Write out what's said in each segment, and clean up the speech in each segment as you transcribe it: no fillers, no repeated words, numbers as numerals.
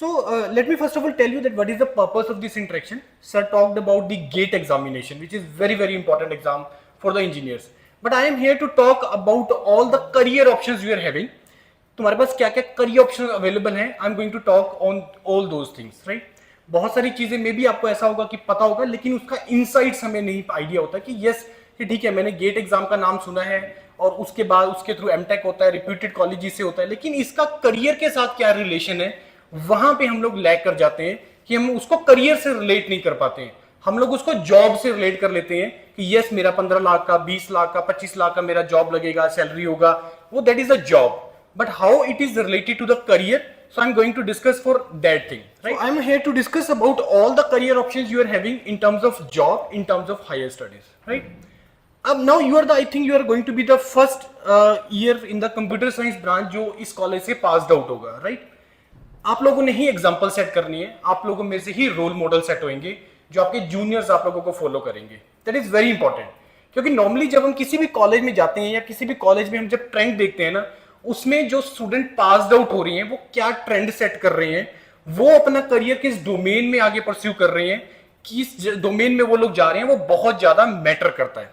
Let me first of all tell you that what is the purpose of this interaction. Sir talked about the GATE examination, which is very, very important exam for the engineers. But I am here to talk about all the career options you are having. तुम्हारे पास क्या क्या career option available हैं, I am going to talk on all those things, right. बहुत सारी चीजें मे भी आपको ऐसा होगा कि पता होगा, लेकिन उसका इनसाइट्स हमें नहीं आइडिया होता कि यस कि ठीक है मैंने गेट एग्जाम का नाम सुना है और उसके बाद उसके थ्रू एमटेक होता है, रिप्यूटेड कॉलेज से होता है, लेकिन इसका करियर के साथ क्या रिलेशन है, वहां पे हम लोग लैग कर जाते हैं कि हम उसको करियर से रिलेट नहीं कर पाते हैं. हम लोग उसको जॉब से रिलेट कर लेते हैं कि यस मेरा 15 लाख का, 20 लाख का, 25 लाख का मेरा जॉब लगेगा, सैलरी होगा, वो that is a job. But how it is related to the career, so I'm going to discuss for that thing, right? So I'm here to discuss about all the career options you are having in terms of job, in terms of higher studies, right? Now you are I think you are going to be the first year in the computer science branch जो इस college से passed out होगा, right? आप लोगों ने ही example set करनी है, आप लोगों में से ही रोल मॉडल सेट होंगे जो आपके जूनियर्स आप लोगों को फॉलो करेंगे. दैट इज वेरी इंपॉर्टेंट, क्योंकि नॉर्मली जब हम किसी भी कॉलेज में जाते हैं या किसी भी कॉलेज में हम जब ट्रेंड देखते हैं ना, उसमें जो स्टूडेंट पास आउट हो रही हैं वो क्या ट्रेंड सेट कर रहे हैं, वो अपना करियर किस डोमेन में आगे परस्यू कर रहे हैं, किस डोमेन में वो लोग जा रहे हैं, वो बहुत ज्यादा मैटर करता है.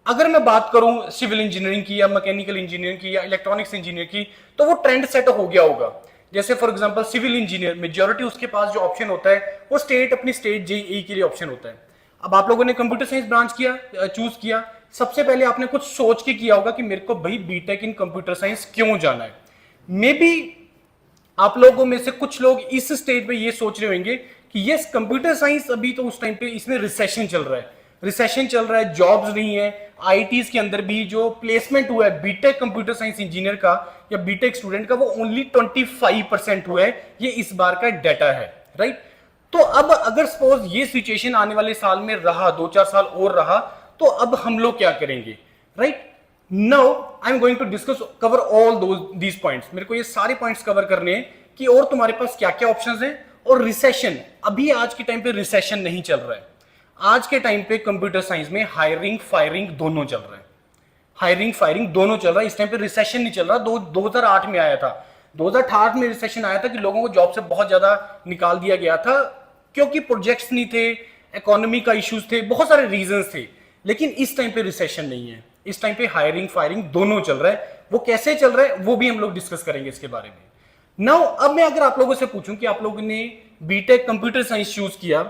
अगर मैं बात करूं सिविल इंजीनियरिंग की या मैकेनिकल इंजीनियरिंग की या इलेक्ट्रॉनिक्स इंजीनियर की, तो वो ट्रेंड सेट हो गया होगा. जैसे for example civil engineer majority उसके पास जो ऑप्शन होता है वो अपनी स्टेट जेईई के लिए ऑप्शन होता है. अब आप लोगों ने कंप्यूटर साइंस ब्रांच किया, चूज किया, सबसे पहले आपने कुछ सोच के किया होगा कि मेरे को भाई बीटेक इन कंप्यूटर साइंस क्यों जाना है. मे बी आप लोगों में से कुछ लोग इस स्टेज पे ये सोच रहे होंगे कि यस कंप्यूटर साइंस अभी तो उस टाइम पे इसमें रिसेशन चल रहा है, जॉब्स नहीं है. आईटीज के अंदर भी जो प्लेसमेंट हुआ है बीटेक कंप्यूटर साइंस इंजीनियर का या बीटेक स्टूडेंट का, वो ओनली 25% हुआ है. ये इस बार का डाटा है, राइट. तो अब अगर सपोज ये सिचुएशन आने वाले साल में रहा, 2-4 साल और रहा, तो अब हम लोग क्या करेंगे, right. Now I am going to discuss cover all these points. मेरे को ये सारे पॉइंट्स कवर करने हैं कि और तुम्हारे पास क्या क्या ऑप्शंस हैं. और रिसेशन, अभी आज के टाइम पे रिसेशन नहीं चल रहा है. आज के टाइम पे कंप्यूटर साइंस में हायरिंग फायरिंग दोनों चल रहा है. हायरिंग फायरिंग दोनों चल रहा है. इस टाइम पे रिसेशन नहीं चल रहा. 2008 में आया था, 2008 में रिसेशन आया था कि लोगों को जॉब से बहुत ज्यादा निकाल दिया गया था क्योंकि प्रोजेक्ट्स नहीं थे, इकोनॉमी का इश्यूज थे, बहुत सारे रीजंस थे. लेकिन इस टाइम पे रिसेशन नहीं है. इस टाइम पे हायरिंग फायरिंग दोनों चल रहा है. वो कैसे चल रहा है वो भी हम लोग डिस्कस करेंगे इसके बारे में. नाउ अब मैं अगर आप लोगों से पूछूं कि आप लोगों ने बीटेक कंप्यूटर साइंस चूज किया,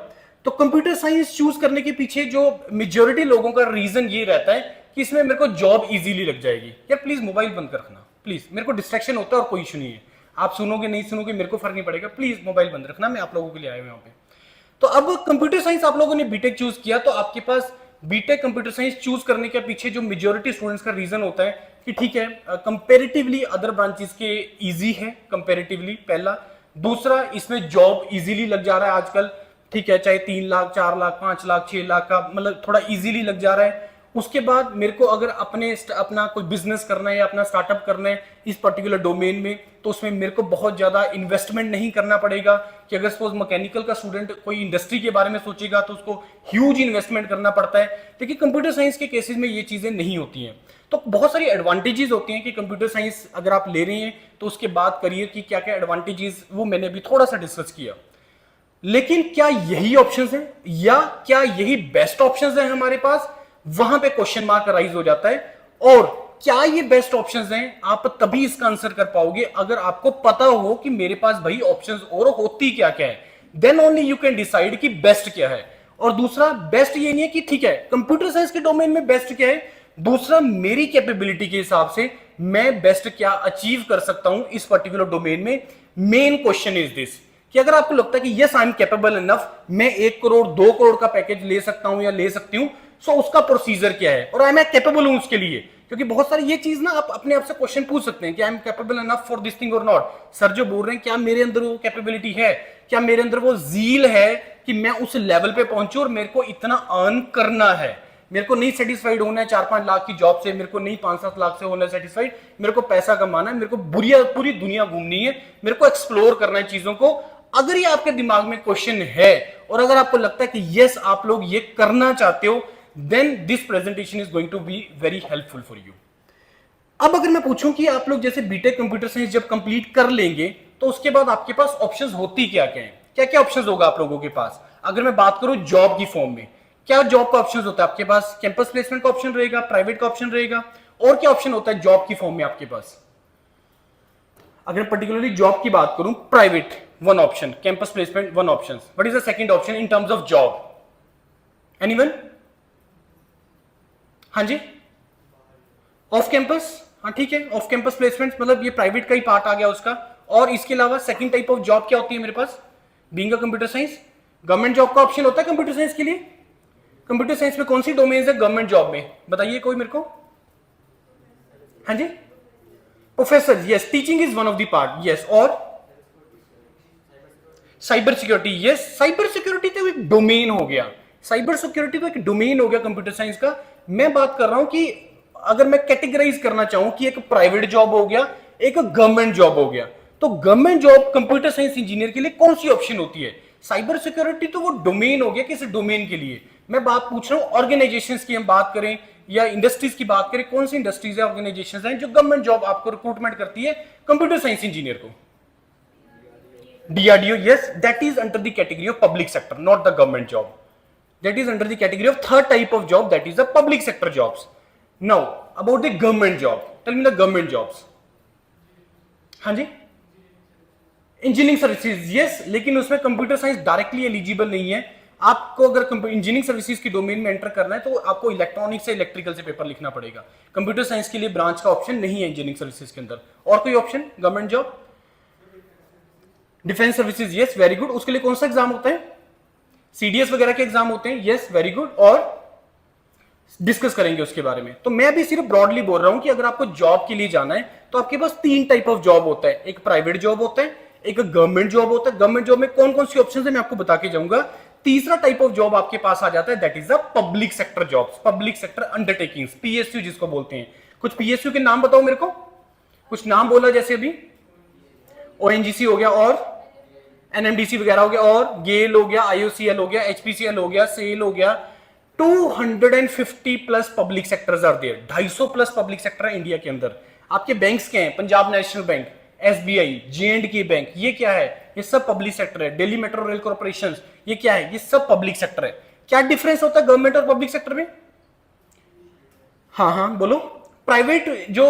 तो कंप्यूटर साइंस चूज करने के पीछे जो मेजॉरिटी लोगों का रीजन ये रहता है कि इसमें मेरे को जॉब इजीली लग जाएगी. यार प्लीज मोबाइल बंद कर रखना, प्लीज, मेरे को डिस्ट्रैक्शन होता है और कोई इशू नहीं है. आप सुनोगे नहीं सुनोगे मेरे को फर्क नहीं पड़ेगा, प्लीज मोबाइल बंद रखना, मैं आप लोगों के लिए आया हूं यहाँ पे. तो अब कंप्यूटर साइंस आप लोगों ने बीटेक चूज किया, तो आपके पास बीटेक कंप्यूटर साइंस चूज करने के पीछे जो मेजॉरिटी स्टूडेंट्स का रीजन होता है कि ठीक है कंपैरेटिवली अदर ब्रांचेस के इजी है कंपैरेटिवली, पहला. दूसरा, इसमें जॉब इजीली लग जा रहा है आजकल, ठीक है, चाहे 3 लाख 4 लाख 5 लाख 6 लाख का, मतलब थोड़ा इजीली लग जा रहा है. उसके बाद मेरे को अगर अपना कोई बिजनेस करना है या अपना स्टार्टअप करना है इस पर्टिकुलर डोमेन में, तो उसमें मेरे को बहुत ज्यादा इन्वेस्टमेंट नहीं करना पड़ेगा. कि अगर सपोज मैकेनिकल का स्टूडेंट कोई इंडस्ट्री के बारे में सोचेगा तो उसको ह्यूज इन्वेस्टमेंट करना पड़ता है. लेकिन कंप्यूटर साइंस के केसेस में ये चीजें नहीं होती हैं. तो बहुत सारी एडवांटेजेस होती हैं कि कंप्यूटर साइंस अगर आप ले रहे हैं तो उसके बाद करियर की क्या क्या एडवांटेजेस, वो मैंने अभी थोड़ा सा डिस्कस किया. लेकिन क्या यही ऑप्शंस हैं या क्या यही बेस्ट ऑप्शंस हैं हमारे पास, वहां पे क्वेश्चन मार्क राइज हो जाता है. और क्या ये बेस्ट ऑप्शंस हैं, आप तभी इसका आंसर कर पाओगे अगर आपको पता हो कि मेरे पास भाई ऑप्शंस और होती क्या क्या है. Then only you can decide कि बेस्ट क्या है. और दूसरा, बेस्ट ये नहीं है कि ठीक है कंप्यूटर साइंस के डोमेन में बेस्ट क्या है, दूसरा मेरी कैपेबिलिटी के हिसाब से मैं बेस्ट क्या अचीव कर सकता हूं इस पर्टिकुलर डोमेन में. मेन क्वेश्चन इज दिस कि अगर आपको लगता है कि yes I am capable enough, मैं 1 करोड़ 2 करोड़ का पैकेज ले सकता हूं या ले सकती हूं, सो उसका प्रोसीजर क्या है और आई एम कैपेबल हूं उसके लिए. क्योंकि बहुत सारी ये चीज ना आप अपने आप से क्वेश्चन पूछ सकते हैं कि I am capable enough for this thing और नॉट. सर जो बोल रहे हैं क्या मेरे अंदर वो कैपेबिलिटी है, क्या मेरे अंदर वो जील है कि मैं उस लेवल पे पहुंचूं और मेरे को इतना अर्न करना है. मेरे को नहीं सेटिस्फाइड होना है 4-5 लाख की जॉब से, मेरे को नहीं 5-7 लाख से होना है सेटिस्फाइड, मेरे को पैसा कमाना है, मेरे को पूरी दुनिया घूमनी है, मेरे को एक्सप्लोर करना है चीजों को. अगर ये आपके दिमाग में क्वेश्चन है और अगर आपको लगता है कि यस आप लोग ये करना चाहते हो, then this presentation is going to be very helpful for you. अब अगर मैं पूछूं कि आप लोग जैसे बीटेक कंप्यूटर साइंस जब कंप्लीट कर लेंगे तो उसके बाद आपके पास ऑप्शंस होती क्या क्या है, क्या क्या ऑप्शंस होगा आप लोगों के पास। अगर मैं बात करूं जॉब की फॉर्म में, क्या जॉब का ऑप्शन होता है आपके पास, कैंपस प्लेसमेंट का ऑप्शन रहेगा, प्राइवेट का ऑप्शन रहेगा, और क्या ऑप्शन होता है जॉब की फॉर्म में आपके पास। अगर पर्टिकुलरली जॉब की बात करूं, private one option, campus placement one option, what is the second option in terms of job, anyone? हाँ जी, ऑफ कैंपस, हाँ ठीक है, ऑफ कैंपस प्लेसमेंट मतलब ये प्राइवेट का ही पार्ट आ गया उसका। और इसके अलावा सेकंड टाइप ऑफ जॉब क्या होती है मेरे पास, being a computer science, government job का ऑप्शन होता है कंप्यूटर साइंस के लिए। कंप्यूटर साइंस में कौन सी डोमेन्स है गवर्नमेंट जॉब में, बताइए कोई मेरे को। हाँ जी, professor, yes, teaching is one of the part, yes, और cyber security, yes, cyber security तो एक डोमेन हो गया, साइबर सिक्योरिटी तो एक डोमेन हो गया कंप्यूटर साइंस का। मैं बात कर रहा हूं कि अगर मैं कैटेगराइज करना चाहूं कि एक प्राइवेट जॉब हो गया, एक गवर्नमेंट जॉब हो गया, तो government job computer science engineer के लिए कौन सी ऑप्शन होती है। साइबर सिक्योरिटी तो वो डोमेन हो गया किसी डोमेन के लिए। मैं बात पूछ रहा हूं ऑर्गेनाइजेशंस की हम बात करें या इंडस्ट्रीज की बात करें, कौन सी इंडस्ट्रीज है, ऑर्गेनाइजेशंस हैं जो गवर्नमेंट जॉब आपको रिक्रूटमेंट करती है कंप्यूटर साइंस इंजीनियर को। DRDO, yes, that is under the category of public sector, not the government job. That is under the category of third type of job, that is the public sector jobs. Now, about the government job. Tell me the government jobs. हाँ जी, engineering services, yes, लेकिन उसमें computer science directly eligible नहीं है। आपको अगर engineering services की domain में enter करना है तो आपको इलेक्ट्रॉनिक्स से इलेक्ट्रिकल से पेपर लिखना पड़ेगा। कंप्यूटर साइंस के लिए ब्रांच का ऑप्शन नहीं है इंजीनियरिंग सर्विसेज के अंदर। और कोई option government job, defence services, yes, very good, उसके लिए कौन सा एग्जाम होता है, CDS वगैरह के एग्जाम होते हैं, यस, वेरी गुड, और डिस्कस करेंगे उसके बारे में। तो मैं अभी सिर्फ ब्रॉडली बोल रहा हूं कि अगर आपको जॉब के लिए जाना है तो आपके पास तीन टाइप ऑफ जॉब होता है, एक प्राइवेट जॉब होता है, एक गवर्नमेंट जॉब होता है। गवर्नमेंट जॉब में कौन कौन सी ऑप्शन है मैं आपको बता के जाऊंगा। तीसरा टाइप ऑफ जॉब आपके पास आ जाता है, that is the public sector jobs, public sector undertakings, PSU जिसको बोलते हैं। कुछ PSU के नाम बताओ मेरे को, कुछ नाम बोला जैसे अभी ONGC हो गया, और NMDC वगैरह हो गया, और गेल हो गया, IOCL हो गया, HPCL हो गया, सेल हो गया। 250 plus public sectors are there, 250 plus public sector है इंडिया के अंदर। आपके बैंक्स क्या हैं, Punjab national bank, SBI, J&K bank, ये क्या है, ये सब पब्लिक सेक्टर है। दिल्ली मेट्रो रेल कॉर्पोरेशन, ये क्या है, ये सब पब्लिक सेक्टर है। क्या डिफरेंस होता है गवर्नमेंट और पब्लिक सेक्टर में? हाँ हाँ बोलो। प्राइवेट जो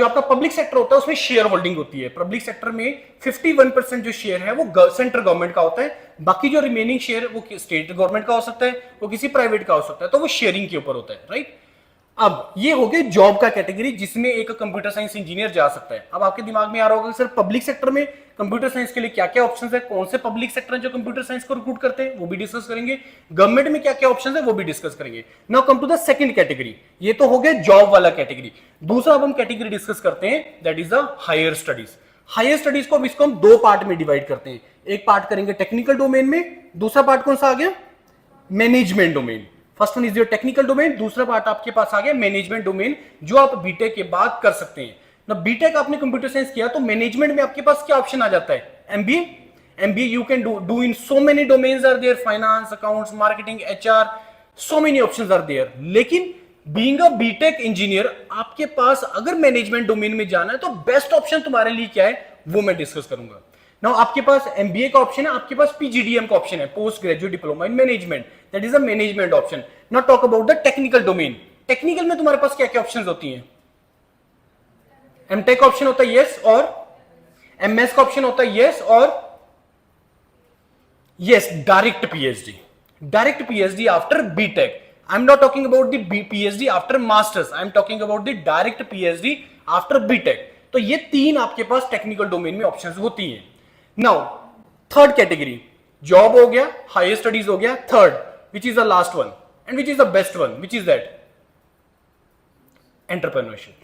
आपका पब्लिक सेक्टर होता है उसमें शेयर होल्डिंग होती है। पब्लिक सेक्टर में 51% जो शेयर है वो सेंट्रल गवर्नमेंट का होता है, बाकी जो रिमेनिंग शेयर वो स्टेट गवर्नमेंट का हो सकता है, वो किसी प्राइवेट का हो सकता है, तो वो शेयरिंग के ऊपर होता है, राइट। अब ये हो गया जॉब का कैटेगरी जिसमें एक कंप्यूटर साइंस इंजीनियर जा सकता है। अब आपके दिमाग में आ रहा होगा सर पब्लिक सेक्टर में कंप्यूटर साइंस के लिए क्या क्या ऑप्शंस है, कौन से पब्लिक सेक्टर है जो कंप्यूटर साइंस को रिक्रूट करते हैं, वो भी डिस्कस करेंगे। गवर्नमेंट में क्या क्या ऑप्शंस है वो भी डिस्कस करेंगे। Now come to the second category, ये तो हो गया जॉब वाला कैटेगरी। दूसरा अब हम कैटेगरी डिस्कस करते हैं, that is the higher studies. Higher studies को इसको हम दो पार्ट में डिवाइड करते हैं, एक पार्ट करेंगे टेक्निकल डोमेन में, दूसरा पार्ट कौन सा आ गया, management domain. First one is your technical domain, दूसरा पार्ट आपके पास आ गया मैनेजमेंट डोमेन, जो आप बीटेक के बाद कर सकते हैं ना। बीटेक आपने कंप्यूटर साइंस किया तो मैनेजमेंट में आपके पास क्या ऑप्शन आ जाता है, MBA you can do in so many domains are there, finance, accounts, marketing, HR, so many options are there. लेकिन बीइंग अ बीटेक इंजीनियर आपके पास अगर मैनेजमेंट डोमेन में जाना है तो बेस्ट ऑप्शन तुम्हारे लिए क्या है वो मैं डिस्कस करूंगा। नाउ आपके पास MBA का ऑप्शन है, आपके पास PGDM का ऑप्शन है, post graduate diploma in management, that is a management option. Now talk about the technical domain. Technical में तुम्हारे पास क्या क्या ऑप्शंस होती हैं, MTech ऑप्शन होता है यस, और MS का ऑप्शन होता है यस, और yes direct PhD, direct PhD after BTech. I am not talking about the PhD after masters, I am talking about the direct PhD after BTech. तो ये तीन आपके पास टेक्निकल डोमेन में ऑप्शंस होती हैं। नाउ थर्ड कैटेगरी, जॉब हो गया, हायर स्टडीज हो गया, third which is the last one and which is the best one, which is that, entrepreneurship,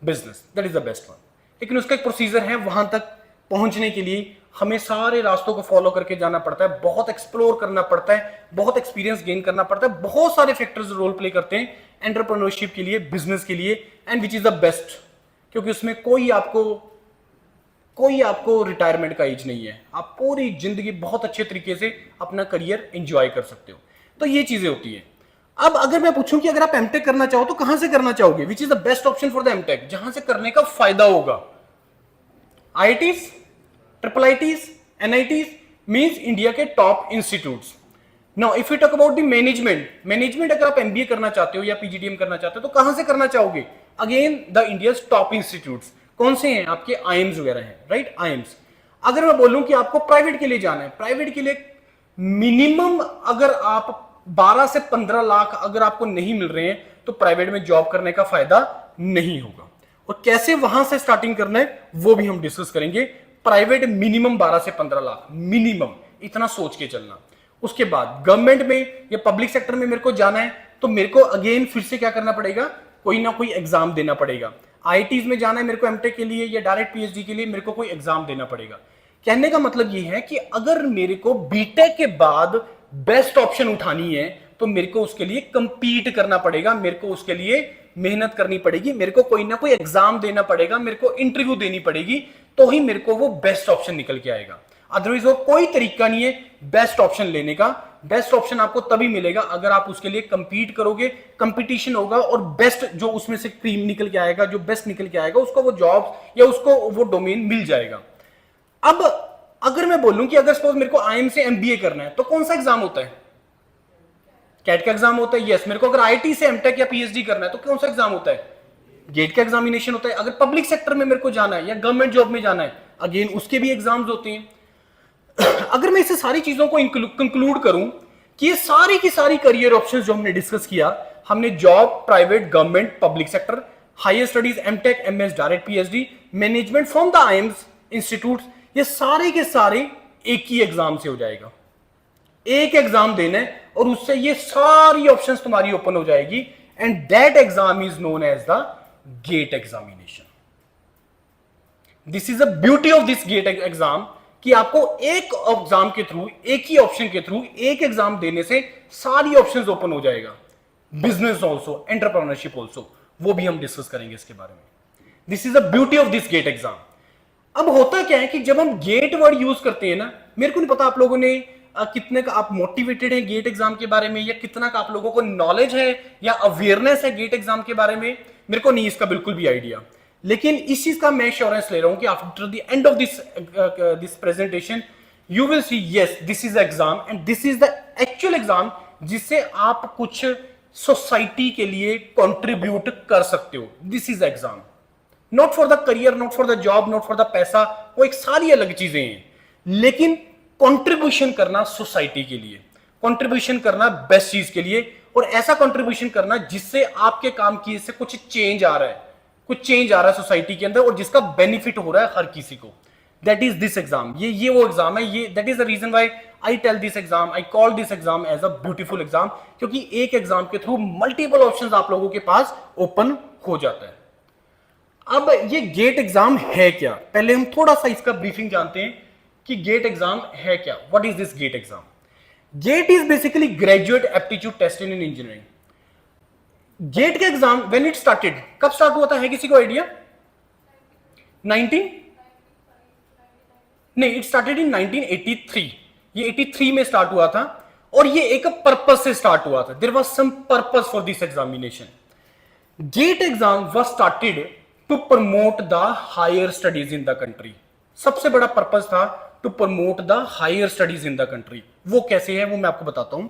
business, that is the best one. लेकिन उसका एक प्रोसीजर है, वहां तक पहुंचने के लिए हमें सारे रास्तों को फॉलो करके जाना पड़ता है, बहुत एक्सप्लोर करना पड़ता है, बहुत एक्सपीरियंस गेन करना पड़ता है, बहुत सारे फैक्टर्स रोल प्ले करते हैं एंटरप्रेन्योरशिप के लिए, बिजनेस के लिए, and which is the best, क्योंकि उसमें कोई आपको रिटायरमेंट का एज नहीं है, आप पूरी जिंदगी बहुत अच्छे तरीके से अपना करियर एंजॉय कर सकते हो। तो ये चीजें होती है। अब अगर मैं पूछूं कि अगर आप एमटेक करना चाहो तो कहां से करना चाहोगे, which is the best option for the MTech, जहां से करने का फायदा होगा, IITs, triple ITs, NITs means India के top institutes. Now if you talk about the management अगर आप एमबीए करना चाहते हो या पीजीडीएम करना चाहते हो तो कहां से करना चाहोगे? Again the India's top institutes. कौन से हैं? आपके आईएम्स वगैरह हैं, राइट, आईएम्स। अगर मैं बोलूं कि आपको प्राइवेट के लिए जाना है, प्राइवेट के लिए मिनिमम अगर आप 12 से 15 लाख अगर आपको नहीं मिल रहे हैं तो प्राइवेट में जॉब करने का फायदा नहीं होगा। और कैसे वहां से स्टार्टिंग करना है वो भी हम डिस्कस करेंगे। प्राइवेट मिनिमम 12 से 15 लाख, मिनिमम, इतना सोच के चलना। उसके बाद गवर्नमेंट में या पब्लिक सेक्टर में मेरे को जाना है तो मेरे को अगेन फिर से क्या करना पड़ेगा? कोई ना कोई एग्जाम देना पड़ेगा। आईआईटीज में जाना है मेरे को एमटेक के लिए या डायरेक्ट पीएचडी के लिए, मेरे को कोई एग्जाम देना पड़ेगा। कहने का मतलब ये है कि अगर मेरे को बीटेक के बाद बेस्ट ऑप्शन उठानी है तो मेरे को उसके लिए कंपीट करना पड़ेगा, मेरे को उसके लिए मेहनत करनी पड़ेगी, मेरे को कोई ना कोई एग्जाम देना पड़ेगा, मेरे को इंटरव्यू देनी पड़ेगी, तो ही मेरे को वो बेस्ट ऑप्शन निकल के आएगा। अदरवाइज वो कोई तरीका नहीं है बेस्ट ऑप्शन लेने का। बेस्ट ऑप्शन आपको तभी मिलेगा अगर आप उसके लिए कंपीट करोगे, कंपटीशन होगा और बेस्ट जो उसमें से क्रीम निकल के आएगा, जो बेस्ट निकल के आएगा, उसको वो जॉब या उसको वो डोमेन मिल जाएगा। अब अगर मैं बोलूं कि अगर सपोज मेरे को आईएम से एमबीए करना है तो कौन सा एग्जाम होता है? कैट का एग्जाम होता है। यस। मेरे को अगर आईआईटी से एमटेक या पीएचडी करना है तो कौन सा एग्जाम होता है? गेट का एग्जामिनेशन होता है। अगर पब्लिक सेक्टर में मेरे को जाना है या गवर्नमेंट जॉब में जाना है, अगेन उसके भी एग्जाम्स होते हैं। अगर मैं इसे सारी चीजों को कंक्लूड करूं कि ये सारी की सारी करियर ऑप्शंस जो हमने डिस्कस किया, हमने job, private, government, public sector, higher studies, MTech, MS, direct PhD, management from the IIMs institute, ये सारे के सारे एक ही एग्जाम से हो जाएगा। एक एग्जाम देना है और उससे ये सारी ऑप्शंस तुम्हारी ओपन हो जाएगी and that exam is known as the GATE examination. This is the beauty of this GATE exam कि आपको एक एग्जाम के थ्रू, एक ही ऑप्शन के थ्रू, एक एग्जाम देने से सारी ऑप्शंस ओपन हो जाएगा। बिजनेस ऑल्सो, एंटरप्रेन्योरशिप ऑल्सो, वो भी हम डिस्कस करेंगे इसके बारे में। This is the beauty of this GATE exam. अब होता क्या है कि जब हम गेट वर्ड यूज करते हैं ना, मेरे को नहीं पता आप लोगों ने कितने का आप मोटिवेटेड हैं गेट एग्जाम के बारे में, या कितना का आप लोगों को नॉलेज है या अवेयरनेस है गेट एग्जाम के बारे में, मेरे को नहीं इसका बिल्कुल भी आइडिया। लेकिन इस चीज का मैं श्योरेंस ले रहा हूं कि after the end of this presentation you will see yes this is exam and this is the actual exam जिससे आप कुछ सोसाइटी के लिए कंट्रीब्यूट कर सकते हो। This is exam, not for the career, not for the job, not for the पैसा, वो एक सारी अलग चीजें हैं, लेकिन कंट्रीब्यूशन करना सोसाइटी के लिए, कंट्रीब्यूशन करना बेस्ट चीज के लिए, और ऐसा कंट्रीब्यूशन करना जिससे आपके काम की से कुछ चेंज आ रहा है, कुछ चेंज आ रहा है सोसाइटी के अंदर और जिसका बेनिफिट हो रहा है हर किसी को। That is this exam. ये वो एग्जाम है, ये that is the reason why I tell this exam, I call this exam as a beautiful exam, क्योंकि एक एग्जाम के थ्रू मल्टीपल ऑप्शंस आप लोगों के पास ओपन हो जाता है। अब ये गेट एग्जाम है क्या, पहले हम थोड़ा सा इसका ब्रीफिंग जानते हैं कि गेट एग्जाम है क्या। What is this GATE exam? GATE is basically graduate aptitude test in engineering. GATE का एग्जाम व्हेन इट स्टार्टेड, कब स्टार्ट हुआ था, है किसी को आइडिया? 19 नहीं, इट स्टार्टेड इन 1983। ये 83 में स्टार्ट हुआ था और ये एक पर्पस से स्टार्ट हुआ था। There was some purpose for this examination. GATE exam was started to promote the higher studies in the country. सबसे बड़ा पर्पस था to promote the higher studies in the country. वो कैसे है वो मैं आपको बताता हूं।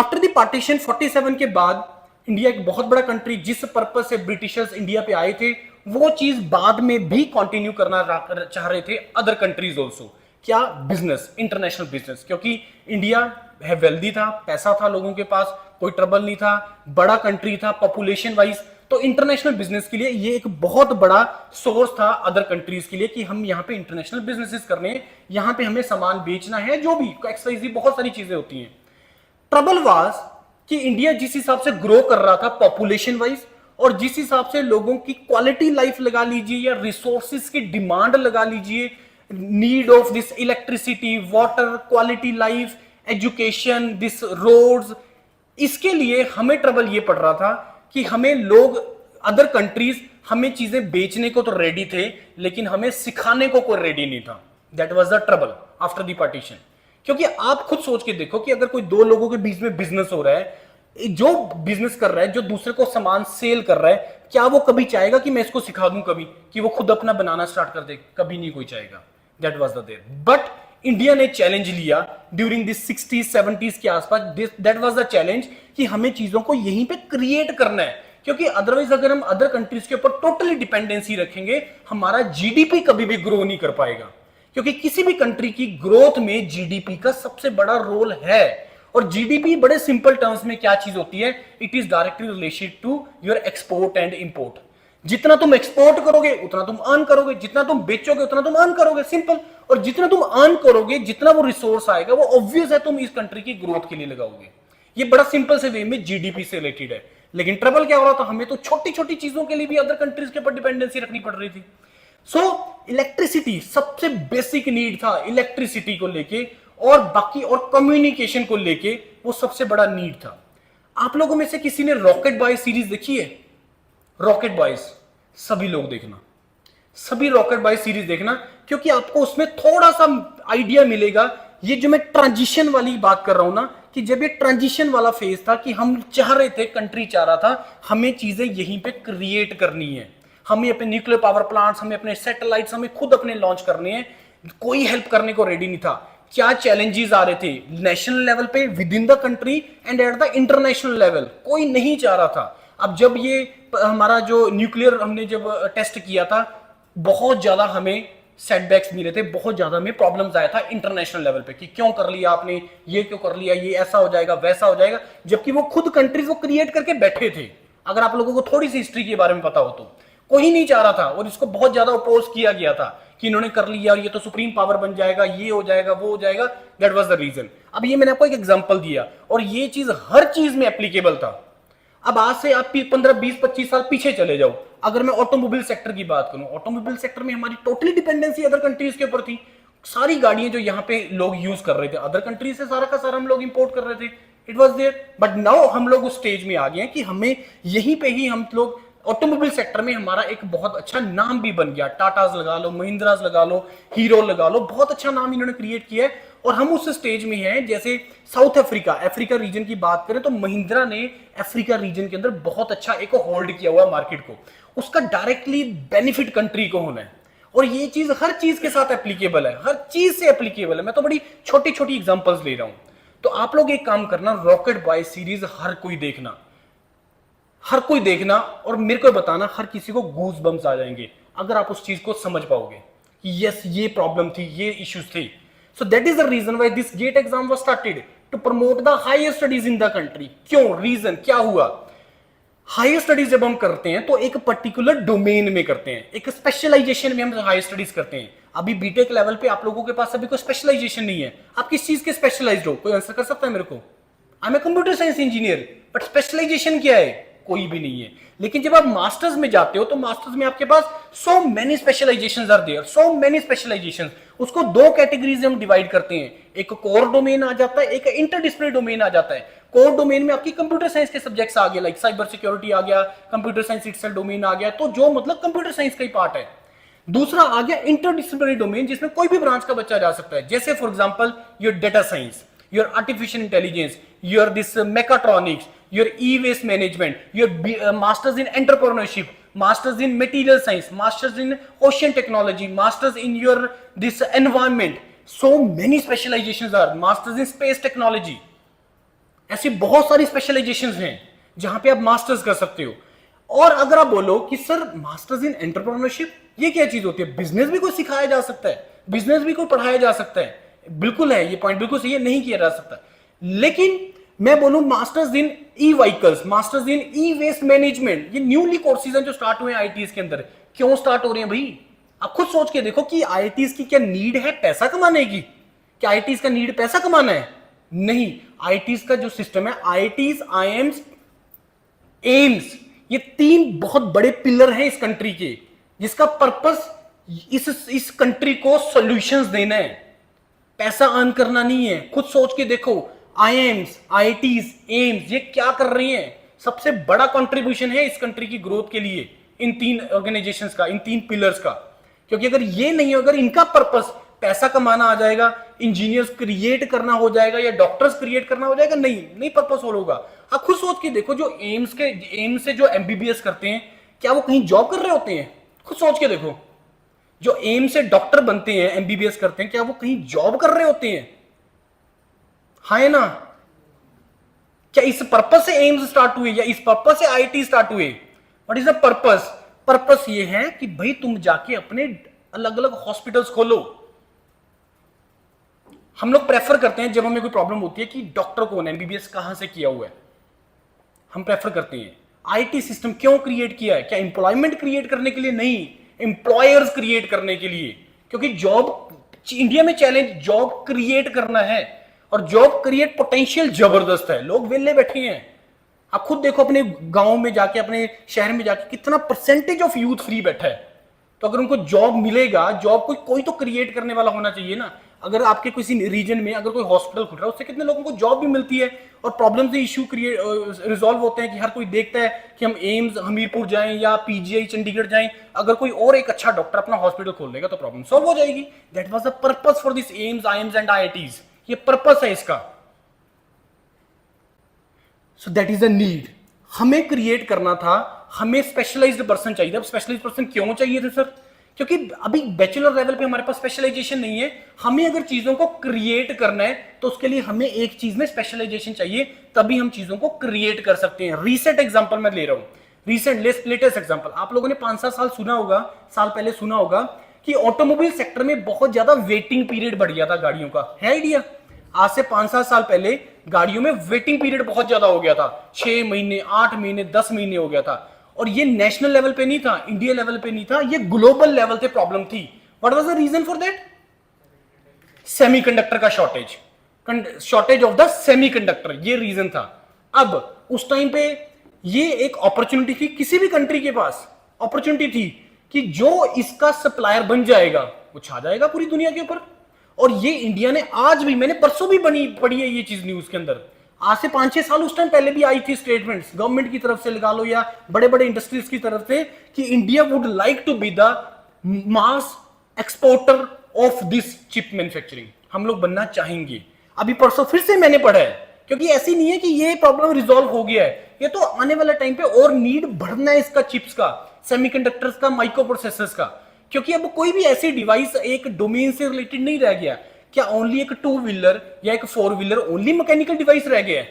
आफ्टर द पार्टीशन 47 के बाद इंडिया एक बहुत बड़ा कंट्री, जिस पर्पस से ब्रिटिशर्स इंडिया पे आए थे वो चीज बाद में भी कंटिन्यू करना चाह रहे थे अदर कंट्रीज ऑल्सो। क्या? बिजनेस, इंटरनेशनल बिजनेस, क्योंकि इंडिया है वेल्दी था, पैसा था लोगों के पास, कोई ट्रबल नहीं था, बड़ा कंट्री था पॉपुलेशन वाइज, तो इंटरनेशनल बिजनेस के लिए ये एक बहुत बड़ा सोर्स था अदर कंट्रीज के लिए कि हम यहाँ पे इंटरनेशनल बिजनेसेस करने हैं, यहाँ पे हमें सामान बेचना है, जो भी एक्सवाइजी बहुत सारी चीजें होती हैं। ट्रबल वाज कि इंडिया जिस हिसाब से ग्रो कर रहा था पॉपुलेशन वाइज और जिस हिसाब से लोगों की क्वालिटी लाइफ लगा लीजिए या रिसोर्सेज की डिमांड लगा लीजिए, need of this electricity, water, quality life, education, this roads, इसके लिए हमें ट्रबल ये पड़ रहा था कि हमें लोग अदर कंट्रीज हमें चीजें बेचने को तो रेडी थे लेकिन हमें सिखाने को कोई रेडी नहीं था। That was the trouble after the partition. क्योंकि आप खुद सोच के देखो कि अगर कोई दो लोगों के बीच में बिजनेस हो रहा है, जो बिजनेस कर रहा है, जो दूसरे को सामान सेल कर रहा है, क्या वो कभी चाहेगा कि मैं इसको सिखा दूं कभी कि वो खुद अपना बनाना स्टार्ट कर दे? कभी नहीं कोई चाहेगा। That was the there. But India ने चैलेंज लिया ड्यूरिंग दिस 60s 70s के आसपास, दैट वाज द चैलेंज कि हमें चीजों को यहीं पे क्रिएट करना है, क्योंकि अदरवाइज अगर हम अदर कंट्रीज के ऊपर टोटली डिपेंडेंसी रखेंगे, हमारा जीडीपी कभी भी ग्रो नहीं कर पाएगा, क्योंकि किसी भी कंट्री की ग्रोथ में जीडीपी का सबसे बड़ा रोल है। और जीडीपी बड़े सिंपल टर्म्स में क्या चीज होती है, it is directly related to your export and import. जितना तुम एक्सपोर्ट करोगे उतना तुम अर्न करोगे, जितना तुम बेचोगे उतना तुम अर्न करोगे, सिंपल। और जितना तुम अर्न करोगे, जितना वो रिसोर्स आएगा, वो ऑब्वियस है तुम इस कंट्री की ग्रोथ के लिए लगाओगे। ये बड़ा सिंपल से वे में जीडीपी से रिलेटेड है। लेकिन ट्रबल क्या हो रहा था, हमें तो छोटी छोटी चीजों के लिए भी अदर कंट्रीज के ऊपर डिपेंडेंसी रखनी पड़ रही थी। सो इलेक्ट्रिसिटी सबसे बेसिक नीड था, इलेक्ट्रिसिटी को लेके, और बाकी और कम्युनिकेशन को लेके वो सबसे बड़ा नीड था। आप लोगों में से किसी ने रॉकेट बॉय सीरीज देखी है? रॉकेट बॉयज सभी लोग देखना, सभी रॉकेट बॉय सीरीज देखना, क्योंकि आपको उसमें थोड़ा सा आइडिया मिलेगा। ये जो मैं ट्रांजिशन वाली बात कर रहा हूं ना, कि जब ये ट्रांजिशन वाला फेज था कि हम चाह रहे थे, कंट्री चाह रहा था हमें चीजें यहीं पे क्रिएट करनी है, हमें अपने न्यूक्लियर पावर प्लांट्स, हमें अपने सैटेलाइट्स, हमें खुद अपने लॉन्च करने हैं, कोई हेल्प करने को रेडी नहीं था। क्या चैलेंजेस आ रहे थे नेशनल लेवल पे, with in the country and at the international level, कोई नहीं चाह रहा था। अब जब ये हमारा जो न्यूक्लियर हमने जब टेस्ट किया था, बहुत ज्यादा हमें सेटबैक्स मिले थे, बहुत ज्यादा हमें प्रॉब्लम्स आया था इंटरनेशनल लेवल पे कि क्यों कर लिया आपने, ये क्यों कर लिया, ये ऐसा हो जाएगा वैसा हो जाएगा, जबकि वो खुद कंट्रीज को क्रिएट करके बैठे थे। अगर आप लोगों को थोड़ी सी हिस्ट्री के बारे में पता हो तो कोई नहीं चाह रहा था, और इसको बहुत ज्यादा अपोज किया गया था कि इन्होंने कर लिया और ये तो सुप्रीम पावर बन जाएगा, ये हो जाएगा, वो हो जाएगा। That was the reason. अब ये मैंने आपको एक एग्जांपल दिया, और ये चीज हर चीज में एप्लीकेबल था। अब आज से आप 15 20 25 साल पीछे चले जाओ, अगर मैं ऑटोमोबाइल सेक्टर की बात करूं, ऑटोमोबाइल सेक्टर में हमारी टोटली डिपेंडेंसी अदर कंट्रीज के ऊपर थी। सारी गाड़ियां जो यहाँ पे लोग यूज कर रहे थे, अदर कंट्रीज से सारा का सारा हम लोग इंपोर्ट कर रहे थे, it was there. But now हम लोग उस स्टेज में आ गए हैं कि हमें यहीं पे ही हम लोग ऑटोमोबाइल सेक्टर में हमारा एक बहुत अच्छा नाम भी बन गया। टाटाज लगा लो, महिंद्राज लगा लो, हीरो लगा लो, बहुत अच्छा नाम इन्होंने क्रिएट किया है। और हम उस स्टेज में हैं, जैसे साउथ अफ्रीका, अफ्रीका रीजन की बात करें तो महिंद्रा ने अफ्रीका रीजन के अंदर बहुत अच्छा एक होल्ड किया हुआ मार्केट को, उसका डायरेक्टली बेनिफिट कंट्री को होना है। और ये चीज हर चीज के साथ एप्लीकेबल है, हर चीज से एप्लीकेबल है। मैं तो बड़ी छोटी छोटी एग्जांपल्स ले रहा हूं। तो आप लोग एक काम करना, रॉकेट बॉय सीरीज हर कोई देखना, हर कोई देखना, और मेरे को बताना, हर किसी को गूज बम्स आ जाएंगे अगर आप उस चीज को समझ पाओगे कि यस ये प्रॉब्लम थी, ये इश्यूज थे। So that is the reason why this GATE exam was started to promote the higher studies in the country. क्यों? रीजन क्या हुआ? हायर स्टडीज जब हम करते हैं तो एक पर्टिकुलर डोमेन में करते हैं, एक स्पेशलाइजेशन में हम हायर स्टडीज करते हैं। अभी बीटेक लेवल पे आप लोगों के पास अभी कोई स्पेशलाइजेशन नहीं है। आप किस चीज के स्पेशलाइज्ड हो? कोई आंसर कर सकता है मेरे को? I am a computer science engineer, but specialisation क्या है? कोई भी नहीं है। लेकिन जब आप मास्टर्स में जाते हो तो मास्टर्स में आपके पास so many specializations are there, so many specializations. उसको दो कैटेगरीज में हम डिवाइड करते हैं, एक कोर डोमेन आ जाता है, एक इंटरडिसिप्लिनरी डोमेन आ जाता है। कोर डोमेन में आपकी कंप्यूटर साइंस के सब्जेक्ट्स आ गए, लाइक साइबर सिक्योरिटी आ गया, कंप्यूटर साइंस इटसेल्फ डोमेन आ गया, तो जो मतलब कंप्यूटर साइंस का ही पार्ट है। दूसरा आ गया इंटरडिसिप्लिनरी डोमेन, जिसमें कोई भी ब्रांच का बच्चा जा सकता है, जैसे for example your data science, your artificial intelligence, your this mechatronics, your e-waste management, your masters in entrepreneurship, masters in material science, masters in ocean technology, masters in your this environment. So many specializations are, masters in space technology. ऐसी बहुत सारी specialisations हैं जहां पे आप masters कर सकते हो। और अगर आप बोलो कि सर मास्टर्स इन एंटरप्रेन्योरशिप ये क्या चीज होती है? बिजनेस भी कोई सिखाया जा सकता है, बिजनेस भी कोई पढ़ाया जा सकता है। बिल्कुल है, ये पॉइंट बिल्कुल सही है, नहीं किया जा सकता। लेकिन मैं बोलूं masters in e vehicles, masters in e waste management, ये न्यूली कोर्सेज हैं जो स्टार्ट हुए हैं आईटीज के अंदर। क्यों स्टार्ट हो रहे हैं भाई? आप खुद सोच के देखो कि आईटीज की क्या नीड है पैसा कमाने की? क्या आईटीज का नीड पैसा कमाना है? नहीं। आईटीज का जो सिस्टम है, आईटीज, आईएम्स, एम्स, ये तीन बहुत बड़े पिलर हैं इस कंट्री के, जिसका पर्पस इस कंट्री को सॉल्यूशंस देना है, पैसा अर्न करना नहीं है। खुद सोच के देखो, आईएम्स, आईटीज, एम्स, ये क्या कर रही हैं? सबसे बड़ा कंट्रीब्यूशन है इस कंट्री की ग्रोथ के लिए इन तीन ऑर्गेनाइजेशंस का, इन तीन पिलर्स का। क्योंकि अगर ये नहीं, अगर इनका पर्पस पैसा कमाना आ जाएगा, इंजीनियर्स क्रिएट करना हो जाएगा या डॉक्टर्स क्रिएट करना हो जाएगा, नहीं पर्पस हो होगा। आप खुद सोच के देखो, जो एम्स से जो एमबीबीएस करते हैं, क्या वो कहीं जॉब कर रहे होते हैं? खुद सोच के देखो, जो एम से डॉक्टर बनते हैं, एमबीबीएस करते हैं, क्या वो कहीं जॉब कर रहे होते हैं? हाँ है ना? क्या इस पर्पस से एम्स स्टार्ट हुए या इस पर्पस से आईआईटी स्टार्ट हुए? What is the purpose? Purpose ये है कि भाई तुम जाके अपने अलग अलग हॉस्पिटल्स खोलो। हम लोग प्रेफर करते हैं जब हमें कोई प्रॉब्लम होती है कि डॉक्टर कौन है, एमबीबीएस कहां से किया हुआ है, हम प्रेफर करते हैं। आईटी सिस्टम क्यों क्रिएट किया है? क्या एम्प्लॉयमेंट क्रिएट करने के लिए? नहीं, एम्प्लॉयर्स क्रिएट करने के लिए। क्योंकि जॉब, इंडिया में चैलेंज जॉब क्रिएट करना है, और जॉब क्रिएट पोटेंशियल जबरदस्त है। लोग वेले बैठे हैं, आप खुद देखो अपने गांव में जाके, अपने शहर में जाके कितना परसेंटेज ऑफ यूथ फ्री बैठा है। तो अगर उनको जॉब मिलेगा, जॉब कोई तो क्रिएट करने वाला होना चाहिए ना। अगर आपके किसी रीजन में अगर कोई हॉस्पिटल खुल रहा है, उससे कितने लोगों को जॉब भी मिलती है, और प्रॉब्लम से इश्यू रिजॉल्व होते हैं कि हर कोई देखता है कि हम एम्स हमीरपुर जाएं या पीजीआई चंडीगढ़ जाएं, अगर कोई और एक अच्छा डॉक्टर अपना हॉस्पिटल खोल लेगा तो प्रॉब्लम सॉल्व हो जाएगी। That was the purpose for this AIIMS, IIMs and IITs. ये पर्पस है इसका। सो दैट इज अ नीड, हमें क्रिएट करना था। हमें स्पेशलाइज्ड पर्सन चाहिए। अब स्पेशलाइज्ड पर्सन क्यों चाहिए थे सर? क्योंकि अभी बैचलर लेवल पे हमारे पास स्पेशलाइजेशन नहीं है। हमें अगर चीजों को क्रिएट करना है तो उसके लिए हमें एक चीज में स्पेशलाइजेशन चाहिए, तभी हम चीजों को क्रिएट कर सकते हैं। रीसेंट एग्जांपल मैं ले रहा हूं, लेटेस्ट एग्जांपल। आप लोगों ने 5-7 साल सुना होगा, साल पहले सुना होगा कि ऑटोमोबाइल सेक्टर में बहुत ज्यादा वेटिंग पीरियड बढ़ गया था गाड़ियों का। है आइडिया? आज से 5-7 साल पहले गाड़ियों में वेटिंग पीरियड बहुत ज्यादा हो गया था। 6 महीने, 8 महीने, 10 महीने हो गया था। और ये नेशनल लेवल पे नहीं था, इंडिया लेवल पे नहीं था, ये ग्लोबल लेवल पे प्रॉब्लम थी। What was the reason for that? Semiconductor का शॉर्टेज ऑफ द सेमीकंडक्टर, ये रीजन था। अब उस टाइम पे ये एक अपॉर्चुनिटी थी, किसी भी कंट्री के पास अपॉर्चुनिटी थी कि जो इसका सप्लायर बन जाएगा वो छा जाएगा पूरी दुनिया के ऊपर। और ये इंडिया ने आज भी, मैंने परसों भी पढ़ी है ये चीज न्यूज के अंदर, आज से 5-6 साल उस टाइम पहले भी आई थी स्टेटमेंट्स गवर्नमेंट की तरफ से लगा लो या बड़े बड़े इंडस्ट्रीज की तरफ से कि India would like to be the mass exporter of this chip manufacturing. हम लोग बनना चाहेंगे। अभी परसों फिर से मैंने पढ़ा है, क्योंकि ऐसी नहीं है कि ये प्रॉब्लम रिजॉल्व हो गया है, ये तो आने वाले टाइम पे और नीड बढ़ना है इसका, चिप्स का, सेमीकंडक्टर्स का, माइक्रो प्रोसेसर्स का। क्योंकि अब कोई भी ऐसी डिवाइस एक डोमेन से रिलेटेड नहीं रह गया। क्या ओनली एक 2 व्हीलर या एक 4 व्हीलर ओनली मैकेनिकल डिवाइस रह गया है?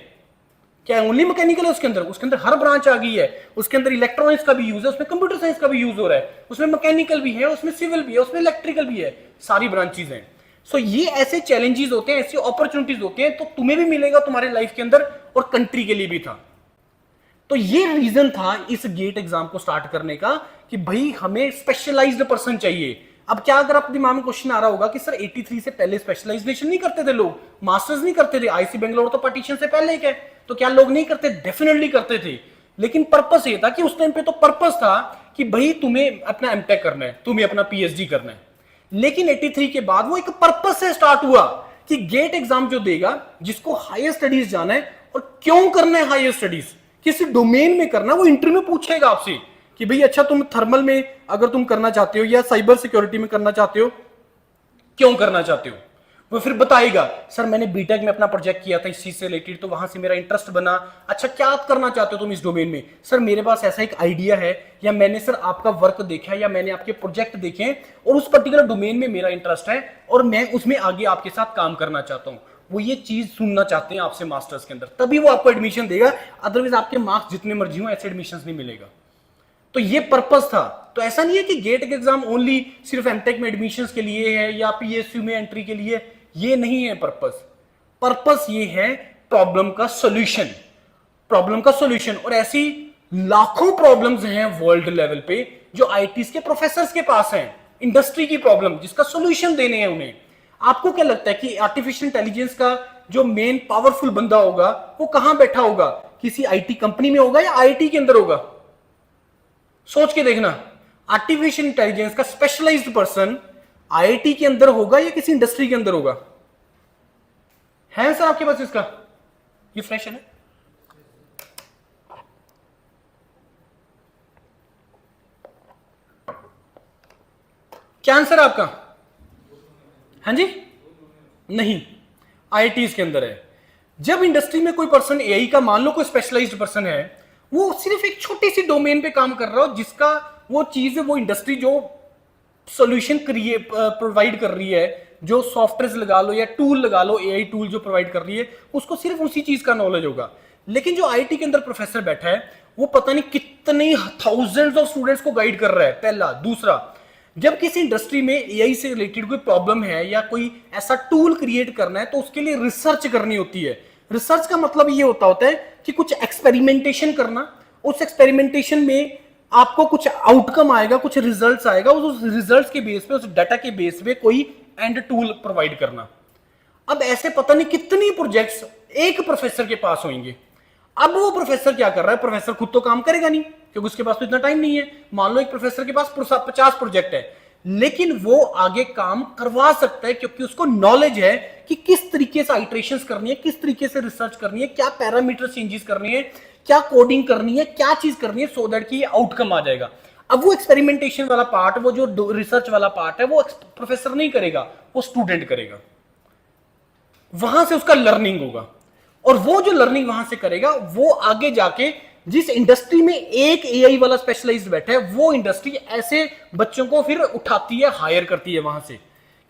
क्या ओनली मैकेनिकल है उसके अंदर? उसके अंदर हर ब्रांच आ गई है। उसके अंदर इलेक्ट्रॉनिक्स का भी यूज है, उसमें कंप्यूटर साइंस का भी यूज हो रहा है, उसमें मैकेनिकल भी है, उसमें सिविल भी है, उसमें इलेक्ट्रिकल भी है, सारी ब्रांचेज हैं। सो ये ऐसे चैलेंजेस होते हैं, ऐसी अपॉर्चुनिटीज होते हैं, तो तुम्हें भी मिलेगा तुम्हारे लाइफ के अंदर, और कंट्री के लिए भी था। तो ये रीजन था इस गेट एग्जाम को स्टार्ट करने का कि भाई हमें स्पेशलाइज्ड पर्सन चाहिए। अब क्या अगर आप दिमाग में क्वेश्चन आ रहा होगा कि सर 83 से पहले स्पेशलाइजेशन नहीं करते थे लोग, मास्टर्स नहीं करते थे? आईसी बेंगलोर तो पार्टीशन से पहले ही है, तो क्या लोग नहीं करते? डेफिनेटली करते थे। लेकिन पर्पस ये था कि उस टाइम पे तो पर्पस था कि भाई तुम्हें अपना एमटेक करना है, तुम्हें अपना पीएचडी करना है। लेकिन 83 के बाद वो एक पर्पस से स्टार्ट हुआ कि गेट एग्जाम जो देगा, जिसको हायर स्टडीज जाना है, और क्यों करना है हायर स्टडीज, किस डोमेन में करना, वो इंटरव्यू में पूछेगा आपसे कि भाई अच्छा तुम थर्मल में अगर तुम करना चाहते हो या साइबर सिक्योरिटी में करना चाहते हो, क्यों करना चाहते हो? वो फिर बताएगा सर मैंने बीटेक में अपना प्रोजेक्ट किया था इस चीज से रिलेटेड, तो वहां से मेरा इंटरेस्ट बना। अच्छा क्या करना चाहते हो तुम इस डोमेन में? सर मेरे पास ऐसा एक आइडिया है, या मैंने सर आपका वर्क देखा, या मैंने आपके प्रोजेक्ट देखे और उस पर्टिकुलर डोमेन में मेरा इंटरेस्ट है और मैं उसमें आगे आपके साथ काम करना चाहता हूं। वो ये चीज सुनना चाहते हैं आपसे मास्टर्स के अंदर, तभी वो आपको एडमिशन देगा। अदरवाइज आपके मार्क्स जितने मर्जी हो ऐसे एडमिशन नहीं मिलेगा। तो ये पर्पस था। तो ऐसा नहीं है कि गेट के एग्जाम ओनली सिर्फ एमटेक में एडमिशंस के लिए है या पीएसयू में एंट्री के लिए, ये नहीं है पर्पस। पर्पस ये है प्रॉब्लम का सॉल्यूशन, प्रॉब्लम का सॉल्यूशन। और ऐसी लाखों प्रॉब्लम्स हैं वर्ल्ड लेवल पे जो आईटीज के प्रोफेसर्स के पास हैं, इंडस्ट्री की प्रॉब्लम जिसका सॉल्यूशन देने हैं उन्हें। आपको क्या लगता है कि आर्टिफिशियल इंटेलिजेंस का जो मेन पावरफुल बंदा होगा वो कहां बैठा होगा? किसी आईटी कंपनी में होगा या आईटी के अंदर होगा? सोच के देखना, आर्टिफिशियल इंटेलिजेंस का स्पेशलाइज्ड पर्सन आईआईटी के अंदर होगा या किसी इंडस्ट्री के अंदर होगा? है सर आपके पास इसका? ये फ्रेश है ना? क्या आंसर आपका? हाँ जी, नहीं, आईआईटीज के अंदर है। जब इंडस्ट्री में कोई पर्सन एआई का, मान लो कोई स्पेशलाइज्ड पर्सन है, वो सिर्फ एक छोटी सी डोमेन पे काम कर रहा हो, जिसका वो चीज है, वो इंडस्ट्री जो सोल्यूशन प्रोवाइड कर रही है, जो सॉफ्टवेयर लगा लो या टूल लगा लो, एआई टूल जो प्रोवाइड कर रही है, उसको सिर्फ उसी चीज का नॉलेज होगा। लेकिन जो आईटी के अंदर प्रोफेसर बैठा है, वो पता नहीं कितने थाउजेंड्स ऑफ स्टूडेंट्स को गाइड कर रहा है, पहला। दूसरा, जब किसी इंडस्ट्री में एआई से रिलेटेड कोई प्रॉब्लम है या कोई ऐसा टूल क्रिएट करना है, तो उसके लिए रिसर्च करनी होती है। रिसर्च का मतलब ये होता है कि कुछ एक्सपेरिमेंटेशन करना, उस एक्सपेरिमेंटेशन में आपको कुछ आउटकम आएगा, कुछ रिजल्ट्स आएगा, उस रिजल्ट्स के बेस पे, उस डाटा के बेस पे कोई एंड टूल प्रोवाइड करना। अब ऐसे पता नहीं कितनी प्रोजेक्ट्स एक प्रोफेसर के पास होंगे। अब वो प्रोफेसर क्या कर रहा है? प्रोफेसर खुद तो काम करेगा नहीं, क्योंकि उसके पास तो इतना टाइम नहीं है। मान लो एक प्रोफेसर के पास 50 प्रोजेक्ट है, लेकिन वो आगे काम करवा सकता है, क्योंकि उसको नॉलेज है कि किस तरीके से आइट्रेशंस करनी है, किस तरीके से रिसर्च करनी है, क्या पैरामीटर चेंजेस करनी है, क्या कोडिंग करनी है, क्या चीज करनी है, सो दैट कि ये आउटकम आ जाएगा। अब वो एक्सपेरिमेंटेशन वाला पार्ट, वो जो रिसर्च वाला पार्ट है, वो प्रोफेसर नहीं करेगा, वो स्टूडेंट करेगा। वहां से उसका लर्निंग होगा, और वो जो लर्निंग वहां से करेगा, वो आगे जाके जिस इंडस्ट्री में एक एआई वाला स्पेशलाइज्ड बैठा है, वो इंडस्ट्री ऐसे बच्चों को फिर उठाती है, हायर करती है वहां से,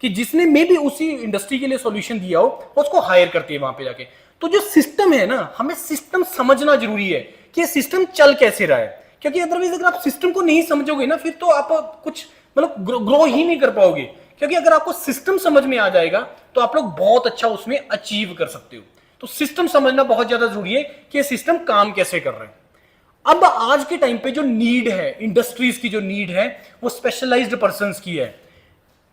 कि जिसने मे भी उसी इंडस्ट्री के लिए सॉल्यूशन दिया हो, उसको हायर करती है वहां पे जाके। तो जो सिस्टम है ना, हमें सिस्टम समझना जरूरी है कि ये सिस्टम चल कैसे रहा है, क्योंकि अदरवाइज अगर आप सिस्टम को नहीं समझोगे ना, फिर तो आप कुछ मतलब ग्रो ही नहीं कर पाओगे। क्योंकि अगर आपको सिस्टम समझ में आ जाएगा, तो आप लोग बहुत अच्छा उसमें अचीव कर सकते हो। तो सिस्टम समझना बहुत ज्यादा जरूरी है कि ये सिस्टम काम कैसे कर रहे हैं। अब आज के टाइम पे जो नीड है, इंडस्ट्रीज की जो नीड है, वो स्पेशलाइज्ड पर्संस की है।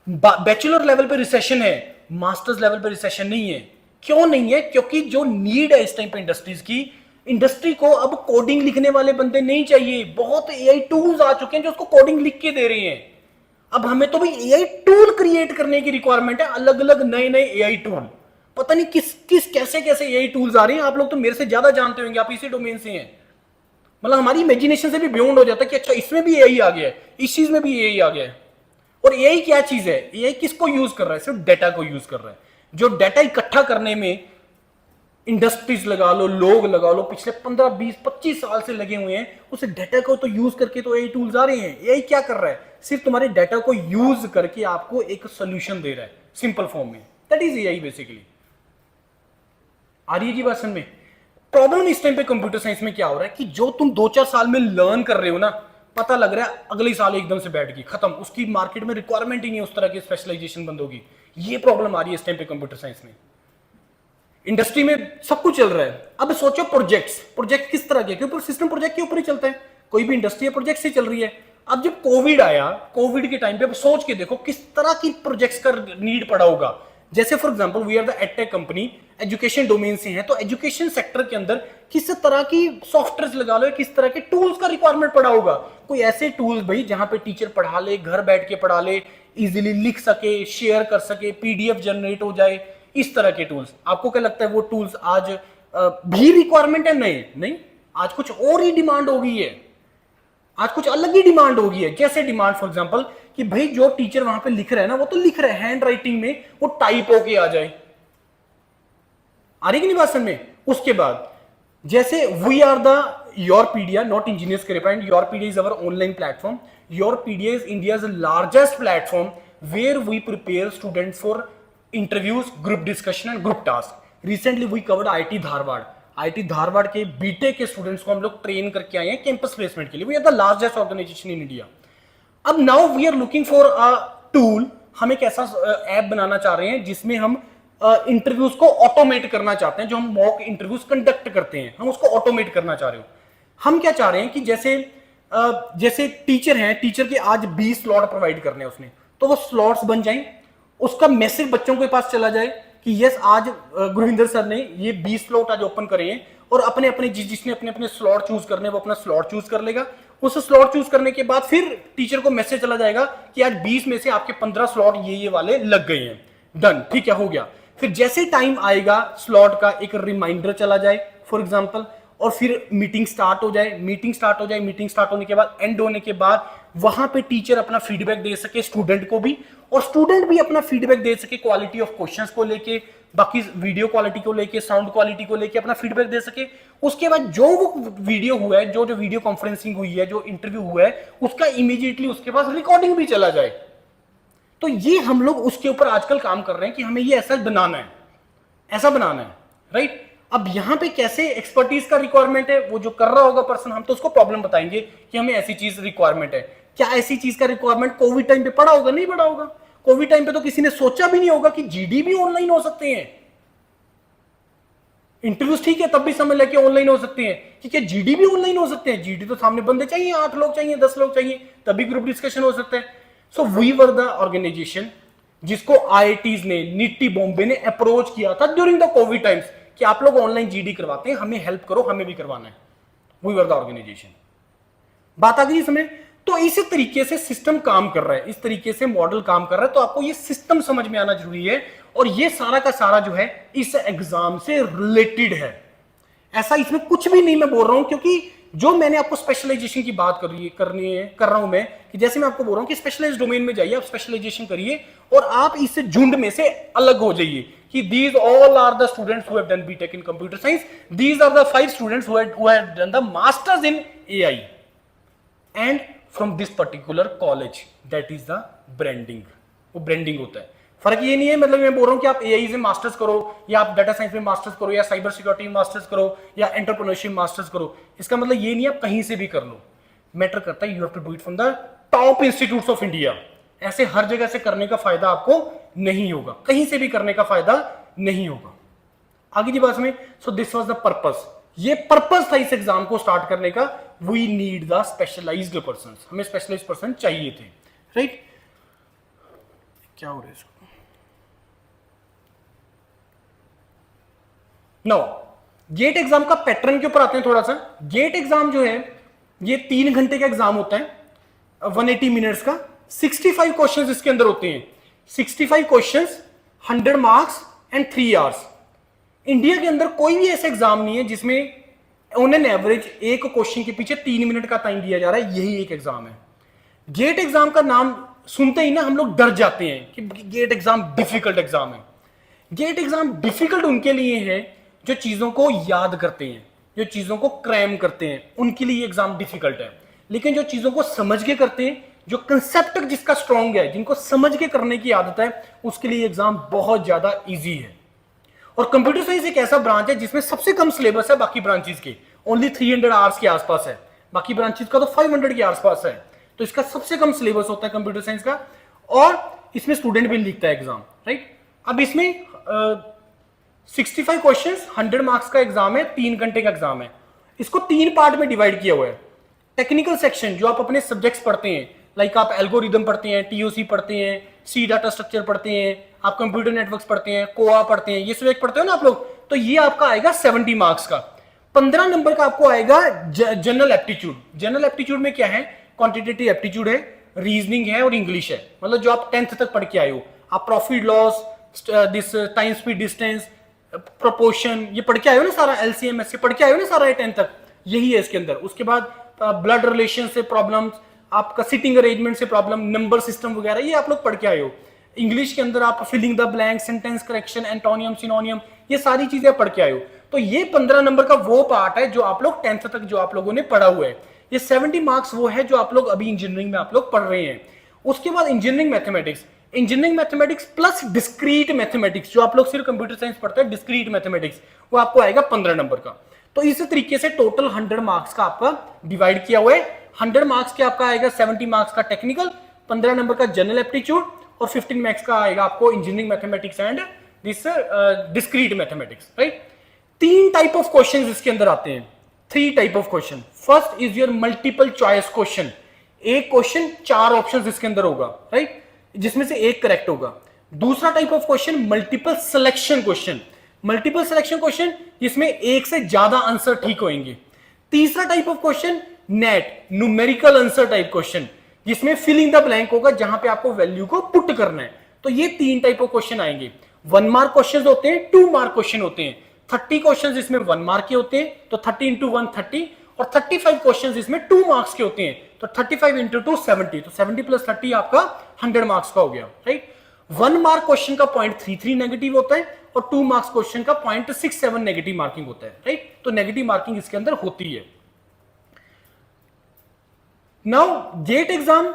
बैचलर लेवल पे रिसेशन है, मास्टर्स लेवल पे रिसेशन नहीं है। क्यों नहीं है? क्योंकि जो नीड है इस टाइम पे इंडस्ट्रीज की, इंडस्ट्री को अब कोडिंग लिखने वाले बंदे नहीं चाहिए। बहुत एआई टूल्स आ चुके हैं जो उसको कोडिंग लिख के दे रहे हैं। अब हमें तो भाई एआई टूल क्रिएट करने की रिक्वायरमेंट है, अलग अलग नए नए एआई टूल। पता नहीं किस किस कैसे कैसे एआई टूल्स आ रहे हैं। आप लोग तो मेरे से ज्यादा जानते होंगे, आप इसी डोमेन से हैं। मतलब हमारी इमेजिनेशन से भी बियॉन्ड हो जाता है कि अच्छा इसमें भी एआई आ गया है, इस चीज में भी एआई आ गया है। और एआई क्या चीज है? एआई किसको यूज कर रहा है? सिर्फ डेटा को यूज कर रहा है। जो डेटा इकट्ठा करने में इंडस्ट्रीज लगा लो, लोग लगा लो, पिछले 15 20 25 साल से लगे हुए हैं, उस डेटा को तो यूज करके तो एआई टूल्स आ रहे हैं। एआई क्या कर रहा है? सिर्फ तुम्हारे डेटा को यूज करके आपको एक सोल्यूशन दे रहा है सिंपल फॉर्म में। That is AI basically. आ रही है जी बात समझ में? प्रॉब्लम इस टाइम पे कंप्यूटर साइंस में क्या हो रहा है कि जो तुम 2-4 साल में लर्न कर रहे हो ना, पता लग रहा है अगले साल एकदम से बैठ गई, खत्म, उसकी मार्केट में रिक्वायरमेंट ही नहीं है, उस तरह की स्पेशलाइजेशन बंद होगी। ये प्रॉब्लम आ रही है इस टाइम पे कंप्यूटर साइंस में। इंडस्ट्री में सब कुछ चल रहा है। अब सोचो प्रोजेक्ट किस तरह के, क्योंकि सिस्टम प्रोजेक्ट के ऊपर ही चलता है। कोई भी इंडस्ट्री है प्रोजेक्ट से चल रही है। अब जब कोविड आया, कोविड के टाइम पे अब सोच के देखो किस तरह की प्रोजेक्ट्स का नीड पड़ा होगा। जैसे for example we are the edtech company, education domain से है, तो एजुकेशन सेक्टर के अंदर किस तरह की सॉफ्टवेयर लगा लो, किस तरह के टूल्स का रिक्वायरमेंट पड़ा होगा। कोई ऐसे टूल्स भाई जहां पे टीचर पढ़ा ले, घर बैठ के पढ़ा ले, इजीली लिख सके, शेयर कर सके, पीडीएफ जनरेट हो जाए, इस तरह के टूल्स। आपको क्या लगता है वो टूल्स आज भी रिक्वायरमेंट है? नहीं, आज कुछ और ही डिमांड हो गई है, आज कुछ अलग ही डिमांड हो गई है। जैसे डिमांड फॉर एग्जांपल कि भाई जो टीचर वहां पे लिख रहा है ना, वो तो लिख रहा है हैंड राइटिंग में, वो टाइप होके आ जाए। आ रही कि नहीं बात समझ में? उसके बाद जैसे we are the Yourpedia, not engineers क्रेपाइंड, Yourpedia is our online platform. Yourpedia is India's largest platform where we prepare students for interviews, group discussion and group task. Recently we covered IIT Dharwad. IIT Dharwad के BTech के students को हम लोग train करके आए हैं campus placement के लिए। We are the largest organisation in India. अब now we are looking for a tool. हम एक ऐसा ऐप बनाना चाह रहे हैं जिसमें हम इंटरव्यूज को ऑटोमेट करना चाहते हैं। जो हम मॉक इंटरव्यूज कंडक्ट करते हैं, हम उसको ऑटोमेट करना चाह रहे हो। हम क्या चाह रहे हैं कि जैसे टीचर हैं, टीचर के आज 20 स्लॉट प्रोवाइड करने हैं उसने, तो वो स्लॉट्स बन जाएं, उसका मैसेज बच्चों के पास चला जाए कि यस आज गुरविंदर सर ने ये 20 स्लॉट आज ओपन करे हैं, और अपने अपने जिसने अपने अपने स्लॉट चूज करने वो अपना स्लॉट चूज कर लेगा। उस स्लॉट चूज करने के बाद फिर टीचर को मैसेज चला जाएगा कि आज 20 में से आपके 15 स्लॉट ये वाले लग गए हैं, डन, ठीक है, हो गया। फिर जैसे टाइम आएगा स्लॉट का एक रिमाइंडर चला जाए फॉर एग्जांपल, और फिर मीटिंग स्टार्ट हो जाए। मीटिंग स्टार्ट होने के बाद, एंड होने के बाद वहां पे टीचर अपना फीडबैक दे सके स्टूडेंट को भी, और स्टूडेंट भी अपना फीडबैक दे सके क्वालिटी ऑफ क्वेश्चंस को लेके, बाकी वीडियो क्वालिटी को लेके, साउंड क्वालिटी को लेके अपना फीडबैक दे सके। उसके बाद जो वो वीडियो हुआ है, जो वीडियो कॉन्फ्रेंसिंग हुई है, जो इंटरव्यू हुआ है, उसका इमीडिएटली उसके पास रिकॉर्डिंग भी चला जाए। तो ये हम लोग उसके ऊपर आजकल काम कर रहे हैं कि हमें ये ऐसा बनाना है, ऐसा बनाना है, राइट। अब यहां पे कैसे एक्सपर्टीज का रिक्वायरमेंट है, वो जो कर रहा होगा पर्सन, हम तो उसको प्रॉब्लम बताएंगे कि हमें ऐसी चीज रिक्वायरमेंट है। क्या ऐसी चीज का रिक्वायरमेंट कोविड टाइम पे पड़ा होगा? नहीं पड़ा होगा। कोविड टाइम पे तो किसी ने सोचा भी नहीं होगा कि जीडी भी ऑनलाइन हो सकते हैं। इंटरव्यूज ठीक है, तब भी समझ लेके ऑनलाइन हो सकते हैं कि क्या जीडी भी ऑनलाइन हो सकते हैं? जीडी तो सामने बंदे चाहिए, 8 लोग चाहिए, 10 लोग चाहिए, तभी ग्रुप डिस्कशन हो सकता है। So we were the organisation जिसको आईआईटीज ने, निट्टी बॉम्बे ने अप्रोच किया था ड्यूरिंग द कोविड टाइम्स कि आप लोग ऑनलाइन जीडी करवाते हैं, हमें हेल्प करो, हमें भी करवाना है। We were the organisation. बात आ गई इसमें। तो इस तरीके से सिस्टम काम कर रहा है, इस तरीके से मॉडल काम कर रहा है। तो आपको ये सिस्टम समझ में आना जरूरी है, और ये सारा का सारा जो है इस एग्जाम से रिलेटेड है। ऐसा इसमें कुछ भी नहीं मैं बोल रहा हूं, क्योंकि जो मैंने आपको स्पेशलाइजेशन की बात कर रहा हूं मैं, कि जैसे मैं आपको बोल रहा हूं कि स्पेशलाइज्ड डोमेन में जाइए, आप स्पेशलाइजेशन करिए और आप इस झुंड में से अलग हो जाइए कि these all are the students who have done BTech in computer science, these are the 5 students who have done the masters in AI and from this particular college, that is the branding। वो branding होता है। फर्क ये नहीं है, मतलब मैं बोल रहा हूं कि आप एआई से मास्टर्स करो, या आप डाटा साइंस में मास्टर्स करो, या साइबर सिक्योरिटी में मास्टर्स करो, या एंटरप्रेन्योरशिप मास्टर्स करो। इसका मतलब ये नहीं है आप कहीं से भी कर लो। मैटर करता है you have to do it from the top institutes of India. ऐसे हर जगह से करने का फायदा आपको नहीं होगा, कहीं से भी करने का फायदा नहीं होगा। आगे की बात में, so this was the purpose. ये पर्पस था इस एग्जाम को स्टार्ट करने का। We need the specialised person, हमें स्पेशलाइज्ड पर्सन चाहिए थे, राइट। क्या हो रहा है इसको? नो, गेट एग्जाम का पैटर्न के ऊपर आते हैं थोड़ा सा। गेट एग्जाम जो है ये 3 घंटे का एग्जाम होता है, 180 मिनट्स का। 65 क्वेश्चंस इसके अंदर होते हैं। 65 questions, 100 marks and 3 hours. India के अंदर कोई भी ऐसा एग्जाम नहीं है जिसमें ऑन एन एवरेज एक क्वेश्चन के पीछे 3 मिनट का टाइम दिया जा रहा है। यही एक एग्जाम है। गेट एग्जाम का नाम सुनते ही ना हम लोग डर जाते हैं कि गेट एग्जाम डिफिकल्ट एग्जाम है। गेट एग्जाम डिफिकल्ट उनके लिए है जो चीजों को याद करते हैं, जो चीजों को क्रैम करते हैं, उनके लिए एग्जाम डिफिकल्ट है। लेकिन जो चीजों को समझ के करते हैं, जो कंसेप्ट जिसका स्ट्रांग है, जिनको समझ के करने की आदत है, उसके लिए एग्जाम बहुत ज्यादा इजी है। और कंप्यूटर साइंस एक ऐसा ब्रांच है जिसमें सबसे कम सिलेबस है बाकी ब्रांचेस के, ओनली 300 आवर्स के आसपास है। बाकी ब्रांचेस का तो 500 के आसपास है। तो इसका सबसे कम सिलेबस होता है कंप्यूटर साइंस का, और इसमें स्टूडेंट भी लिखता है एग्जाम, राइट। अब इसमें 65 क्वेश्चंस, 100 मार्क्स का एग्जाम है, 3 घंटे का एग्जाम है। इसको 3 पार्ट में डिवाइड किया हुआ है। टेक्निकल सेक्शन जो आप अपने सब्जेक्ट्स पढ़ते हैं, लाइक आप एल्गोरिदम पढ़ते हैं, टीओसी पढ़ते हैं, सी डाटा स्ट्रक्चर पढ़ते हैं, आप कंप्यूटर नेटवर्क्स पढ़ते हैं, कोआ पढ़ते हैं, ये सब एक पढ़ते हो ना आप लोग, तो ये आपका आएगा 70 मार्क्स का। 15 नंबर का आपको आएगा जनरल एप्टीट्यूड। जनरल एप्टीट्यूड में क्या है? क्वांटिटेटिव एप्टीट्यूड है, रीजनिंग है और इंग्लिश है। मतलब जो आप 10th तक पढ़ के आए हो, आप profit loss, this time speed distance, proportion, ये पढ़ के आए हो ना सारा, एलसीएम एस पढ़ के आए हो ना सारा, 10th तक यही है इसके अंदर। उसके बाद ब्लड रिलेशन से प्रॉब्लम्स, आपका सिटिंग अरेंजमेंट से प्रॉब्लम, नंबर सिस्टम वगैरह, ये आप लोग पढ़ के आए हो। इंग्लिश के अंदर आप filling the blank, sentence correction, antonym, synonym, ये सारी चीजें पढ़ के आए हो। तो ये 15 नंबर का वो पार्ट है जो आप लोग 10th तक जो आप लोगों ने पढ़ा हुआ है। ये 70 मार्क्स वो है जो आप लोग अभी इंजीनियरिंग में आप लोग पढ़ रहे हैं। उसके बाद engineering mathematics, engineering mathematics plus discrete mathematics, जो आप लोग सिर्फ कंप्यूटर साइंस पढ़ते हैं, डिस्क्रीट मैथमेटिक्स, वो आपको आएगा 15 नंबर का। तो इस तरीके से टोटल 100 मार्क्स का आपका डिवाइड किया हुआ है। 100 मार्क्स के आपका आएगा 70 मार्क्स का टेक्निकल, 15 नंबर का जनरल एप्टीट्यूड, और 15 मार्क्स का आएगा आपको engineering mathematics and this discrete mathematics, right. 3 type of questions इसके अंदर आते हैं, 3 type of question. First is your multiple choice question. एक क्वेश्चन 4 ऑप्शंस इसके अंदर होगा, राइट, जिसमें से एक करेक्ट होगा। दूसरा type of question multiple selection question. Multiple selection question जिसमें एक से ज्यादा आंसर ठीक होंगे। तीसरा type of question net, numerical answer type question, जिसमें फिलिंग द ब्लैंक होगा, जहां पे आपको वैल्यू को पुट करना है। तो ये 3 टाइप ऑफ क्वेश्चन आएंगे। 1 मार्क क्वेश्चन होते हैं, 2 मार्क क्वेश्चन होते हैं। 30 क्वेश्चन इसमें 1 मार्क के होते हैं, तो 30 इंटू 1 30, और 35 क्वेश्चन इसमें 2 मार्क्स के होते हैं, तो 35 इंटू 2 70, तो 70 प्लस 30 आपका 100 मार्क्स का हो गया, राइट। 1 मार्क क्वेश्चन का 0.33 नेगेटिव होता है, और 2 मार्क्स क्वेश्चन का 0.67 नेगेटिव मार्किंग होता है, राइट। तो नेगेटिव मार्किंग इसके अंदर होती है। नाउ गेट एग्जाम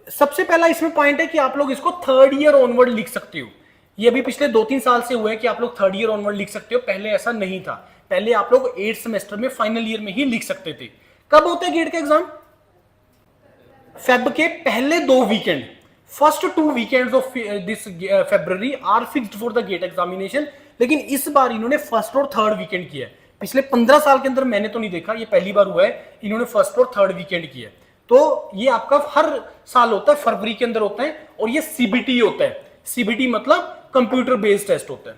सबसे पहला इसमें पॉइंट है कि आप लोग इसको थर्ड ईयर ऑनवर्ड लिख सकते हो। ये अभी पिछले 2-3 साल से हुआ है कि आप लोग थर्ड ईयर ऑनवर्ड लिख सकते हो, पहले ऐसा नहीं था। पहले आप लोग 8th सेमेस्टर में फाइनल ईयर में ही लिख सकते थे। कब होता है गेट का एग्जाम? फेब के पहले 2 weekend, first 2 weekends of this February are fixed for the GATE examination. लेकिन इस बार इन्होंने फर्स्ट और थर्ड वीकेंड किया है। पिछले 15 साल के अंदर मैंने तो नहीं देखा, ये पहली बार हुआ है इन्होंने फर्स्ट और थर्ड वीकेंड किया है। तो ये आपका हर साल होता है, फरवरी के अंदर होता है, और ये सीबीटी होता है। सीबीटी मतलब कंप्यूटर बेस्ड टेस्ट होता है।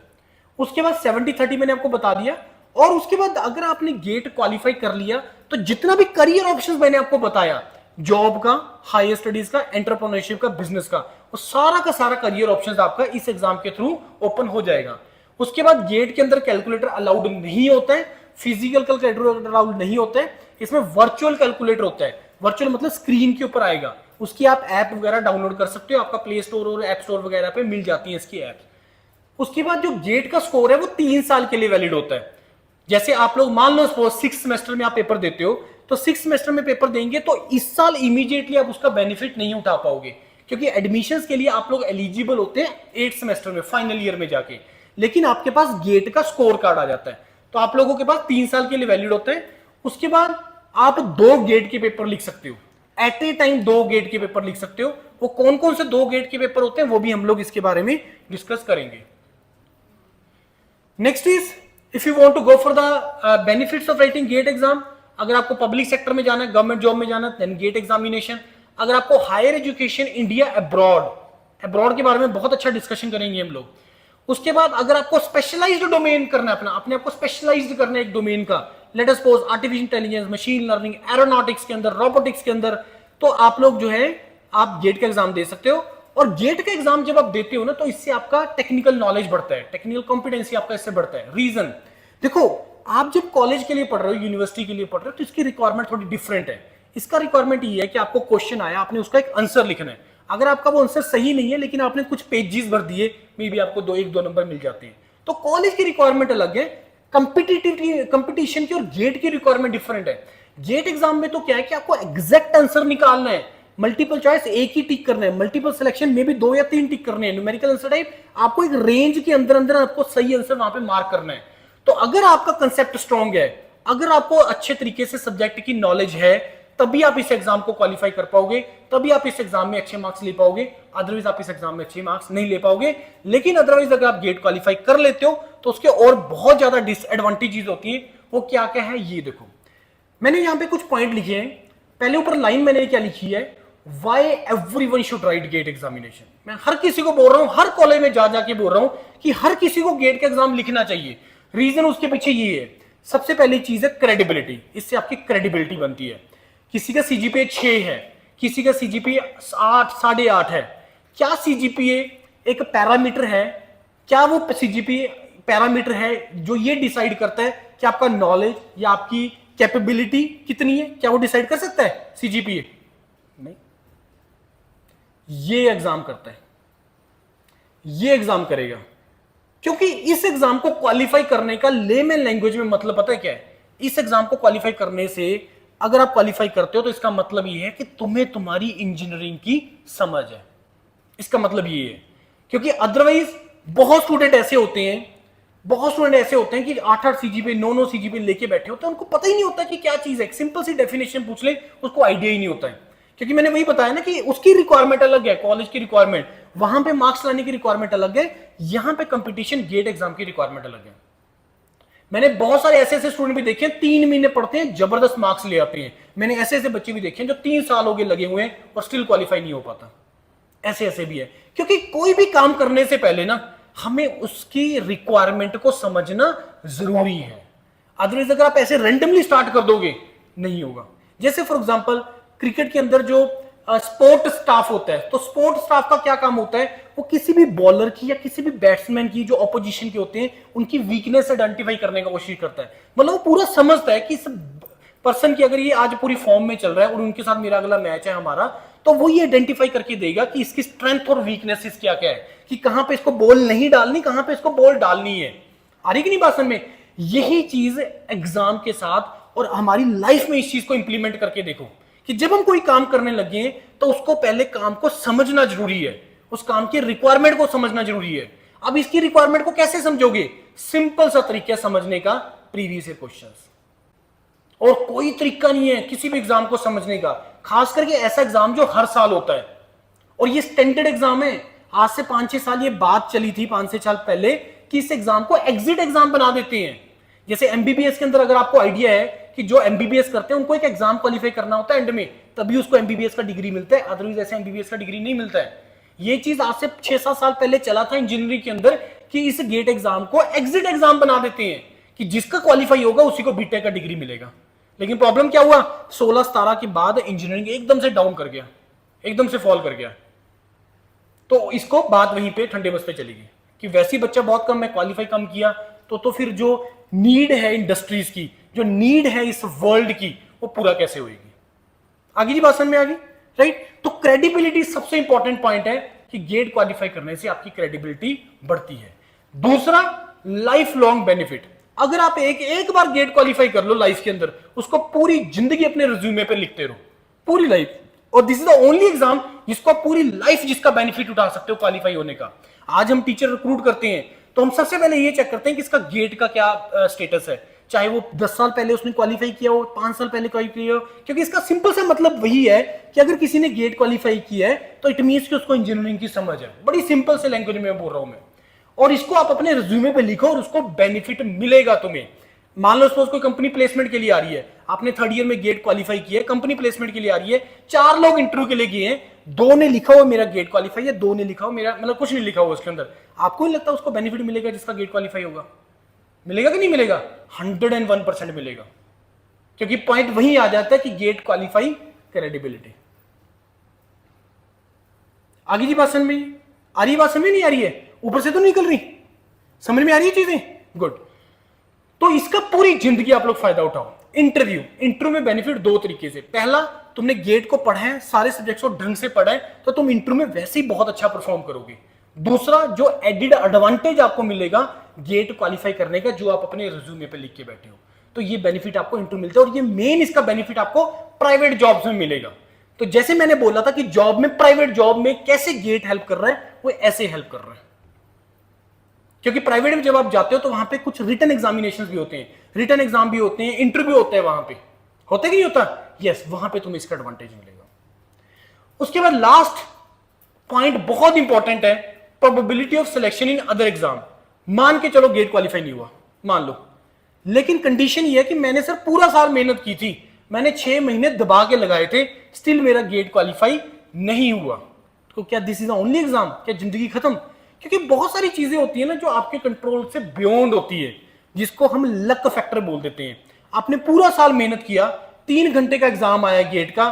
उसके बाद 70-30 मैंने आपको बता दिया। और उसके बाद अगर आपने गेट क्वालिफाई कर लिया तो जितना भी करियर ऑप्शंस मैंने आपको बताया, जॉब का, हायर स्टडीज का, एंटरप्रेन्योरशिप का, बिजनेस का, वो सारा का सारा करियर ऑप्शंस आपका इस एग्जाम के थ्रू ओपन हो जाएगा। उसके बाद गेट के अंदर कैलकुलेटर अलाउड नहीं होता है, फिजिकल कैलकुलेटर अलाउड नहीं होता है, इसमें वर्चुअल कैलकुलेटर होता है। वर्चुअल मतलब स्क्रीन के ऊपर आएगा, उसकी आप ऐप वगैरह डाउनलोड कर सकते हो, आपका प्ले स्टोर और ऐप स्टोर वगैरह पे मिल जाती है इसकी ऐप। उसके बाद जो गेट का स्कोर है वो 3 साल के लिए वैलिड होता है। जैसे आप लोग मान लो सपोज 6th सेमेस्टर में आप पेपर देते हो, तो 6th सेमेस्टर में पेपर देंगे तो इस साल इमीडिएटली आप उसका बेनिफिट नहीं उठा पाओगे, क्योंकि एडमिशंस के लिए आप लोग एलिजिबल होते हैं 8th सेमेस्टर में फाइनल ईयर में जाके। लेकिन आपके पास गेट का स्कोर कार्ड आ जाता है, तो आप लोगों के पास 3 साल के लिए वैलिड होता है। उसके बाद आप 2 गेट के पेपर लिख सकते हो, एट ए टाइम 2 गेट के पेपर लिख सकते हो। वो कौन कौन से 2 गेट के पेपर होते हैं वो भी हम लोग इसके बारे में डिस्कस करेंगे। Next is if you want to go for the benefits of writing GATE exam. अगर आपको पब्लिक सेक्टर में जाना है, गवर्नमेंट जॉब में जाना है, देन गेट एग्जामिनेशन। अगर आपको हायर एजुकेशन इंडिया अब्रॉड के बारे में बहुत अच्छा डिस्कशन करेंगे हम लोग। उसके बाद अगर आपको स्पेशलाइज्ड डोमेन करना है, अपने आप को स्पेशलाइज्ड करना है एक डोमेन का, let us suppose artificial intelligence, machine learning, aeronautics के अंदर, रोबोटिक्स के अंदर, तो आप लोग जो है आप गेट का एग्जाम दे सकते हो। और गेट का एग्जाम जब आप देते हो ना, तो इससे आपका टेक्निकल नॉलेज बढ़ता है, टेक्निकल कॉम्पिटेंसी आपका इससे बढ़ता है। रीजन देखो, आप जब कॉलेज के लिए पढ़ रहे हो, यूनिवर्सिटी के लिए पढ़ रहे हो, तो इसकी रिक्वायरमेंट थोड़ी डिफरेंट है। इसका रिक्वायरमेंट ये है कि आपको क्वेश्चन आया, आपने उसका एक आंसर लिखना है। अगर आपका वो आंसर सही नहीं है लेकिन आपने कुछ पेजेस भर दिए, मे बी आपको 1-2 नंबर मिल जाते हैं। तो कॉलेज की रिक्वायरमेंट अलग है, कंपटीशन की और गेट की रिक्वायरमेंट डिफरेंट है। गेट एग्जाम में तो क्या है कि आपको एग्जैक्ट आंसर निकालना है, मल्टीपल चॉइस एक ही टिक करना है, मल्टीपल सिलेक्शन में भी 2 या 3 टिक करने हैं, न्यूमेरिकल आंसर टाइप आपको एक रेंज के अंदर अंदर आपको सही आंसर वहां पे मार्क करना है। तो अगर आपका कंसेप्ट स्ट्रांग है, अगर आपको अच्छे तरीके से सब्जेक्ट की नॉलेज है, तभी आप इस एग्जाम को क्वालिफाई कर पाओगे, तभी आप इस एग्जाम में अच्छे मार्क्स ले पाओगे। अदरवाइज आप इस एग्जाम में अच्छे मार्क्स नहीं ले पाओगे। लेकिन अदरवाइज अगर आप गेट क्वालिफाई कर लेते हो तो उसके और बहुत ज्यादा डिसएडवांटेजेस होती है। वो क्या क्या है ये देखो, मैंने यहां पे कुछ पॉइंट लिखे हैं। पहले ऊपर लाइन मैंने क्या लिखी है, why everyone should write GATE examination. मैं हर किसी को बोल रहा हूं, हर कॉलेज में जा जाके बोल रहा हूं कि हर किसी को गेट का एग्जाम लिखना चाहिए। रीजन उसके पीछे ये है, सबसे पहली चीज है क्रेडिबिलिटी। इससे आपकी क्रेडिबिलिटी बनती है। किसी का सीजीपीए 6 है, किसी का सीजीपीए 8, 8.5 है। क्या सीजीपीए एक पैरामीटर है? क्या वो सीजीपीए पैरामीटर है जो ये डिसाइड करता है कि आपका नॉलेज या आपकी कैपेबिलिटी कितनी है? क्या वो डिसाइड कर सकता है सीजीपीए? नहीं। ये एग्जाम करता है, ये एग्जाम करेगा। क्योंकि इस एग्जाम को क्वालिफाई करने का लेमन लैंग्वेज में मतलब पता है क्या है? इस एग्जाम को क्वालिफाई करने से अगर आप क्वालिफाई करते हो तो इसका मतलब ये है कि तुम्हें तुम्हारी इंजीनियरिंग की समझ है। इसका मतलब ये है, क्योंकि अदरवाइज बहुत स्टूडेंट ऐसे होते हैं कि 8-8 सीजीपीए 9-9 सीजीपीए लेके बैठे होते हैं, उनको पता ही नहीं होता कि क्या चीज है। सिंपल सी डेफिनेशन पूछ ले, उसको आइडिया ही नहीं होता है। क्योंकि मैंने वही बताया ना कि उसकी रिक्वायरमेंट अलग है, कॉलेज की रिक्वायरमेंट, वहां पे मार्क्स लाने की रिक्वायरमेंट अलग है, यहां पे कंपटीशन गेट एग्जाम की रिक्वायरमेंट अलग है। मैंने बहुत सारे ऐसे स्टूडेंट भी देखे हैं 3 महीने पढ़ते हैं, जबरदस्त मार्क्स ले आते हैं। मैंने ऐसे बच्चे भी देखे हैं जो 3 साल हो गए लगे हुए हैं और स्टिल क्वालिफाई नहीं हो पाता। ऐसे भी है। क्योंकि कोई भी काम करने से पहले ना हमें उसकी रिक्वायरमेंट को समझना जरूरी है। अदरवाइज अगर आप ऐसे रैंडमली स्टार्ट कर दोगे नहीं होगा। जैसे फॉर एग्जांपल क्रिकेट के अंदर जो स्पोर्ट स्टाफ होता है, तो स्पोर्ट स्टाफ का क्या काम होता है? वो किसी भी बॉलर की या किसी भी बैट्समैन की जो ऑपोजिशन के होते हैं उनकी वीकनेस आइडेंटिफाई करने का कोशिश करता है। मतलब वो पूरा समझता है कि इस पर्सन की अगर ये आज पूरी फॉर्म में चल रहा है और उनके साथ मेरा अगला मैच है हमारा, तो वो ये आइडेंटिफाई करके देगा कि इसकी स्ट्रेंथ और वीकनेसेस क्या क्या है, कि कहां पे इसको बॉल नहीं डालनी, कहां पे इसको बॉल डालनी है। आ रही कि नहीं बात समझ में? यही चीज एग्जाम के साथ और हमारी लाइफ में इस चीज को इंप्लीमेंट करके देखो कि जब हम कोई काम करने लगे तो उसको पहले काम को समझना जरूरी है, उस काम की रिक्वायरमेंट को समझना जरूरी है। अब इसकी रिक्वायरमेंट को कैसे समझोगे? सिंपल सा तरीका समझने का, प्रीवियस ईयर क्वेश्चंस। और कोई तरीका नहीं है किसी भी एग्जाम को समझने का, खास करके ऐसा एग्जाम जो हर साल होता है और ये स्टैंडर्ड एग्जाम है। आज से 5-6 साल ये बात चली थी, 5-6 साल पहले, कि इस एग्जाम को एग्जिट एग्जाम बना देते हैं। जैसे एमबीबीएस के अंदर अगर आपको आइडिया है कि जो एमबीबीएस करते हैं उनको एक एग्जाम क्वालिफाई करना होता है एंड में, तभी उसको एमबीबीएस का डिग्री मिलता है, अदरवाइज ऐसे एमबीबीएस का डिग्री नहीं मिलता है। ये चीज आज से 6-7 साल पहले चला था इंजीनियरिंग के अंदर कि इस गेट एग्जाम को एग्जिट एग्जाम बना देते हैं कि जिसका क्वालिफाई होगा उसी को बीटेक का डिग्री मिलेगा। लेकिन प्रॉब्लम क्या हुआ, 16-17 के बाद इंजीनियरिंग एकदम से डाउन कर गया, एकदम से फॉल कर गया। तो इसको बात वहीं पे ठंडे बस्ते चली गई कि वैसे ही बच्चा बहुत कम है, क्वालिफाई कम किया, तो फिर जो नीड है इंडस्ट्रीज की, जो नीड है इस वर्ल्ड की, वो पूरा कैसे होगी। आगे जी बात समझ में आ गई, राइट। तो क्रेडिबिलिटी सबसे इंपॉर्टेंट पॉइंट है कि गेट क्वालिफाई करने से आपकी क्रेडिबिलिटी बढ़ती है। दूसरा, लाइफ लॉन्ग बेनिफिट। अगर आप एक बार गेट क्वालिफाई कर लो लाइफ के अंदर, उसको पूरी जिंदगी अपने रिज्यूमे पे लिखते रहो, पूरी लाइफ। और this is the only exam जिसको आप पूरी लाइफ जिसका बेनिफिट उठा सकते हो क्वालिफाई होने का। आज हम टीचर रिक्रूट करते हैं तो हम सबसे पहले ये चेक करते हैं कि इसका गेट का क्या स्टेटस है, चाहे वो 10 साल पहले उसने क्वालिफाई किया हो, 5 साल पहले क्वालिफाई किया हो, क्योंकि इसका सिंपल सा मतलब वही है कि अगर किसी ने गेट क्वालिफाई किया है तो इट मींस कि उसको इंजीनियरिंग की समझ है। बड़ी सिंपल से लैंग्वेज में बोल रहा हूं मैं, और इसको आप अपने रिज्यूमे पे लिखो और उसको बेनिफिट मिलेगा तुम्हें। मान लो सपोज कोई कंपनी प्लेसमेंट के लिए आ रही है, आपने 3rd ईयर में गेट क्वालिफाई किया है, कंपनी प्लेसमेंट के लिए आ रही है, 4 लोग इंटरव्यू के लिए गए हैं, 2 ने लिखा हुआ मेरा गेट क्वालिफाई है, 2 ने लिखा हुआ मेरा मतलब कुछ नहीं लिखा हुआ उसके अंदर, आपको नहीं लगता उसको बेनिफिट मिलेगा जिसका गेट क्वालिफाई होगा? मिलेगा कि नहीं मिलेगा? 101% मिलेगा, क्योंकि पॉइंट वही आ जाता है कि गेट क्वालिफाई क्रेडिबिलिटी। आगे की बात समझ में आ रही है? बात समझ नहीं आ रही है? ऊपर से तो निकल रही, समझ में आ रही है चीजें? गुड। तो इसका पूरी जिंदगी आप लोग फायदा उठाओ। इंटरव्यू में बेनिफिट 2 तरीके से। पहला, तुमने गेट को पढ़ा है, सारे सब्जेक्ट्स को ढंग से पढ़ा है, तो तुम इंटरव्यू में वैसे ही बहुत अच्छा परफॉर्म करोगे। दूसरा, जो एडिड एडवांटेज आपको मिलेगा गेट क्वालिफाई करने का, जो आप अपने रिज्यूमे पे लिख के बैठे हो, तो ये बेनिफिट आपको इंटरव्यू मिलता है। और ये मेन इसका बेनिफिट आपको प्राइवेट जॉब्स में मिलेगा। तो जैसे मैंने बोला था कि जॉब में, प्राइवेट जॉब में कैसे गेट हेल्प कर रहा है, वो ऐसे हेल्प कर रहा है। क्योंकि प्राइवेट में जब आप जाते हो तो वहां पे कुछ रिटन एग्जामिनेशन भी होते हैं, रिटन एग्जाम भी होते हैं, इंटरव्यू होते हैं, वहां पे होते कि नहीं होता? यस, वहां पे तुम्हें इसका एडवांटेज मिलेगा। उसके बाद लास्ट पॉइंट बहुत इंपॉर्टेंट है, probability of selection in other exam. मान के चलो गेट क्वालिफाई नहीं हुआ, मान लो, लेकिन कंडीशन ये है कि मैंने सर पूरा साल मेहनत की थी, मैंने 6 महीने दबा के लगाए थे, स्टिल मेरा गेट क्वालिफाई नहीं हुआ, तो क्या this is the only exam? क्या जिंदगी खत्म? क्योंकि बहुत सारी चीजें होती है ना जो आपके कंट्रोल से बियॉन्ड होती है, जिसको हम लक फैक्टर बोल देते हैं। आपने पूरा साल मेहनत किया, 3 घंटे का एग्जाम आया गेट का,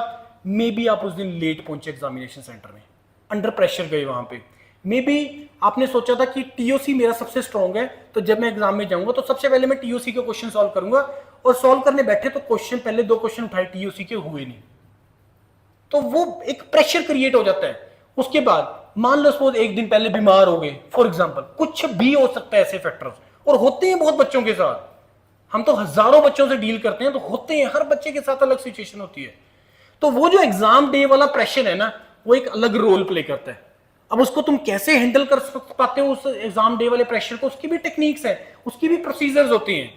मे बी आप उस दिन लेट पहुंचे एग्जामिनेशन सेंटर में, अंडर प्रेशर गए वहां पे, मे बी आपने सोचा था कि टीओसी मेरा सबसे स्ट्रॉन्ग है, तो जब मैं एग्जाम में जाऊंगा तो सबसे पहले मैं टीओसी के क्वेश्चन सॉल्व करूंगा, और सॉल्व करने बैठे तो क्वेश्चन, पहले 2 क्वेश्चन उठाए टीओसी के, हुए नहीं, तो वो एक प्रेशर क्रिएट हो जाता है। उसके बाद मान लो सपोज एक दिन पहले बीमार हो गए, फॉर एग्जांपल, कुछ भी हो सकता है ऐसे फैक्टर्स, और होते हैं बहुत बच्चों के साथ, हम तो हजारों बच्चों से डील करते हैं, तो होते हैं, हर बच्चे के साथ अलग सिचुएशन होती है। तो वो जो एग्जाम डे वाला प्रेशर है ना, वो एक अलग रोल प्ले करता है। अब उसको तुम कैसे हैंडल कर पाते हो उस एग्जाम डे वाले प्रेशर को, उसकी भी टेक्निक्स है, उसकी भी प्रोसीजर्स होती हैं,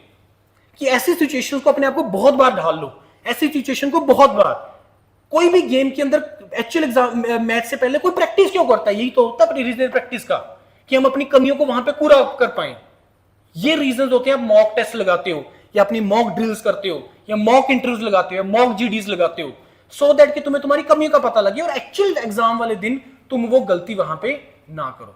कि ऐसी सिचुएशन को अपने आप को बहुत बार ढाल लो, ऐसी सिचुएशन को बहुत बार। कोई भी गेम के अंदर एक्चुअल एग्जाम मैच से पहले कोई प्रैक्टिस क्यों करता है? यही तो होता है प्रीलिमिनरी प्रैक्टिस का, कि हम अपनी कमियों को वहां पे पूरा कर पाए। ये रीजंस होते हैं। आप मॉक टेस्ट लगाते हो, या अपनी मॉक ड्रिल्स करते हो, या मॉक इंटरव्यूज लगाते हो, मॉक जीडीज लगाते हो, सो दैट कि तुम्हें तुम्हारी कमियों का पता लगे और एक्चुअल एग्जाम वाले दिन तुम वो गलती वहां पे ना करो।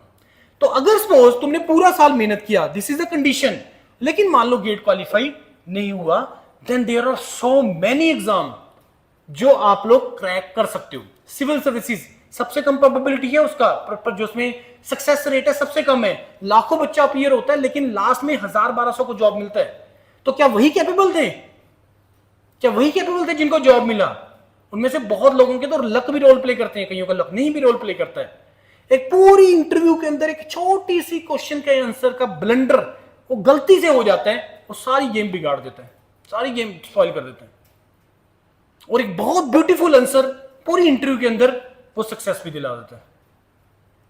तो अगर सपोज तुमने पूरा साल मेहनत किया, दिस इज द कंडीशन, लेकिन मान लो गेट क्वालिफाई नहीं हुआ, then there are so many exam जो आप लोग क्रैक कर सकते हो। सिविल सर्विसेज सबसे कम प्रोबेबिलिटी है उसका, पर जो उसमें सक्सेस रेट है सबसे कम है। लाखों बच्चा अपीयर होता है, लेकिन लास्ट में 1000-1200 को जॉब मिलता है। तो क्या वही कैपेबल थे? क्या वही कैपेबल थे जिनको जॉब मिला? उनमें से बहुत लोगों के तो लक भी रोल प्ले करते हैं, कईयों का लक नहीं भी रोल प्ले करता है। एक पूरी इंटरव्यू के अंदर एक छोटी सी क्वेश्चन के आंसर का ब्लंडर, वो गलती से हो जाता है, वो सारी गेम बिगाड़ देता है, सारी गेम स्पॉइल कर देता है। और एक बहुत ब्यूटीफुल आंसर पूरी इंटरव्यू के अंदर वो सक्सेस भी दिला देता है।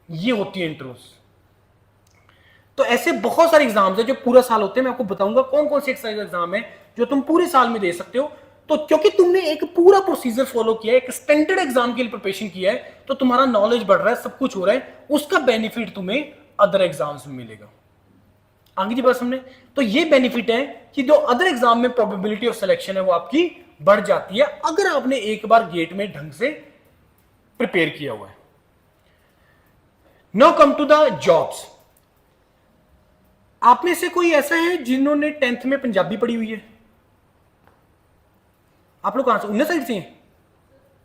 ये होती है इंटरव्यूज। तो ऐसे बहुत सारे एग्जाम्स है जो पूरा साल होते हैं। मैं आपको बताऊंगा कौन कौन से एग्जाम है जो तुम पूरे साल में दे सकते हो। तो क्योंकि तुमने एक पूरा प्रोसीजर फॉलो किया है, एक स्टैंडर्ड एग्जाम के लिए प्रिपरेशन किया है, तो तुम्हारा नॉलेज बढ़ रहा है, सब कुछ हो रहा है, उसका बेनिफिट तुम्हें अदर एग्जाम्स में मिलेगा। आगे की बात समझे? तो ये बेनिफिट है कि जो अदर एग्जाम में प्रोबेबिलिटी ऑफ सिलेक्शन है वो आपकी बढ़ जाती है अगर आपने एक बार गेट में ढंग से प्रिपेयर किया हुआ है। Now come to the jobs. आप में से कोई ऐसा है जिन्होंने 10th में पंजाबी पढ़ी हुई है? आप लोग कहां से, उन्ना साइड से हैं?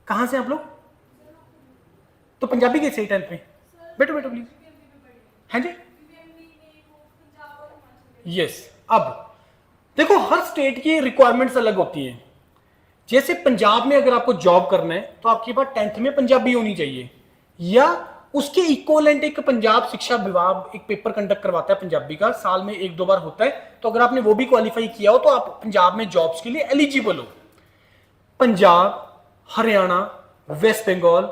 कहां से आप लोग? तो पंजाबी कैसे 10th में? बैठो बैठो प्लीज। हैं जी? यस। अब देखो हर स्टेट की रिक्वायरमेंट्स अलग होती हैं। जैसे पंजाब में अगर आपको जॉब करना है तो आपके पास 10th में पंजाबी होनी चाहिए, या उसके इक्वलेंट एक पंजाब शिक्षा विभाग एक पेपर कंडक्ट करवाता है पंजाबी का, साल में 1-2 बार होता है। तो अगर आपने वो भी क्वालिफाई किया हो तो आप पंजाब में जॉब्स के लिए एलिजिबल हो। पंजाब, हरियाणा, वेस्ट बंगाल,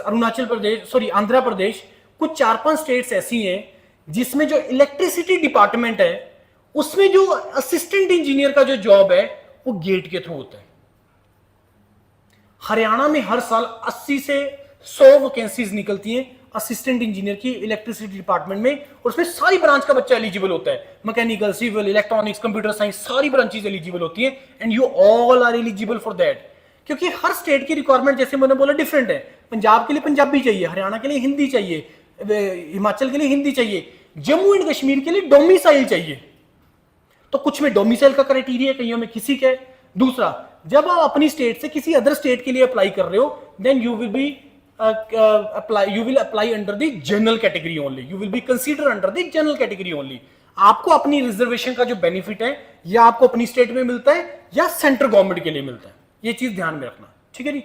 अरुणाचल प्रदेश, सॉरी आंध्र प्रदेश, कुछ 4-5 स्टेट्स ऐसी हैं जिसमें जो इलेक्ट्रिसिटी डिपार्टमेंट है उसमें जो असिस्टेंट इंजीनियर का जो जॉब है वो गेट के थ्रू होता है। हरियाणा में हर साल 80 से 100 वैकेंसीज निकलती हैं असिस्टेंट इंजीनियर की इलेक्ट्रिसिटी डिपार्टमेंट में, और उसमें सारी ब्रांच का बच्चा एलिजिबल होता है। Mechanical, civil, electronics, computer science, सारी ब्रांचेज एलिजिबल होती हैं and you all are eligible for that. क्योंकि हर स्टेट की रिक्वायरमेंट जैसे मैंने बोला डिफरेंट है। पंजाब के लिए पंजाबी चाहिए, हरियाणा के लिए हिंदी चाहिए, हिमाचल के लिए हिंदी चाहिए, जम्मू एंड कश्मीर के लिए डोमिसाइल चाहिए। तो कुछ में डोमिसाइल का क्राइटेरिया, कईयों में किसी का है। दूसरा, जब आप अपनी स्टेट से किसी अदर स्टेट के लिए अप्लाई कर रहे हो then you will apply under the general category only, you will be consider under the general category only. आपको अपनी रिजर्वेशन का जो बेनिफिट है या आपको अपनी स्टेट में मिलता है या सेंट्रल गवर्नमेंट के लिए मिलता है, ये चीज ध्यान में रखना, ठीक है जी।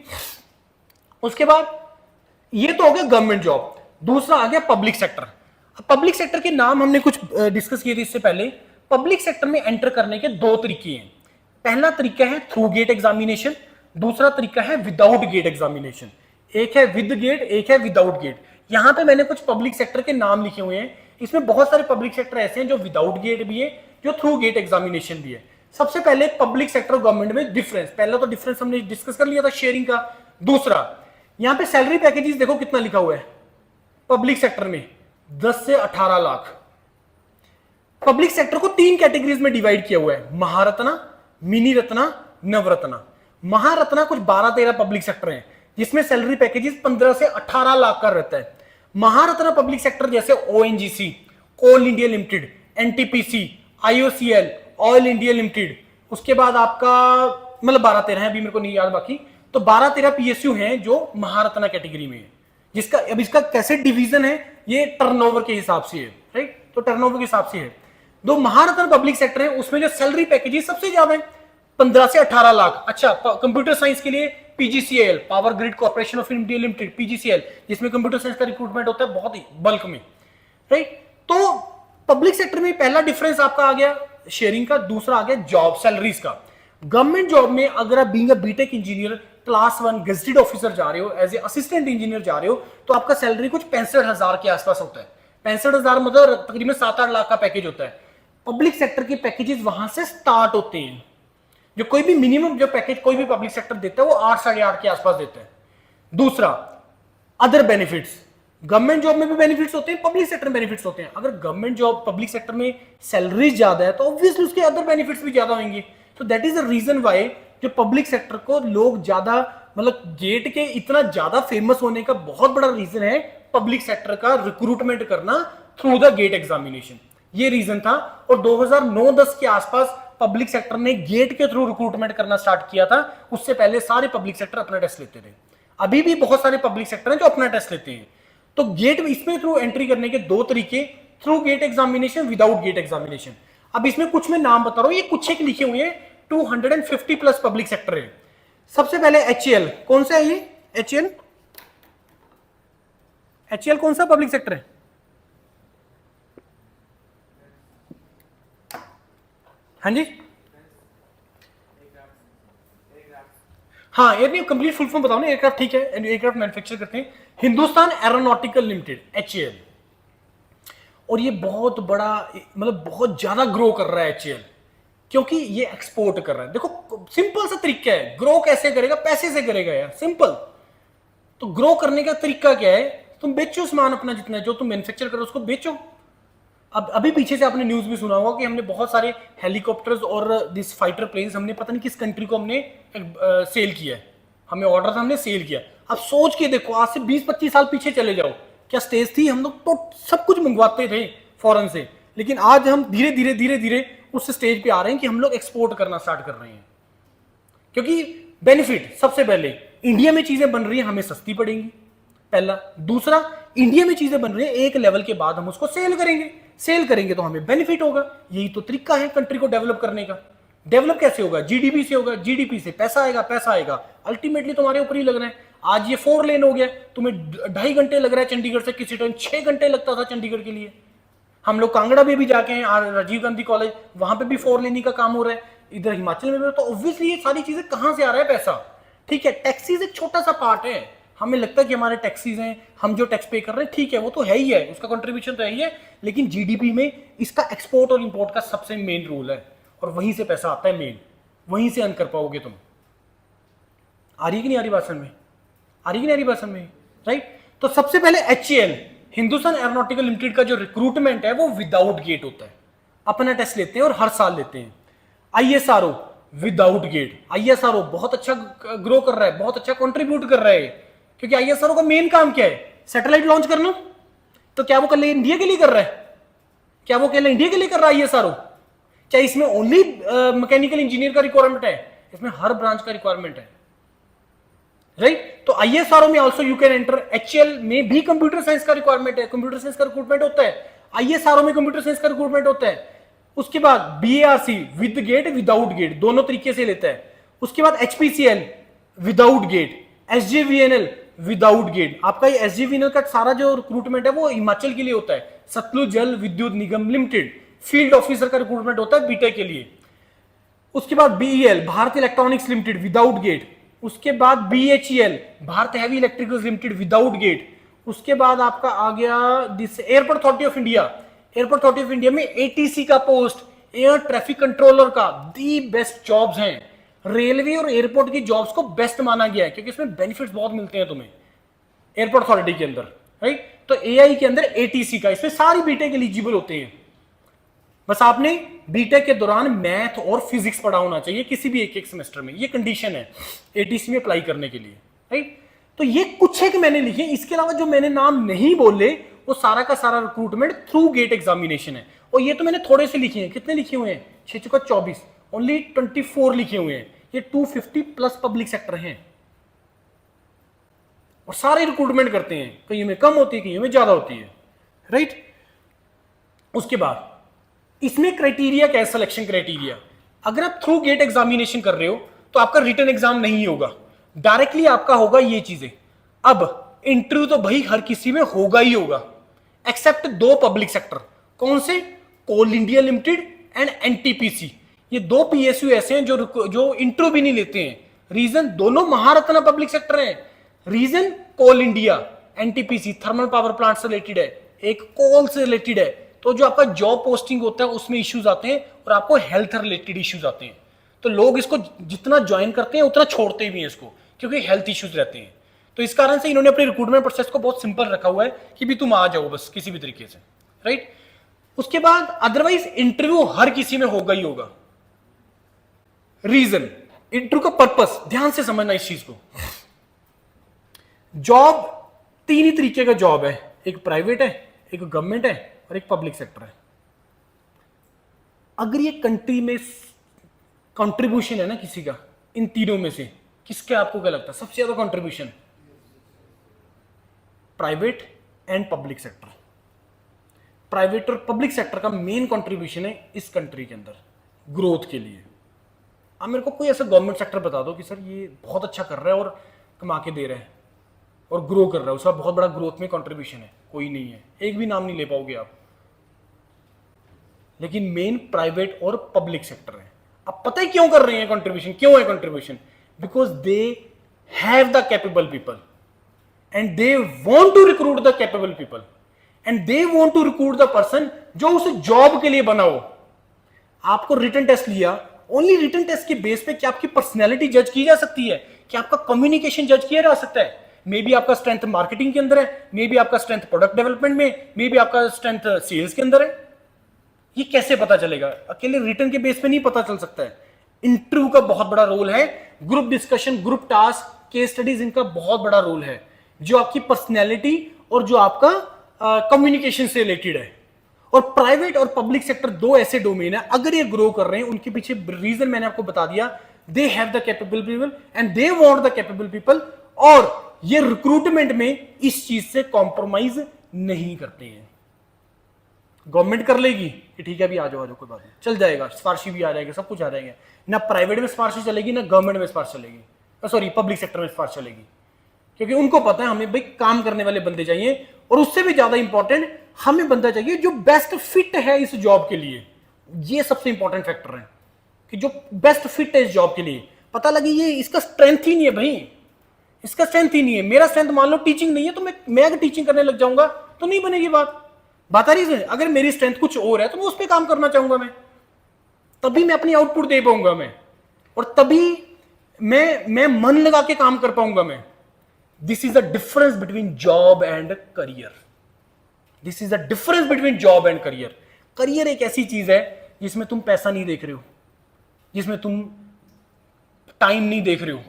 उसके बाद ये तो हो गया गवर्नमेंट जॉब। दूसरा आ गया पब्लिक सेक्टर। पब्लिक सेक्टर के नाम हमने कुछ डिस्कस किए थे इससे पहले। पब्लिक सेक्टर में एंटर करने के 2 तरीके हैं। पहला तरीका है थ्रू गेट एग्जामिनेशन, दूसरा तरीका है विदाउट गेट एग्जामिनेशन। एक है विद गेट, एक है विदाउट गेट। यहां पे मैंने कुछ पब्लिक सेक्टर के नाम लिखे हुए हैं। इसमें बहुत सारे पब्लिक सेक्टर ऐसे हैं जो विदाउट गेट भी है, जो थ्रू गेट एग्जामिनेशन भी है। सबसे पहले पब्लिक सेक्टर गवर्नमेंट में डिफरेंस। पहला तो डिफरेंस हमने डिस्कस कर लिया था शेयरिंग का। दूसरा, यहां पे सैलरी पैकेजेस देखो कितना लिखा हुआ है पब्लिक सेक्टर में, 10 से 18 लाख। पब्लिक सेक्टर को 3 कैटेगरीज में डिवाइड किया हुआ है, महारत्ना, मिनी रत्ना, नवरत्ना। महारत्ना कुछ 12-13 पब्लिक सेक्टर हैं जिसमें सैलरी पैकेजेस 15 से 18 लाख का रहता है। महारत्ना पब्लिक सेक्टर जैसे ONGC, Coal India Limited, NTPC, IOCL, Oil India Limited, उसके बाद आपका मतलब 12-13 है, अभी मेरे को नहीं याद बाकी। तो 12-13 पीएसयू हैं जो महारत्ना कैटेगरी में है, जिसका अब इसका कैसे डिवीजन है ये टर्नओवर के हिसाब से है, राइट। तो टर्नओवर के हिसाब से है। 2 महारत्न पब्लिक सेक्टर है उसमें जो सैलरी पैकेजेस सबसे ज्यादा है 15 से 18 लाख। अच्छा, कंप्यूटर साइंस के लिए PGCL, power grid corporation of India limited, PGCL, जिसमें कंप्यूटर साइंस का रिक्रूटमेंट होता है बहुत ही बल्क में, राइट। तो पब्लिक सेक्टर में पहला डिफरेंस आपका आ गया शेयरिंग का। दूसरा आ गया जॉब सैलरीज का। गवर्नमेंट जॉब में अगर आप being a BTech engineer class 1 gazetted officer जा रहे हो, एज ए असिस्टेंट इंजीनियर जा रहे हो, तो आपका सैलरी कुछ 65,000 के आसपास होता है। 65,000 मतलब तकरीबन 7-8 लाख का पैकेज होता है। पब्लिक सेक्टर के पैकेजेस वहां से स्टार्ट होते हैं। जो कोई भी मिनिमम जो पैकेज कोई भी पब्लिक सेक्टर देता है वो 8-8.5 के आसपास देता है। दूसरा, अदर बेनिफिट्स। गवर्नमेंट जॉब में भी बेनिफिट्स होते हैं, पब्लिक सेक्टर में बेनिफिट्स होते हैं। अगर गवर्नमेंट जॉब पब्लिक सेक्टर में सैलरी ज्यादा है तो ऑब्वियसली उसके अदर बेनिफिट्स भी ज्यादा होंगे। तो that is the reason why जो पब्लिक सेक्टर को लोग ज्यादा मतलब गेट के इतना ज्यादा फेमस होने का बहुत बड़ा रीजन है पब्लिक सेक्टर का रिक्रूटमेंट करना थ्रू द गेट एग्जामिनेशन। ये रीजन था। और 2009-10 के आसपास पब्लिक सेक्टर ने गेट के थ्रू रिक्रूटमेंट करना स्टार्ट किया था। उससे पहले सारे पब्लिक सेक्टर अपना टेस्ट लेते थे। अभी भी बहुत सारे पब्लिक सेक्टर हैं जो अपना टेस्ट लेते हैं। तो गेट इसमें थ्रू एंट्री करने के 2 तरीके, through GATE examination, without GATE examination. अब इसमें कुछ मैं नाम बता रहा हूं, ये कुछ एक लिखे हुए हैं। 250 प्लस पब्लिक सेक्टर है। सबसे पहले एचएएल, कौन सा है ये एचएएल? एचएएल कौन सा पब्लिक सेक्टर है? हाँ जी, हाँ एयर नहीं, कंप्लीट फुल फॉर्म बताओ ना, एयरक्राफ्ट ठीक है, एयरक्राफ्ट मैन्युफैक्चर करते हैं हिंदुस्तान एरोनॉटिकल लिमिटेड, HAL। और ये बहुत बड़ा, मतलब बहुत ज्यादा ग्रो कर रहा है HAL, क्योंकि ये एक्सपोर्ट कर रहा है। देखो सिंपल सा तरीका है, ग्रो कैसे करेगा, पैसे से करेगा यार, सिंपल। तो ग्रो करने का तरीका क्या है, तुम बेचो सामान अपना, जितना जो तुम मैन्युफैक्चर करो उसको बेचो। अब अभी पीछे से आपने न्यूज भी सुना होगा कि हमने बहुत सारे हेलीकॉप्टर्स और दिस फाइटर प्लेन्स हमने पता नहीं किस कंट्री को हमने सेल किया है, हमें ऑर्डर था, हमने सेल किया। अब सोच के देखो, आज से 20-25 साल पीछे चले जाओ, क्या स्टेज थी, हम लोग तो सब कुछ मंगवाते थे फॉरेन से, लेकिन आज हम धीरे धीरे धीरे धीरे उस स्टेज पे आ रहे हैं कि हम लोग एक्सपोर्ट करना स्टार्ट कर रहे हैं। क्योंकि बेनिफिट, सबसे पहले इंडिया में चीजें बन रही हैं, हमें सस्ती पड़ेंगी, पहला। दूसरा, इंडिया में चीजें बन रही हैं, एक लेवल के बाद हम उसको सेल करेंगे, सेल करेंगे तो हमें बेनिफिट होगा। यही तो तरीका है कंट्री को डेवलप करने का। डेवलप कैसे होगा, जीडीपी से होगा, जीडीपी से पैसा आएगा, पैसा आएगा अल्टीमेटली तुम्हारे ऊपर ही लग रहा है। आज ये 4 लेन हो गया, तुम्हें 2.5 घंटे लग रहा है चंडीगढ़ से, किसी टाइम 6 घंटे लगता था चंडीगढ़ के लिए। हम लोग कांगड़ा में भी जाके हैं, राजीव गांधी कॉलेज, वहां पे भी 4 लेनी का काम हो रहा है, इधर हिमाचल में भी। तो ऑब्वियसली ये सारी चीजें कहां से आ रहा है पैसा, ठीक है। टैक्सीज एक छोटा सा पार्ट है, हमें लगता है कि हमारे टैक्सीज हैं, हम जो टैक्स पे कर रहे हैं, ठीक है, वो तो है ही है, उसका कंट्रीब्यूशन तो है ही है, लेकिन जीडीपी में इसका एक्सपोर्ट और इंपोर्ट का सबसे मेन रोल है, और वहीं से पैसा आता है मेन, वहीं से अर्न कर पाओगे तुम। आ रही कि नहीं आ रही बात समझ में, आ रही कि नहीं आ रही बात समझ में, राइट। तो सबसे पहले HAL, हिंदुस्तान एरोनॉटिकल लिमिटेड का जो रिक्रूटमेंट है वो विदाउट गेट होता है, अपना टेस्ट लेते हैं और हर साल लेते हैं। ISRO विदाउट गेट, ISRO बहुत अच्छा ग्रो कर रहा है, बहुत अच्छा कंट्रीब्यूट कर रहा है, क्योंकि ISRO का मेन काम क्या है, सैटेलाइट लॉन्च करना। तो क्या वो कल इंडिया के लिए कर रहा है, क्या वो केवल इंडिया के लिए कर रहा है ISRO? क्या इसमें ओनली मैकेनिकल इंजीनियर का रिक्वायरमेंट है? इसमें हर ब्रांच का रिक्वायरमेंट है, राइट। तो ISRO में also you can enter. HAL में भी कंप्यूटर साइंस का रिक्वायरमेंट है, कंप्यूटर साइंस का रिक्रूटमेंट होता है, ISRO में कंप्यूटर साइंस का रिक्रूटमेंट होता है। उसके बाद BARC with GATE without GATE, दोनों तरीके से लेता है। उसके बाद HPCL without GATE, SJVNL without GATE. आपका ये SJVNL का सारा जो रिक्रूटमेंट है वो हिमाचल के लिए होता है, Satluj Jal Vidyut Nigam limited. Field officer का रिक्रूटमेंट होता है बीटेक के लिए। उसके बाद BEL Bharat electronics limited without GATE. उसके बाद BHEL Bharat heavy electricals limited without GATE. उसके बाद आपका आ गया this airport authority of India. Airport authority of India में ATC का पोस्ट, एयर ट्रैफिक कंट्रोलर का, दी बेस्ट जॉब्स हैं। रेलवे और एयरपोर्ट की जॉब्स को बेस्ट माना गया है क्योंकि इसमें बेनिफिट्स बहुत मिलते हैं तुम्हें एयरपोर्ट अथॉरिटी के अंदर, राइट। तो AI के अंदर ATC का, इसमें सारी बीटेक एलिजिबल होते हैं। बस आपने बीटेक के दौरान मैथ और फिजिक्स पढ़ा होना चाहिए किसी भी एक सेमेस्टर में, ये कंडीशन है ATC में अप्लाई करने के लिए, राइट। तो ये कुछ एक मैंने लिखे, इसके अलावा जो मैंने नाम नहीं बोले वो सारा का सारा रिक्रूटमेंट थ्रू गेट एग्जामिनेशन है। और ये तो मैंने थोड़े से लिखे हैं, कितने लिखे हुए हैं, 6 चुका 24, ओनली 24 लिखे हुए हैं। ये 250 प्लस पब्लिक सेक्टर हैं और सारे रिक्रूटमेंट करते हैं, कहीं में कम होती है, कहीं में ज्यादा होती है, राइट। उसके बाद इसमें क्राइटेरिया क्या है, सिलेक्शन क्राइटेरिया। अगर आप थ्रू गेट एग्जामिनेशन कर रहे हो तो आपका रिटन एग्जाम नहीं होगा, डायरेक्टली आपका होगा ये चीजें। अब इंटरव्यू तो भाई हर किसी में होगा ही होगा, एक्सेप्ट 2 पब्लिक सेक्टर। कौन से? कोल इंडिया लिमिटेड एंड NTPC। ये 2 PSU ऐसे हैं जो इंटरव्यू भी नहीं लेते हैं। रीजन, दोनों महारत्न पब्लिक सेक्टर हैं। Reason, Coal India, NTPC thermal power plant से रिलेटेड है, एक कोल से रिलेटेड है। तो जो आपका जॉब पोस्टिंग होता है उसमें इश्यूज आते हैं और आपको हेल्थ रिलेटेड इश्यूज आते हैं। तो लोग इसको जितना ज्वाइन करते हैं उतना छोड़ते भी हैं इसको, क्योंकि हेल्थ इश्यूज रहते हैं। तो इस कारण से इन्होंने अपने रिक्रूटमेंट प्रोसेस को बहुत सिंपल रखा हुआ है कि भी तुम आ जाओ बस किसी भी तरीके से, राइट। उसके बाद अदरवाइज इंटरव्यू हर किसी में होगा ही होगा। रीजन, इंटरव्यू का पर्पस ध्यान से समझना इस चीज को। जॉब 3 ही तरीके का जॉब है, एक प्राइवेट है, एक गवर्नमेंट है और एक पब्लिक सेक्टर है। अगर ये कंट्री में कंट्रीब्यूशन है ना किसी का, इन तीनों में से किसके, आपको क्या लगता है सबसे ज्यादा contribution? Private and public sector. Private और पब्लिक सेक्टर का मेन कंट्रीब्यूशन है इस कंट्री के अंदर ग्रोथ के लिए। आप मेरे को कोई ऐसा गवर्नमेंट सेक्टर बता दो कि सर ये बहुत अच्छा कर रहा है और कमा के दे रहा है और ग्रो कर रहा है, उसका बहुत बड़ा ग्रोथ में कंट्रीब्यूशन है, कोई नहीं है, एक भी नाम नहीं ले पाओगे आप। लेकिन मेन प्राइवेट और पब्लिक सेक्टर है। अब पता है क्यों कर रहे हैं कंट्रीब्यूशन, क्यों है contribution? Because they have the capable people and they want to recruit the capable people and they want to recruit the person जो उस जॉब के लिए बना हो। आपको रिटन टेस्ट लिया, ओनली रिटन टेस्ट के बेस पे क्या आपकी पर्सनैलिटी जज की जा सकती है, क्या आपका कम्युनिकेशन जज किया जा सकता है। मे बी आपका स्ट्रेंथ मार्केटिंग के अंदर है, मे बी आपका स्ट्रेंथ प्रोडक्ट डेवलपमेंट में, मे बी आपका स्ट्रेंथ सेल्स के अंदर है। ये कैसे पता चलेगा? अकेले रिटन के बेस पे नहीं पता चल सकता है। इंटरव्यू का बहुत बड़ा रोल है, group discussion, group task, case studies, इनका बहुत बड़ा रोल है जो आपकी पर्सनैलिटी और जो आपका कम्युनिकेशन से रिलेटेड है। और प्राइवेट और पब्लिक सेक्टर दो ऐसे डोमेन है, अगर ये ग्रो कर रहे हैं उनके पीछे रीजन मैंने आपको बता दिया, दे have the capable people and they want the capable people, और ये रिक्रूटमेंट में इस चीज से कॉम्प्रोमाइज नहीं करते हैं। गवर्नमेंट कर लेगी कि ठीक है अभी आ जाओ कोई बात नहीं, चल जाएगा, सिफारिशी भी आ जाएगी, सब कुछ आ जाएगा, ना प्राइवेट में सिफारिश चलेगी ना गवर्नमेंट में सिफारिश चलेगी, सॉरी पब्लिक सेक्टर में सिफारिश चलेगी, क्योंकि उनको पता है हमें भाई काम करने वाले बंदे चाहिए, और उससे भी ज्यादा इंपॉर्टेंट हमें बंदा चाहिए जो बेस्ट फिट है इस जॉब के लिए। ये सबसे इंपॉर्टेंट फैक्टर है कि जो बेस्ट फिट है इस जॉब के लिए। पता लगे ये इसका स्ट्रेंथ ही नहीं है भाई, इसका स्ट्रेंथ ही नहीं है। मेरा स्ट्रेंथ मान लो टीचिंग नहीं है, तो मैं अगर टीचिंग करने लग जाऊंगा तो नहीं बनेगी बात आ रही है। अगर मेरी स्ट्रेंथ कुछ और है तो मैं उस पर काम करना चाहूंगा, मैं तभी मैं अपनी आउटपुट दे पाऊंगा मैं, और तभी मैं मन लगा के काम कर पाऊंगा मैं। This is the difference between job and career. This is the difference between job and career. Career एक ऐसी चीज है जिसमें तुम पैसा नहीं देख रहे हो, जिसमें तुम टाइम नहीं देख रहे हो,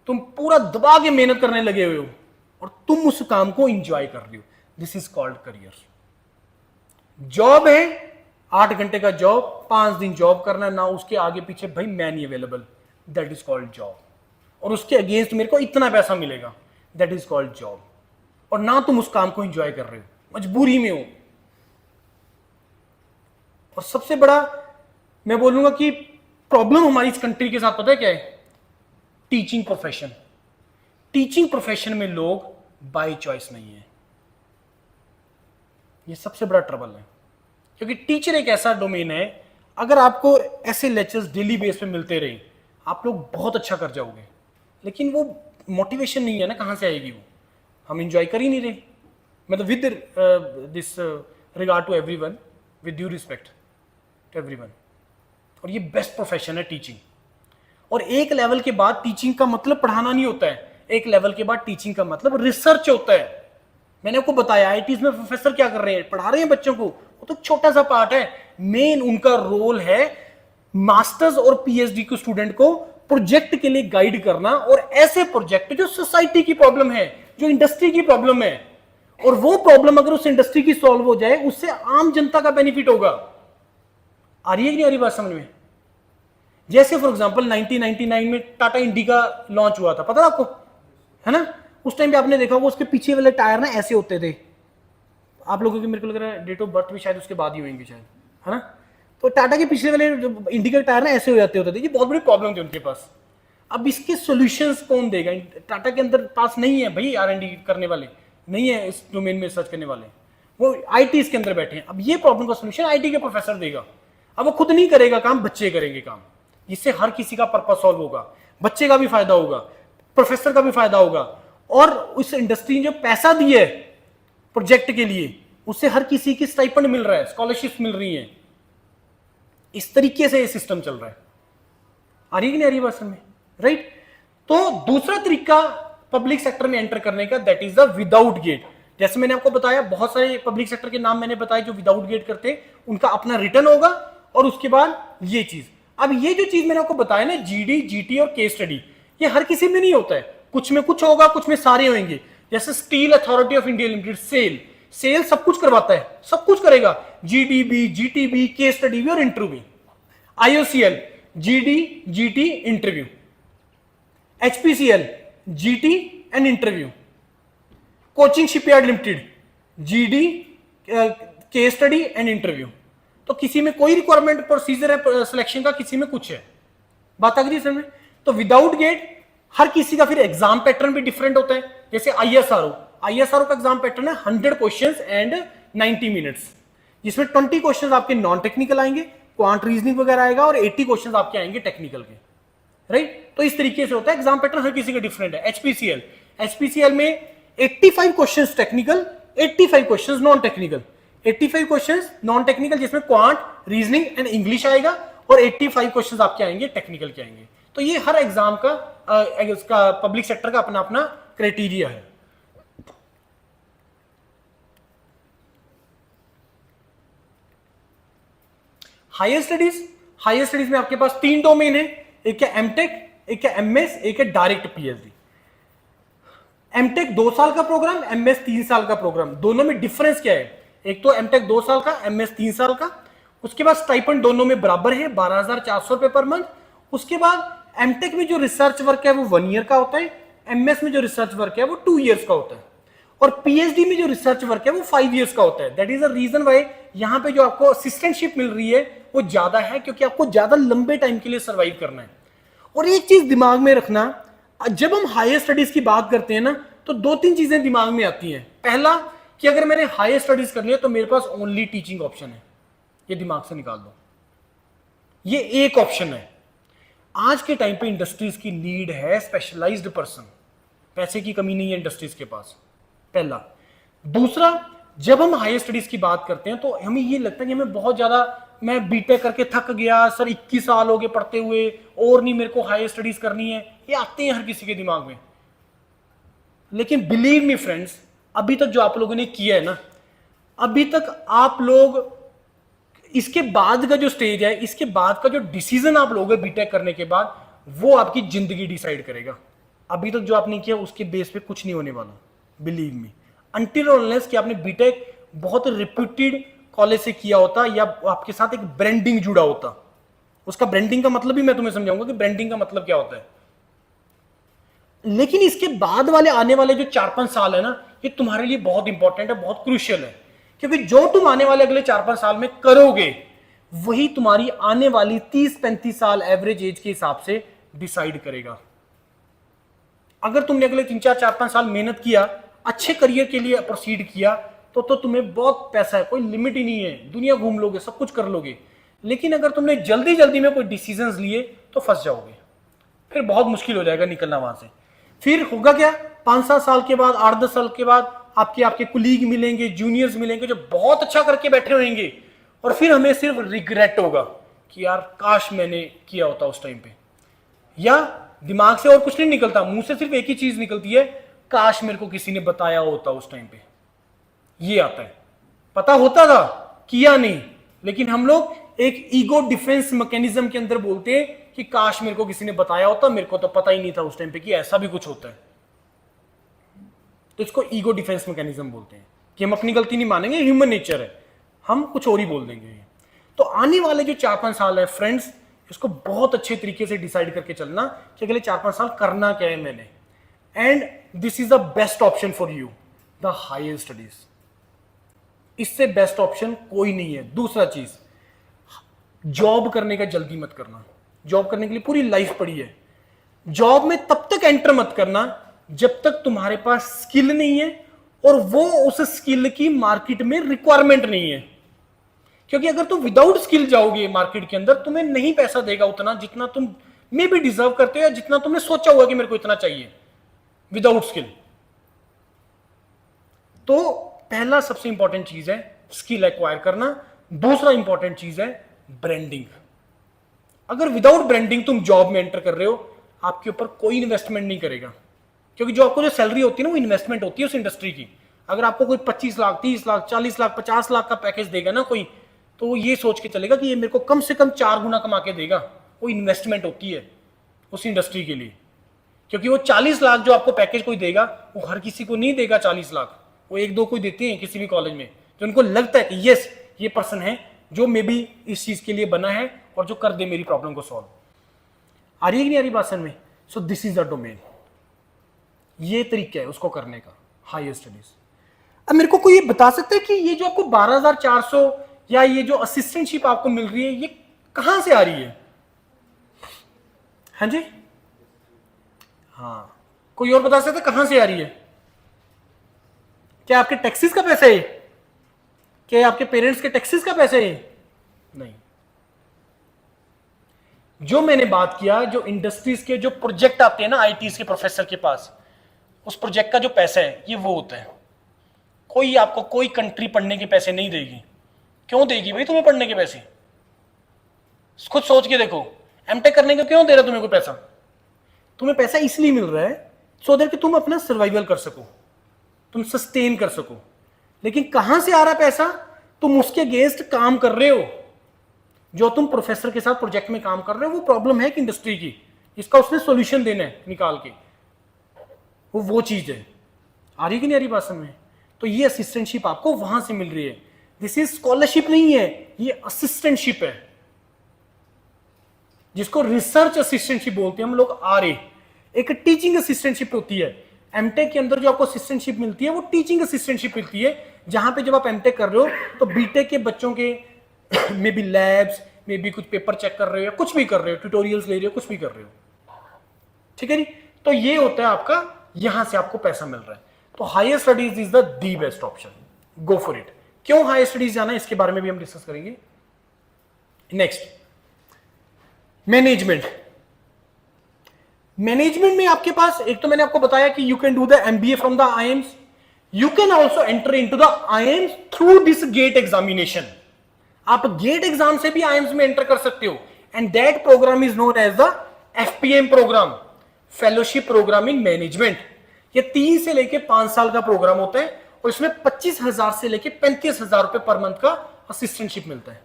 तुम पूरा दबा के मेहनत करने लगे हुए हो और तुम उस काम को एंजॉय कर रहे हो। This is called career. Job है 8 घंटे का जॉब, 5 दिन जॉब करना, ना उसके आगे पीछे भाई मैं नहीं available, that is called job. और उसके अगेंस्ट मेरे को इतना पैसा मिलेगा, दैट इज कॉल्ड जॉब। और ना तुम उस काम को एंजॉय कर रहे हो, मजबूरी में हो। और सबसे बड़ा मैं बोलूंगा कि प्रॉब्लम हमारी इस कंट्री के साथ पता है क्या है? Teaching profession. टीचिंग प्रोफेशन में लोग बाय चॉइस नहीं है, ये सबसे बड़ा ट्रबल है। क्योंकि टीचर एक ऐसा डोमेन है, अगर आपको ऐसे लेक्चर्स डेली बेस पे मिलते रहे आप लोग बहुत अच्छा कर जाओगे, लेकिन वो मोटिवेशन नहीं है ना, कहां से आएगी वो? हम इंजॉय कर ही नहीं रहे। मतलब with this regard to everyone, with due respect to everyone, और ये बेस्ट प्रोफेशन है टीचिंग। और एक लेवल के बाद टीचिंग का मतलब पढ़ाना नहीं होता है, एक लेवल के बाद टीचिंग का मतलब रिसर्च होता है। मैंने आपको बताया आईटीज में प्रोफेसर क्या कर रहे हैं, पढ़ा रहे हैं बच्चों को, वो तो छोटा सा पार्ट है। मेन उनका रोल है मास्टर्स और पीएचडी के स्टूडेंट को प्रोजेक्ट के लिए गाइड करना, और ऐसे प्रोजेक्ट जो सोसाइटी की प्रॉब्लम है, जो इंडस्ट्री की प्रॉब्लम है, और वो प्रॉब्लम अगर उस इंडस्ट्री की सॉल्व हो जाए उससे आम जनता का बेनिफिट होगा। आ रही है कि नहीं आ रही बात समझ में? जैसे फॉर एग्जांपल 1999 में टाटा इंडिका लॉन्च हुआ था, पता है आपको, है ना? उस टाइम पे आपने देखा होगा उसके पीछे वाले टायर ना ऐसे होते थे। आप लोगों की मेरे को लग रहा है डेट ऑफ बर्थ भी शायद उसके बाद ही होंगे शायद, है ना? तो टाटा के पिछले वाले इंडिका टायर ना ऐसे हो जाते होते थे, ये बहुत बड़ी प्रॉब्लम थी उनके पास। अब इसके सॉल्यूशंस कौन देगा? टाटा के अंदर पास नहीं है भाई, R&D करने वाले नहीं है, इस डोमेन में रिसर्च करने वाले, वो आईटी के अंदर बैठे हैं। अब ये प्रॉब्लम का सॉल्यूशन आईटी के प्रोफेसर देगा। अब वो खुद नहीं करेगा काम, बच्चे करेंगे काम, जिससे हर किसी का पर्पस सॉल्व होगा, बच्चे का भी फायदा होगा, प्रोफेसर का भी फायदा होगा, और उस इंडस्ट्री ने जो पैसा दिया है प्रोजेक्ट के लिए उससे हर किसी की स्टाइपेंड मिल रहा है, स्कॉलरशिप मिल रही है। इस तरीके से ये सिस्टम चल रहा है। आ रही कि नहीं आ रही बात समझ में? राइट। तो दूसरा तरीका पब्लिक सेक्टर में एंटर करने का, that is the without GATE. जैसे मैंने आपको बताया बहुत सारे पब्लिक सेक्टर के नाम मैंने बताए जो विदाउट गेट करते हैं, उनका अपना रिटर्न होगा और उसके बाद ये चीज। अब ये जो चीज मैंने आपको बताया ना, जीडी, जीटी और केस स्टडी, ये हर किसी में नहीं होता है, कुछ में कुछ होगा, कुछ में सारे होंगे। जैसे steel authority of India limited, SAIL सब कुछ करवाता है, सब कुछ करेगा, जीडीबी, जीटीबी, केस स्टडी भी और इंटरव्यू भी। IOCL, GD, GT, interview. HPCL, GT and interview. Coaching shipyard limited, GD, case study and interview. तो किसी में कोई रिक्वायरमेंट प्रोसीजर है सिलेक्शन का, किसी में कुछ है। बात आ गई समझ में? तो विदाउट गेट हर किसी का फिर एग्जाम पैटर्न भी डिफरेंट होता है। जैसे आईएसआरओ का एग्जाम पैटर्न है 100 क्वेश्चंस एंड 90 मिनट्स, जिसमें 20 क्वेश्चंस आपके नॉन टेक्निकल आएंगे, क्वांट रीजनिंग वगैरह आएगा, और 80 क्वेश्चंस आपके आएंगे टेक्निकल के। राइट। तो इस तरीके से होता है, एग्जाम पैटर्न हर किसी का डिफरेंट है। एचपीसीएल, एचपीसीएल में 85 questions technical, 85 questions non technical, 85 questions non technical जिसमें क्वांट, रीजनिंग एंड इंग्लिश आएगा, और 85 क्वेश्चंस आपके आएंगे टेक्निकल के आएंगे। तो ये हर एग्जाम का उसका पब्लिक सेक्टर का अपना अपना क्राइटेरिया है। हायर स्टडीज, हायर स्टडीज में आपके पास 3 डोमेन है, एक है एमटेक, एक है एमएस, एक है डायरेक्ट पीएचडी। एमटेक 2 साल का प्रोग्राम, एमएस 3 साल का प्रोग्राम। दोनों में डिफरेंस क्या है? एक तो एमटेक 2 साल का, एमएस 3 साल का। उसके बाद स्टाइपेंड दोनों में बराबर है, 12,400 रुपए पर मंथ। उसके बाद एमटेक में जो रिसर्च वर्क है वो 1 ईयर का होता है, एमएस में जो रिसर्च वर्क है वो 2 ईयर्स का होता है, और पीएचडी में जो रिसर्च वर्क है वो 5 ईयर्स का होता है। That is the reason why यहां पे जो आपको असिस्टेंटशिप मिल रही है वो ज्यादा है, क्योंकि आपको ज्यादा लंबे टाइम के लिए सर्वाइव करना है। और एक चीज दिमाग में रखना, जब हम हायर स्टडीज की बात करते हैं ना, तो 2-3 चीजें दिमाग में आती हैं। पहला कि अगर मैंने हायर स्टडीज करनी है तो मेरे पास ओनली टीचिंग ऑप्शन है, ये दिमाग से निकाल दो, ये एक ऑप्शन है। आज के टाइम पे इंडस्ट्रीज की नीड है स्पेशलाइज्ड पर्सन, पैसे की कमी नहीं है इंडस्ट्रीज के पास, पहला। दूसरा, जब हम हायर स्टडीज की बात करते हैं तो हमें ये लगता है कि हमें बहुत ज्यादा, मैं बीटेक करके थक गया सर, 21 साल हो गए पढ़ते हुए, और नहीं मेरे को हायर स्टडीज करनी है, ये आते हैं हर किसी के दिमाग में। लेकिन बिलीव मी फ्रेंड्स, अभी तक जो आप लोगों ने किया है ना, अभी तक आप लोग, इसके बाद का जो स्टेज है, इसके बाद का जो डिसीजन आप लोगे बीटेक करने के बाद, वो आपकी जिंदगी डिसाइड करेगा। अभी तक जो आपने किया उसके बेस पे कुछ नहीं होने वाला, बिलीव मी, अनटिल अनलेस कि आपने बीटेक बहुत रिप्यूटेड कॉलेज से किया होता या आपके साथ एक ब्रांडिंग जुड़ा होता। उसका ब्रांडिंग का मतलब भी मैं तुम्हें समझाऊंगा कि ब्रांडिंग का मतलब क्या होता है। लेकिन इसके बाद वाले आने वाले जो 4-5 साल है ना, ये तुम्हारे लिए बहुत इंपॉर्टेंट है, बहुत क्रूशियल है, क्योंकि जो तुम आने वाले अगले 4-5 साल में करोगे वही तुम्हारी आने वाली 30-35 साल एवरेज एज के हिसाब से डिसाइड करेगा। अगर तुमने अगले 3-4-5 साल मेहनत किया, अच्छे करियर के लिए प्रोसीड किया, तो तुम्हें बहुत पैसा है, कोई लिमिट ही नहीं है, दुनिया घूम लोगे, सब कुछ कर लोगे। लेकिन अगर तुमने जल्दी जल्दी में कोई डिसीजंस लिए तो फंस जाओगे, फिर बहुत मुश्किल हो जाएगा निकलना वहां से। फिर होगा क्या, 5-7 साल के बाद, 8-10 साल के बाद आपके कुलीग मिलेंगे, जूनियर्स मिलेंगे जो बहुत अच्छा करके बैठे होंगे, और फिर हमें सिर्फ रिग्रेट होगा कि यार काश मैंने किया होता उस टाइम पे। या दिमाग से और कुछ नहीं निकलता, मुंह से सिर्फ एक ही चीज निकलती है, काश मेरे को किसी ने बताया होता उस टाइम पे। ये आता है, पता होता था, किया नहीं, लेकिन हम लोग एक ईगो डिफेंस मैकेनिज्म के अंदर बोलते हैं कि काश मेरे को किसी ने बताया होता, मेरे को तो पता ही नहीं था उस टाइम पे कि ऐसा भी कुछ होता है। तो इसको ईगो डिफेंस मैकेनिज्म बोलते हैं कि हम अपनी गलती नहीं मानेंगे, ह्यूमन नेचर है, हम कुछ और ही बोल देंगे। तो आने वाले जो 4-5 साल है फ्रेंड्स, इसको बहुत अच्छे तरीके से डिसाइड करके चलना कि अगले 4-5 साल करना क्या है मैंने। And this is the best option for you, the higher studies. इससे बेस्ट ऑप्शन कोई नहीं है। दूसरा चीज, जॉब करने का जल्दी मत करना। जॉब करने के लिए पूरी लाइफ पड़ी है। जॉब में तब तक एंटर मत करना जब तक तुम्हारे पास स्किल नहीं है और वो उस स्किल की मार्केट में रिक्वायरमेंट नहीं है। क्योंकि अगर तुम विदाउट स्किल जाओगे मार्केट के अंदर, तुम्हें नहीं पैसा देगा उतना जितना तुम मे भी डिजर्व करते हो या जितना तुमने सोचा हुआ कि मेरे को इतना चाहिए विदाउट स्किल। तो पहला सबसे इंपॉर्टेंट चीज है स्किल एक्वायर करना। दूसरा इंपॉर्टेंट चीज है ब्रांडिंग। अगर विदाउट ब्रांडिंग तुम जॉब में एंटर कर रहे हो, आपके ऊपर कोई इन्वेस्टमेंट नहीं करेगा, क्योंकि जो आपको जो सैलरी होती है ना, वो इन्वेस्टमेंट होती है उस इंडस्ट्री की। अगर आपको कोई 25 लाख, 30 लाख, 40 लाख, 50 लाख का पैकेज देगा ना कोई, तो वो ये सोच के चलेगा कि ये मेरे को कम से कम 4 गुना कमा के देगा। वो इन्वेस्टमेंट होती है उस इंडस्ट्री के लिए, क्योंकि वो 40 लाख जो आपको पैकेज कोई देगा, वो हर किसी को नहीं देगा 40 लाख। वो 1-2 कोई देते हैं किसी भी कॉलेज में, जो उनको लगता है कि यस ये पर्सन है जो मे बी इस चीज के लिए बना है और जो कर दे मेरी प्रॉब्लम को सॉल्व। आ रही है कि नहीं आ रही बात समझ में? So this is the domain. ये तरीका है उसको करने का, हायर स्टडीज। अब मेरे को कोई ये बता सकता है कि ये जो आपको 12,400 या ये जो असिस्टेंटशिप आपको मिल रही है, ये कहां से आ रही है? हाँ जी, हाँ, कोई और बता सकता है कहां से आ रही है? क्या आपके टैक्सेस का पैसा है? क्या आपके पेरेंट्स के टैक्सेस का पैसा है? नहीं, जो मैंने बात किया, जो इंडस्ट्रीज के जो प्रोजेक्ट आते हैं ना आईटीज के प्रोफेसर के पास, उस प्रोजेक्ट का जो पैसा है ये वो होता है। कोई आपको कोई कंट्री पढ़ने के पैसे नहीं देगी। क्यों देगी भाई तुम्हें पढ़ने के पैसे? खुद सोच के देखो, एमटेक करने का क्यों दे रहा तुम्हें कोई पैसा? तुम्हें पैसा इसलिए मिल रहा है सो दैट कि तुम अपना सर्वाइवल कर सको, तुम सस्टेन कर सको। लेकिन कहां से आ रहा पैसा? तुम उसके अगेंस्ट काम कर रहे हो। जो तुम प्रोफेसर के साथ प्रोजेक्ट में काम कर रहे हो वो प्रॉब्लम है कि इंडस्ट्री की, इसका उसने सॉल्यूशन देना है निकाल के, वो चीज है। आ रही कि नहीं आ रही बात समझ में? तो ये असिस्टेंटशिप आपको वहां से मिल रही है। दिस इज स्कॉलरशिप नहीं है, ये असिस्टेंटशिप है, जिसको रिसर्च असिस्टेंटशिप बोलते हैं हम लोग। आरए एक टीचिंग असिस्टेंटशिप होती है। एमटेक के अंदर जो आपको असिस्टेंटशिप मिलती है वो टीचिंग असिस्टेंटशिप मिलती है, जहां पे जब आप एमटेक कर रहे हो तो बीटेक के बच्चों के मे बी लैब्स में भी कुछ पेपर चेक कर रहे हो या कुछ भी कर रहे हो, ट्यूटोरियल्स ले रहे हो, कुछ भी कर रहे हो, ठीक है जी। तो ये होता है आपका, यहां से आपको पैसा मिल रहा है। तो higher studies is the best option, go for it. क्यों हायर स्टडीज जाना है इसके बारे में भी हम डिस्कस करेंगे। Next, management. मैनेजमेंट में आपके पास एक तो मैंने आपको बताया कि you can do the MBA from the IIMs, you can also enter into the IIMs through this GATE examination. आप गेट एग्जाम से भी आईएम्स में एंटर कर सकते हो, and that programme is known as the FPM programme, fellowship programme in management. ये 3 से लेके 5 साल का प्रोग्राम होता है और इसमें 25,000 से लेके 35,000 रुपए पर मंथ का असिस्टेंटशिप मिलता है।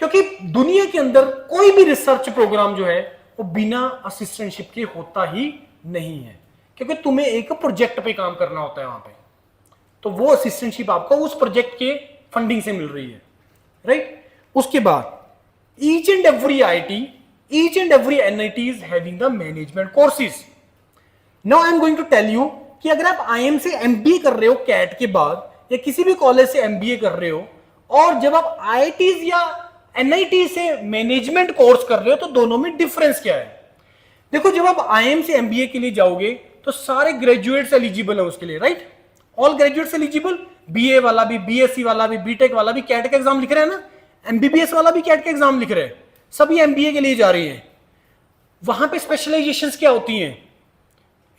क्योंकि दुनिया के अंदर कोई भी रिसर्च प्रोग्राम जो है वो बिना असिस्टेंटशिप के होता ही नहीं है, क्योंकि तुम्हें एक प्रोजेक्ट पे काम करना होता है वहां पे, तो वो असिस्टेंटशिप आपको उस प्रोजेक्ट के फंडिंग से मिल रही है, राइट। उसके बाद each and every IT, each and every NIT is having the management courses. Now I am going to tell you कि अगर आप आईएम से एमबीए कर रहे हो कैट के बाद, या किसी भी कॉलेज से एमबीए कर रहे हो, और जब आप आईआईटीज या एनआईटी से मैनेजमेंट कोर्स कर रहे हो, तो दोनों में डिफरेंस क्या है? देखो, जब आप आईएम से एमबीए के लिए जाओगे तो सारे ग्रेजुएट्स एलिजिबल है उसके लिए, right. All graduates eligible, BA वाला भी, बीएससी वाला भी, बीटेक वाला भी कैट का एग्जाम लिख रहे हैं ना, एमबीबीएस वाला भी कैट का एग्जाम लिख रहे हैं, सभी एमबीए के लिए जा रही है। वहां पे स्पेशलाइजेशंस क्या होती हैं?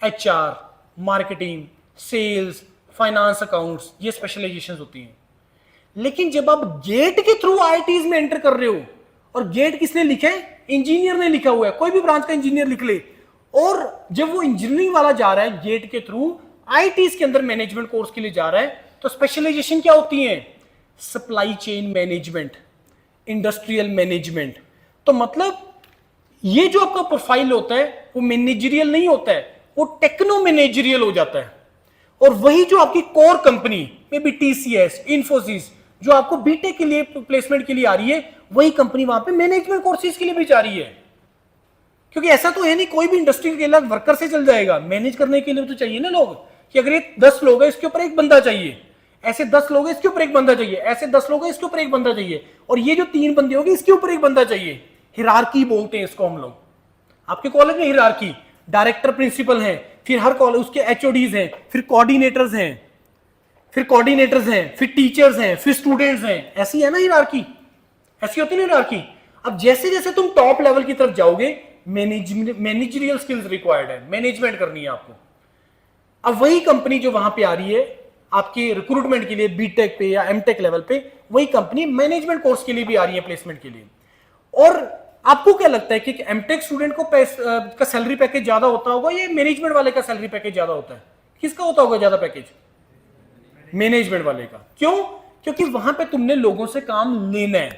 HR, marketing, sales, finance, accounts, ये स्पेशलाइजेशंस होती हैं। लेकिन जब आप गेट के थ्रू आईआईटीज में एंटर कर रहे हो, और गेट किसने लिखा है? इंजीनियर ने लिखा हुआ है, कोई भी ब्रांच का इंजीनियर लिख ले, और जब वो इंजीनियरिंग वाला जा रहा है गेट के थ्रू आईआईटीज के अंदर मैनेजमेंट कोर्स के लिए जा रहा है, तो स्पेशलाइजेशन क्या होती है? Supply chain management, industrial management. तो मतलब ये जो आपका प्रोफाइल होता है वो मैनेजरियल नहीं होता है, वो टेक्नो मैनेजरियल हो जाता है। और वही जो आपकी कोर कंपनी में भी टीसीएस, इन्फोसिस, जो आपको बीटेक के लिए प्लेसमेंट के लिए आ रही है, वही कंपनी वहां पे मैनेजमेंट कोर्सेज के लिए भी जा रही है। क्योंकि ऐसा तो है नहीं कोई भी इंडस्ट्री के अलग वर्कर से चल जाएगा, मैनेज करने के लिए तो चाहिए ना लोग, कि अगर ये 10 लोग हैं इसके ऊपर एक बंदा चाहिए, ऐसे 10 लोग हैं इसके ऊपर एक बंदा चाहिए, ऐसे 10 लोग हैं इसके ऊपर एक बंदा चाहिए, और ये जो 3 बंदे होंगे इसके ऊपर एक बंदा चाहिए। हिरार्की बोलते हैं इसको हम लोग। आपके कॉलेज में हिरार्की, डायरेक्टर प्रिंसिपल हैं, फिर हर कॉलेज उसके एचओडीज हैं, फिर कोऑर्डिनेटर्स हैं, फिर टीचर्स हैं, फिर स्टूडेंट्स हैं, ऐसी है ना हिरार्की, ऐसी होती है ना हिरार्की। अब जैसे जैसे तुम टॉप लेवल की तरफ जाओगे, मैनेजरियल स्किल्स रिक्वायर्ड है, मैनेजमेंट करनी है आपको। अब वही कंपनी जो वहां पे आ रही है आपके रिक्रूटमेंट के लिए बीटेक पे या एमटेक लेवल पे, वही कंपनी मैनेजमेंट कोर्स के लिए भी आ रही है प्लेसमेंट के लिए। और आपको क्या लगता है कि एमटेक स्टूडेंट को का सैलरी पैकेज ज्यादा होता होगा या मैनेजमेंट वाले का सैलरी पैकेज ज्यादा होता है? किसका होता होगा ज्यादा पैकेज? मैनेजमेंट वाले का। क्यों? क्योंकि वहां पे तुमने लोगों से काम लेना है,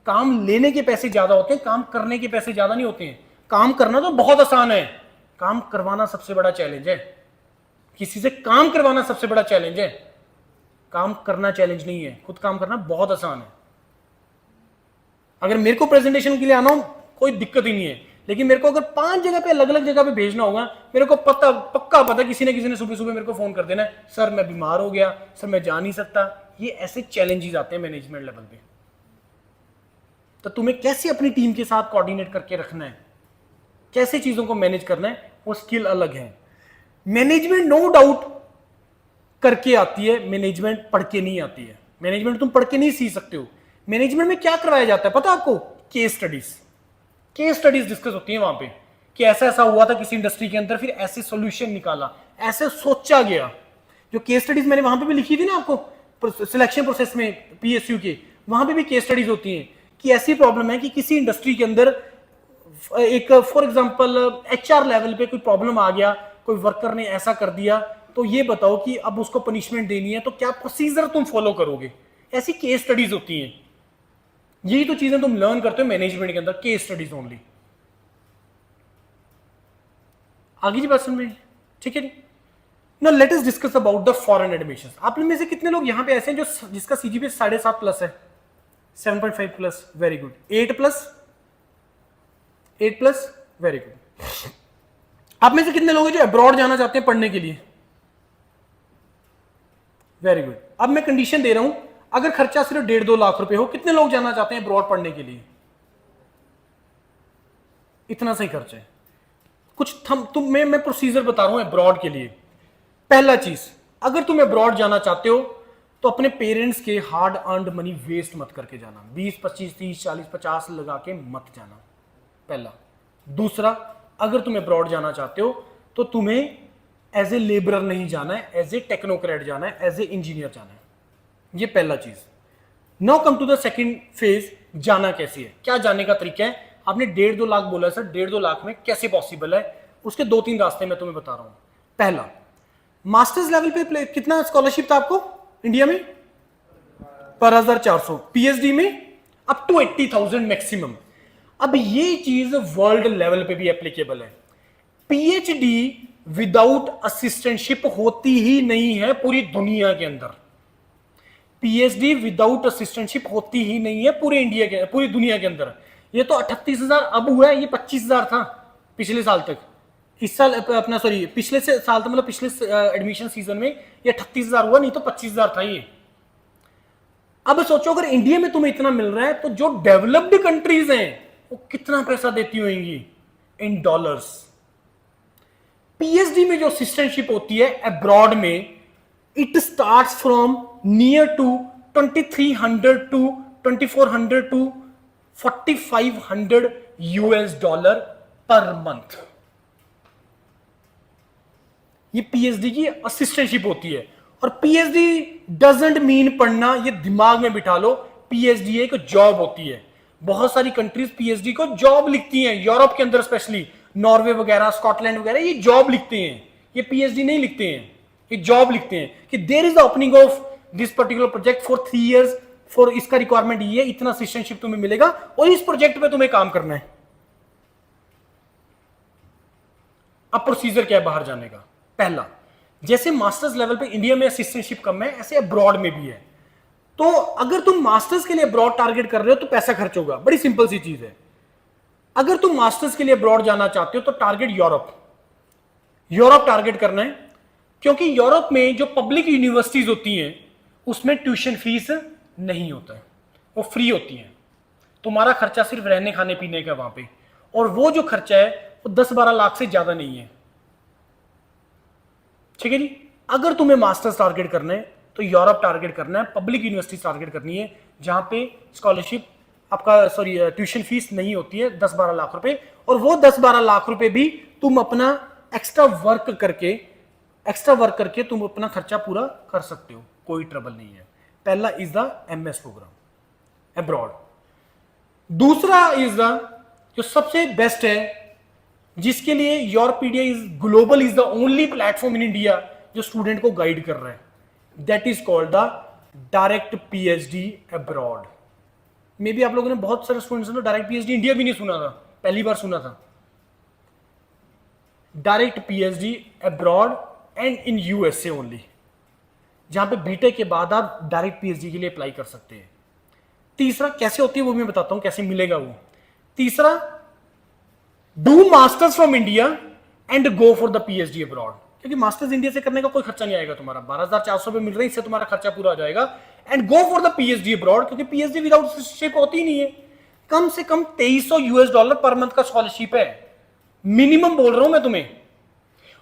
काम लेने के पैसे ज्यादा होते हैं, काम करने के पैसे ज्यादा नहीं होते हैं। काम करना तो बहुत आसान है, काम करवाना सबसे बड़ा चैलेंज है। किसी से काम करवाना सबसे बड़ा चैलेंज है, काम करना चैलेंज नहीं है, खुद काम करना बहुत आसान है। अगर मेरे को प्रेजेंटेशन के लिए आना हो कोई दिक्कत ही नहीं है, लेकिन मेरे को अगर 5 जगह पे अलग अलग जगह पे भेजना होगा, मेरे को पक्का पता किसी ने सुबह सुबह मेरे को फोन कर देना है, सर मैं बीमार हो गया, सर मैं जा नहीं सकता। ये ऐसे चैलेंजेस आते हैं मैनेजमेंट लेवल पे। तो तुम्हें कैसे अपनी टीम के साथ कोऑर्डिनेट करके रखना है, कैसे चीजों को मैनेज करना है, वो स्किल अलग है। मैनेजमेंट नो डाउट करके आती है, मैनेजमेंट पढ़ के नहीं आती है। मैनेजमेंट तुम पढ़ के नहीं सीख सकते हो। मैनेजमेंट में क्या करवाया जाता है पता आपको? Case studies. Case studies discuss होती है वहां पे कि ऐसा ऐसा हुआ था किसी इंडस्ट्री के अंदर, फिर ऐसे सॉल्यूशन निकाला, ऐसे सोचा गया। जो केस स्टडीज मैंने वहां पे भी लिखी थी ना आपको सिलेक्शन प्रोसेस में पीएसयू के, वहां पे भी केस स्टडीज होती हैं कि ऐसी प्रॉब्लम है कि किसी इंडस्ट्री के अंदर एक फॉर एग्जांपल एचआर लेवल पे कोई प्रॉब्लम आ गया, कोई वर्कर ने ऐसा कर दिया, तो ये बताओ कि अब उसको पनिशमेंट देनी है तो क्या प्रोसीजर तुम फॉलो करोगे। ऐसी केस स्टडीज होती हैं। यही तो चीजें तुम लर्न करते हो मैनेजमेंट के अंदर, केस स्टडीज ओनली। आगे जी बात समझ में, ठीक है। Now let us discuss about the foreign admissions. आप में से कितने लोग यहां पे ऐसे हैं जो जिसका सीजीपीए 7.5 प्लस है, 7.5 plus, very good. 8 plus, 8 plus, very good. आप में से कितने लोग हैं जो अब्रॉड जाना चाहते हैं पढ़ने के लिए? Very good. अब मैं कंडीशन दे रहा हूं, अगर खर्चा सिर्फ 1.5-2 लाख रुपए हो, कितने लोग जाना चाहते हैं अब्रॉड पढ़ने के लिए? इतना सही खर्चा है। कुछ मैं प्रोसीजर बता रहा हूं अब्रॉड के लिए। पहला चीज, अगर तुम अब्रॉड जाना चाहते हो तो अपने पेरेंट्स के हार्ड अर्नड मनी वेस्ट मत करके जाना। 20, 25, 30, 40, 50 लगा के मत जाना, पहला। दूसरा, अगर तुम अब्रॉड जाना चाहते हो तो तुम्हें एज ए लेबरर नहीं जाना है, एज ए टेक्नोक्रेट जाना है, एज ए इंजीनियर जाना है। ये पहला चीज। Now come to the second phase, जाना कैसे है, क्या जाने का तरीका है। आपने 1.5-2 लाख बोला सर, 1.5-2 लाख में कैसे पॉसिबल है? उसके 2-3 रास्ते मैं तुम्हें बता रहा हूं। पहला, मास्टर्स लेवल पे कितना स्कॉलरशिप था आपको इंडिया में? 12,400। पीएचडी में अप टू 80,000 मैक्सिमम। अब ये चीज वर्ल्ड लेवल पे भी एप्लीकेबल है। पीएचडी विदाउट असिस्टेंटशिप होती ही नहीं है पूरी दुनिया के अंदर। पीएचडी विदाउट असिस्टेंटशिप होती ही नहीं है पूरी दुनिया के अंदर। ये तो 38,000 अब हुआ है, ये 25,000 था पिछले साल तक। इस साल अपना सॉरी पिछले से साल तक, मतलब पिछले एडमिशन सीजन में ये 38,000 हुआ, नहीं तो 25,000 था ये। अब सोचो अगर इंडिया में तुम्हें इतना मिल रहा है तो जो डेवलप्ड कंट्रीज हैं वो कितना पैसा देती होंगी इन डॉलर्स। पीएचडी में जो असिस्टेंटशिप होती है अब्रॉड में, it starts from near to 2,300 to 2,400 to 4,500 US dollar per month. ये पीएचडी की असिस्टेंटशिप होती है। और पीएचडी डजंट मीन पढ़ना, ये दिमाग में बिठा लो। पीएचडी एक जॉब होती है। बहुत सारी कंट्रीज पीएचडी को जॉब लिखती हैं, यूरोप के अंदर स्पेशली नॉर्वे वगैरह, स्कॉटलैंड वगैरह, ये जॉब लिखते हैं, ये पीएचडी नहीं लिखते हैं, ये जॉब लिखते हैं कि there is the opening of this particular project for 3 years, for इसका रिक्वायरमेंट ये, इतना असिस्टेंटशिप तुम्हें मिलेगा और इस प्रोजेक्ट पे तुम्हें काम करना है। अब प्रोसीजर क्या है बाहर जाने का? पहला, जैसे मास्टर्स लेवल पे इंडिया में असिस्टेंटशिप कम है, ऐसे अब्रॉड में भी है। तो अगर तुम मास्टर्स के लिए अब्रॉड टारगेट कर रहे हो तो पैसा खर्च होगा। बड़ी सिंपल सी चीज है। अगर तुम मास्टर्स के लिए अब्रॉड जाना चाहते हो तो टारगेट यूरोप टारगेट करना है, क्योंकि यूरोप में जो पब्लिक यूनिवर्सिटीज होती हैं उसमें ट्यूशन फीस नहीं होता है, वो फ्री होती हैं। तुम्हारा खर्चा सिर्फ रहने खाने पीने का वहां पे, और वो जो खर्चा है वो 10-12 लाख से ज्यादा नहीं है। ठीक है जी। अगर तुम्हें मास्टर्स टारगेट करना है तो यूरोप टारगेट करना है, पब्लिक यूनिवर्सिटी टारगेट करनी है जहां पे स्कॉलरशिप आपका ट्यूशन फीस नहीं होती है 10-12 लाख रुपए, और वो 10-12 लाख रुपए भी तुम अपना एक्स्ट्रा वर्क करके तुम अपना खर्चा पूरा कर सकते हो, कोई ट्रबल नहीं है। पहला is the MS programme abroad. दूसरा इज द जो सबसे बेस्ट है, जिसके लिए Yourpedia is global, is the only platform in India जो स्टूडेंट को गाइड कर रहा है, that is called the direct PhD abroad. Maybe आप लोगों ने, बहुत सारे स्टूडेंट्स ने डायरेक्ट पीएचडी इंडिया भी नहीं सुना था, पहली बार सुना था। Direct PhD abroad and in USA only, जहां पे बीटेक के बाद आप डायरेक्ट पीएचडी के लिए अप्लाई कर सकते हैं। तीसरा कैसे होती है वो मैं बताता हूं, कैसे मिलेगा वो। तीसरा, do masters from India and go for the PhD abroad, क्योंकि मास्टर्स इंडिया से करने का कोई खर्चा नहीं आएगा तुम्हारा, 12,400 रुपए मिल रहे हैं, इससे तुम्हारा खर्चा पूरा हो जाएगा। And go for the PhD abroad, क्योंकि पीएचडी विदाउट स्कॉलरशिप होती ही नहीं है। कम से कम 2,300 यूएस डॉलर पर मंथ का स्कॉलरशिप है, मिनिमम बोल रहा हूं मैं तुम्हें।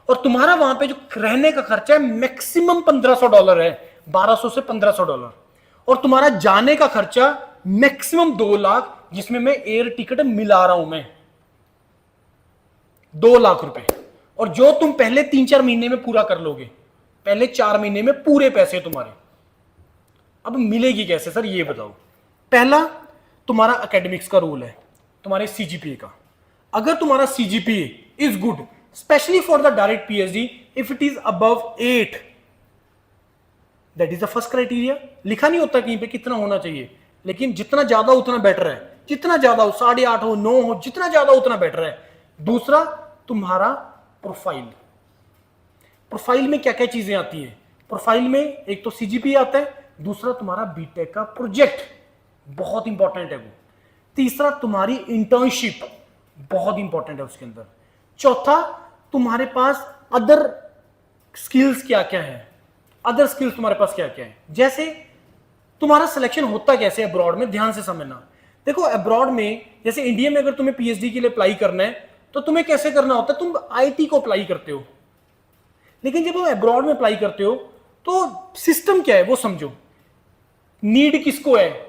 और तुम्हारा वहां पे जो रहने का खर्चा है मैक्सिमम $1,500 है, 1,200 से $1,500। और तुम्हारा जाने का खर्चा मैक्सिमम 2 लाख, जिसमें मैं एयर टिकट मिला रहा हूं मैं, 2 लाख रुपए, और जो तुम पहले 3-4 महीने में पूरा कर लोगे, पहले 4 महीने में पूरे पैसे तुम्हारे। अब मिलेगी कैसे सर ये बताओ। पहला तुम्हारा एकेडमिक्स का रूल है, तुम्हारे सीजीपीए का। अगर तुम्हारा CGPA is good, specially for the direct PhD, if it is above 8, that is the first criteria. लिखा नहीं होता कहीं पे कितना होना चाहिए, लेकिन जितना ज्यादा उतना बेटर है, जितना ज्यादा हो, 8.5 हो, 9 हो, जितना ज्यादा उतना बेटर है। दूसरा तुम्हारा प्रोफाइल। प्रोफाइल में क्या क्या चीजें आती है? प्रोफाइल में एक तो सीजीपी आता है, दूसरा तुम्हारा बीटेक का प्रोजेक्ट, बहुत इंपॉर्टेंट है वो। तीसरा तुम्हारी इंटर्नशिप, बहुत इंपॉर्टेंट है उसके अंदर। चौथा तुम्हारे पास अदर स्किल्स क्या क्या है, अदर स्किल्स तुम्हारे पास क्या क्या है। जैसे तुम्हारा सिलेक्शन होता कैसे अब्रॉड में, ध्यान से समझना। देखो अब्रॉड में, जैसे इंडिया में अगर तुम्हें पीएचडी के लिए अप्लाई करना है तो तुम्हें कैसे करना होता है, तुम आईटी को अप्लाई करते हो। लेकिन जब तुम अब्रॉड में अप्लाई करते हो तो सिस्टम क्या है वो समझो। नीड किसको है?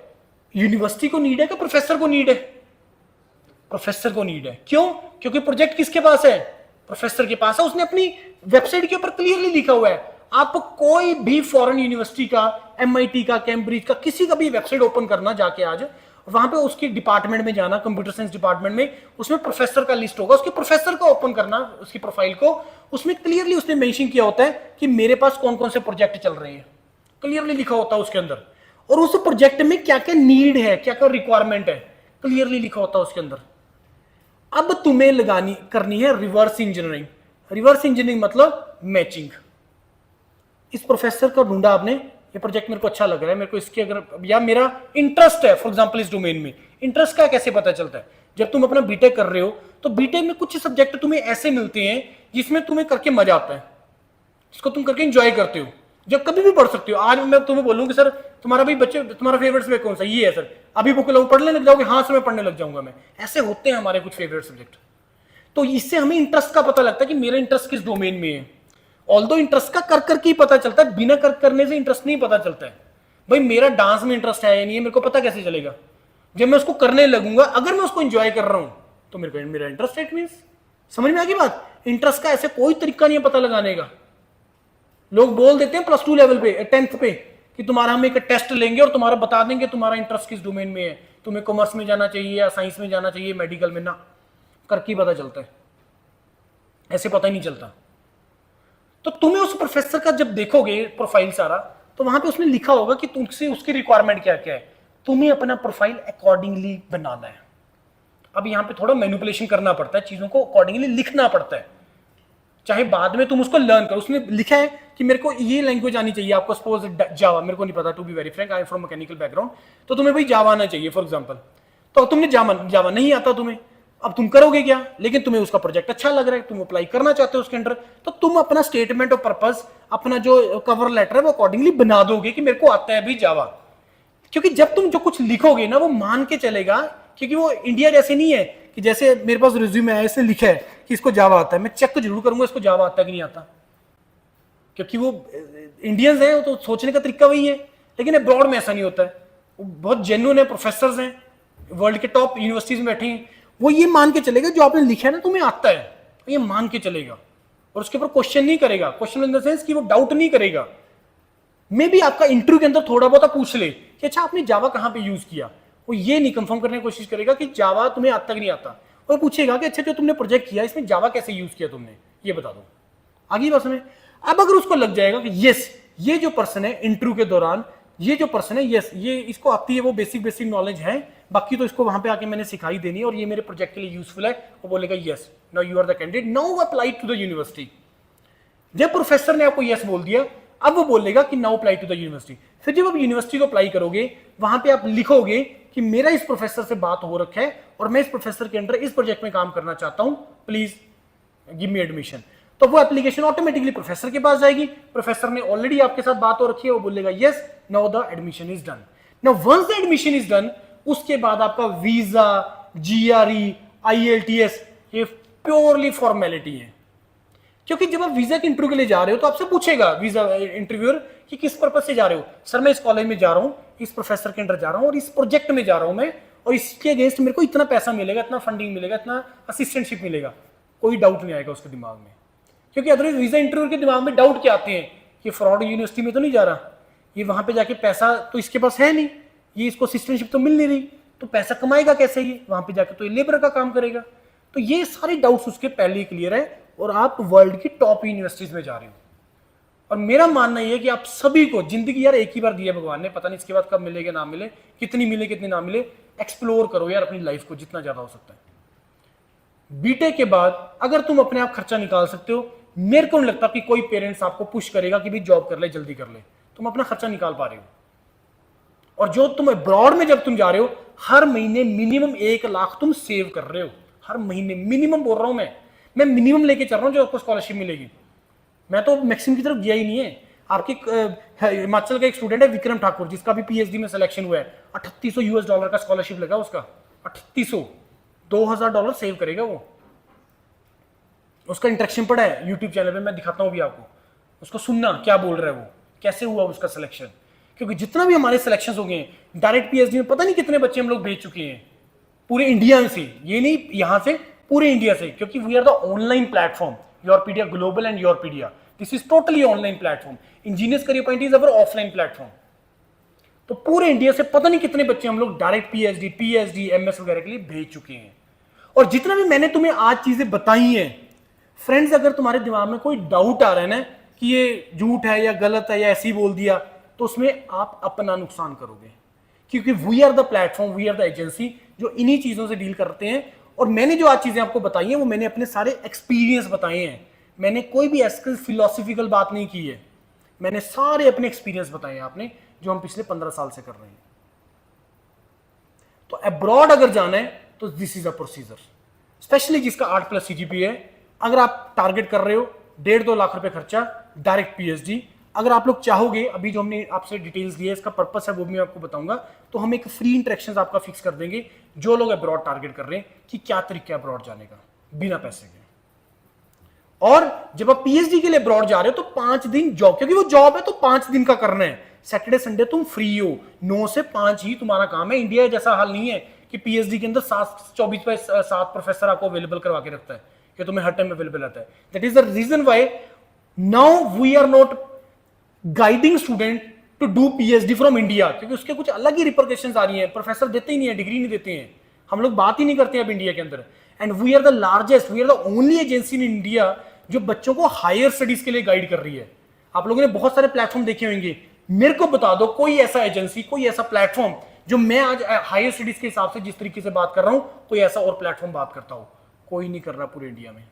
यूनिवर्सिटी को नीड है कि प्रोफेसर को नीड है? प्रोफेसर को नीड है। क्यों? क्योंकि प्रोजेक्ट किसके पास है? प्रोफेसर के पास है। उसने अपनी वेबसाइट के ऊपर क्लियरली लिखा हुआ है। आप कोई भी फॉरेन यूनिवर्सिटी का, एमआईटी का, कैम्ब्रिज का, किसी का भी वेबसाइट ओपन करना जाके आज, वहां पे उसकी डिपार्टमेंट में जाना, कंप्यूटर साइंस डिपार्टमेंट में, उसमें प्रोफेसर का लिस्ट होगा, उसके प्रोफेसर का ओपन करना, उसकी प्रोफाइल को, उसमें क्लियरली उसने मेंशन किया होता है कि मेरे पास कौन कौन से प्रोजेक्ट चल रहे हैं, क्लियरली लिखा होता है उसके अंदर। और उस प्रोजेक्ट में क्या क्या नीड है, क्या क्या रिक्वायरमेंट है, क्लियरली लिखा होता है उसके अंदर। अब तुम्हें लगानी करनी है रिवर्स इंजीनियरिंग। रिवर्स इंजीनियरिंग मतलब मैचिंग। इस प्रोफेसर को ढूंढा आपने, ये प्रोजेक्ट मेरे को अच्छा लग रहा है, मेरे को इसके अगर, या मेरा इंटरेस्ट है फॉर एग्जांपल इस डोमेन में। इंटरेस्ट का कैसे पता चलता है? जब तुम अपना बीटेक कर रहे हो तो बीटेक में कुछ सब्जेक्ट तुम्हें ऐसे मिलते हैं जिसमें तुम्हें करके मजा आता है, जिसको तुम करके एंजॉय करते हो, जब कभी भी पढ़ सकते हो। आज मैं तुम्हें बोलूंगी सर तुम्हारा भाई बच्चे, तुम्हारा फेवरेट सब्जेक्ट कौन सा? ये है सर। अभी बुक लाऊं, पढ़ने लग जाओगे? हाँ सर मैं पढ़ने लग जाऊंगा मैं। ऐसे होते हैं हमारे कुछ फेवरेट सब्जेक्ट। तो इससे हमें इंटरेस्ट का पता लगता है कि मेरा इंटरेस्ट किस डोमेन में है। ऑल्दो इंटरेस्ट का कर करके ही पता चलता है, बिना कर करने से इंटरेस्ट नहीं पता चलता है। भाई मेरा डांस में इंटरेस्ट है या नहीं है, मेरे को पता कैसे चलेगा? जब मैं उसको करने लगूंगा, अगर मैं उसको एंजॉय कर रहा हूं तो मेरे को मेरा इंटरेस्ट है, इट मींस। समझ में आ गई बात? इंटरेस्ट का ऐसे कोई तरीका नहीं है पता लगाने का। लोग बोल देते हैं +2 लेवल पे, 10th पे, कि तुम्हारा हम एक टेस्ट लेंगे और तुम्हारा बता देंगे तुम्हारा इंटरेस्ट किस डोमेन में है, तुम्हें कॉमर्स में जाना चाहिए या साइंस में जाना चाहिए, मेडिकल में। ना, करके पता चलता है, ऐसे पता ही नहीं चलता। तो तुम्हें उस प्रोफेसर का जब देखोगे प्रोफाइल सारा, तो वहां पे उसने लिखा होगा कि तुमसे उसकी रिक्वायरमेंट क्या क्या है। तुम्हें अपना प्रोफाइल अकॉर्डिंगली बनाना है। अब यहाँ पे थोड़ा मैनिपुलेशन करना पड़ता है, चीजों को अकॉर्डिंगली लिखना पड़ता है, चाहे बाद में तुम उसको लर्न करो। उसने लिखा है कि मेरे को ये लैंग्वेज आनी चाहिए, आपको सपोज जावा, मेरे को नहीं पता, to be very frank, I am from mechanical background, तो तुम्हें भाई जावा आना चाहिए फॉर एग्जांपल। तो तुमने जावा नहीं आता तुम्हें, अब तुम करोगे क्या? लेकिन तुम्हें उसका प्रोजेक्ट अच्छा लग रहा है, तुम अप्लाई करना चाहते हो उसके अंडर, तो तुम अपना स्टेटमेंट ऑफ पर्पस, अपना जो कवर लेटर है वो अकॉर्डिंगली बना दोगे कि मेरे को आता है भी जावा। क्योंकि जब तुम जो कुछ लिखोगे ना, वो मान के चलेगा, क्योंकि वो इंडिया जैसे नहीं है कि जैसे मेरे पास रिज्यूमे है, इसने लिखा है कि इसको जावा आता है, मैं चेक जरूर करूंगा इसको जावा आता है कि नहीं आता, क्योंकि वो इंडियंस हैं, तो सोचने का तरीका वही है। लेकिन अब्रॉड में ऐसा नहीं होता है, वो बहुत जेन्युइन है, प्रोफेसर हैं, वर्ल्ड के टॉप यूनिवर्सिटीज में बैठे हैं, वो ये मान के चलेगा जो आपने लिखा है ना तुम्हें आता है, ये मान के चलेगा, और उसके ऊपर क्वेश्चन नहीं करेगा। क्वेश्चन इन द सेंस कि वो डाउट नहीं करेगा। मे भी आपका इंटरव्यू के अंदर थोड़ा बहुत पूछ ले कि अच्छा आपने जावा कहां पे यूज किया, वो ये नहीं कंफर्म करने की कोशिश करेगा कि जावा तुम्हें आता कि नहीं आता। वो पूछेगा कि अच्छा जो तुमने प्रोजेक्ट किया इसमें जावा कैसे यूज किया तुमने, ये बता दो। आगे बस में अब अगर उसको लग जाएगा कि यस ये जो पर्सन है इंटरव्यू के दौरान, ये जो पर्सन है यस ये इसको आती है, वो बेसिक नॉलेज है, बाकी तो इसको वहां पे आके मैंने सिखाई देनी है और ये मेरे प्रोजेक्ट के लिए यूजफुल है, वो बोलेगा yes now you are the candidate, now apply to the university. जब प्रोफेसर ने आपको यस बोल दिया, अब वो बोलेगा कि now apply to the university. फिर जब आप यूनिवर्सिटी को अप्लाई करोगे, वहां पे आप लिखोगे कि मेरा इस प्रोफेसर से बात हो रखा है और मैं इस प्रोफेसर के अंडर इस प्रोजेक्ट में काम करना चाहता हूं, प्लीज गिव मी एडमिशन। तो वो एप्लीकेशन ऑटोमेटिकली प्रोफेसर के पास जाएगी। प्रोफेसर ने ऑलरेडी आपके साथ बात हो रखी है, वो बोलेगा yes now the admission is done. Now once the admission is done, उसके बाद आपका वीजा, जीआरई, आईएलटीएस, ये प्योरली फॉर्मेलिटी है। क्योंकि जब आप वीजा के इंटरव्यू के लिए जा रहे हो तो आपसे पूछेगा वीजा इंटरव्यूअर कि किस पर्पस से जा रहे हो। सर मैं इस कॉलेज में जा रहा हूँ, इस प्रोफेसर के अंडर जा रहा हूँ और इस प्रोजेक्ट में जा रहा हूँ मैं, और इसके अगेंस्ट मेरे को इतना पैसा मिलेगा, इतना फंडिंग मिलेगा, इतना असिस्टेंटशिप मिलेगा। कोई डाउट नहीं आएगा उसके दिमाग में, क्योंकि अदरवाइज वीजा इंटरव्यू के दिमाग में डाउट क्या आते हैं, ये फ्रॉड यूनिवर्सिटी में तो नहीं जा रहा, ये वहां पे जाके पैसा तो इसके पास है नहीं, ये इसको असिस्टेंटशिप तो मिल नहीं रही, तो पैसा कमाएगा कैसे, ये वहां पे जाके तो ये लेबर का काम करेगा। तो ये सारे डाउट्स उसके पहले ही क्लियर है और आप वर्ल्ड की टॉप यूनिवर्सिटीज में जा रहे हो। और मेरा मानना यह है कि आप सभी को जिंदगी यार एक ही बार दी है भगवान ने, पता नहीं इसके बाद कब मिलेगा ना मिले, कितनी मिले कितनी ना मिले, एक्सप्लोर करो यार अपनी लाइफ को जितना ज्यादा हो सकता है। बीटेक के बाद अगर तुम अपने आप खर्चा निकाल सकते हो, मेरे को नहीं लगता कि कोई पेरेंट्स आपको पुश करेगा कि भी जॉब कर ले, जल्दी कर ले, तुम अपना खर्चा निकाल पा रहे हो। और जो तुम अब्रॉड में जब तुम जा रहे हो, हर महीने मिनिमम 1 लाख तुम सेव कर रहे हो, हर महीने मिनिमम बोल रहा हूं मैं मिनिमम लेके चल रहा हूं जो आपको स्कॉलरशिप मिलेगी। मैं तो मैक्सिमम की तरफ गया ही नहीं है। आपके हिमाचल का एक स्टूडेंट है विक्रम ठाकुर, जिसका भी पीएचडी में सिलेक्शन हुआ है, $3800 का स्कॉलरशिप लगा उसका, 3800, $2000 सेव करेगा वो। उसका इंटरेक्शन पड़ा है यूट्यूब चैनल पे, मैं दिखाता हूँ भी आपको, उसको सुनना क्या बोल रहा है वो, कैसे हुआ उसका सिलेक्शन। क्योंकि जितना भी हमारे सिलेक्शन हो गए डायरेक्ट पीएचडी में, पता नहीं कितने बच्चे हम लोग भेज चुके हैं पूरे इंडिया से, ये नहीं यहां से, पूरे इंडिया से, क्योंकि we are the online platform, Yourpedia global and Yourpedia, this is totally online platform. Engineers career point is our offline platform. तो पूरे इंडिया से पता नहीं कितने बच्चे हम लोग डायरेक्ट पीएचडी एमएस वगैरह के लिए भेज चुके हैं। और जितना भी मैंने तुम्हें आज चीजें बताई हैं फ्रेंड्स, अगर तुम्हारे दिमाग में कोई डाउट आ रहा है ना कि ये झूठ है या गलत है या ऐसे ही बोल दिया, तो उसमें आप अपना नुकसान करोगे, क्योंकि we are the platform, we are the agency जो इन्हीं चीजों से डील करते हैं। और मैंने जो आज चीजें आपको बताई हैं वो मैंने अपने सारे एक्सपीरियंस बताए हैं, मैंने कोई भी ऐसी फिलोसफिकल बात नहीं की है, मैंने सारे अपने एक्सपीरियंस बताए हैं आपने, जो हम पिछले 15 साल से कर रहे हैं। तो अब्रॉड अगर जाना है तो this is a procedure, specially जिसका 8+ CGPA है। अगर आप टारगेट कर रहे हो 1.5-2 लाख रुपए खर्चा, डायरेक्ट पीएचडी, अगर आप लोग चाहोगे, अभी जो हमने आपसे डिटेल्स दिए इसका पर्पस है वो भी मैं आपको बताऊंगा, तो हम एक फ्री इंटरेक्शन आपका फिक्स कर देंगे जो लोग अब्रॉड टारगेट कर रहे हैं कि क्या तरीका है अब्रॉड जाने का बिना पैसे के। और जब आप पीएचडी के लिए अब्रॉड जा रहे हो तो 5 दिन जॉब, क्योंकि वो जॉब है तो 5 दिन का करना है, सैटरडे संडे तुम फ्री हो, 9 से 5 ही तुम्हारा काम है। इंडिया जैसा हाल नहीं है कि पीएचडी के अंदर 24/7 प्रोफेसर आपको अवेलेबल करवा के रखता है कि तुम्हें हर टाइम अवेलेबल रहता है। That is the reason why now we are not guiding student to do PhD from India, क्योंकि उसके कुछ अलग ही रिपरकशंस आ रही हैं, प्रोफेसर देते ही नहीं है, डिग्री नहीं देते हैं, हम लोग बात ही नहीं करते हैं अब इंडिया के अंदर। And we are the largest, we are the only agency in India जो बच्चों को हायर स्टडीज के लिए गाइड कर रही है। आप लोगों ने बहुत सारे प्लेटफॉर्म देखे होंगे, मेरे को बता दो कोई ऐसा एजेंसी, कोई ऐसा प्लेटफॉर्म जो मैं आज हायर स्टडीज के हिसाब से जिस तरीके से बात कर रहा हूं, कोई ऐसा और प्लेटफॉर्म बात करता हूं, कोई नहीं कर रहा पूरे इंडिया में।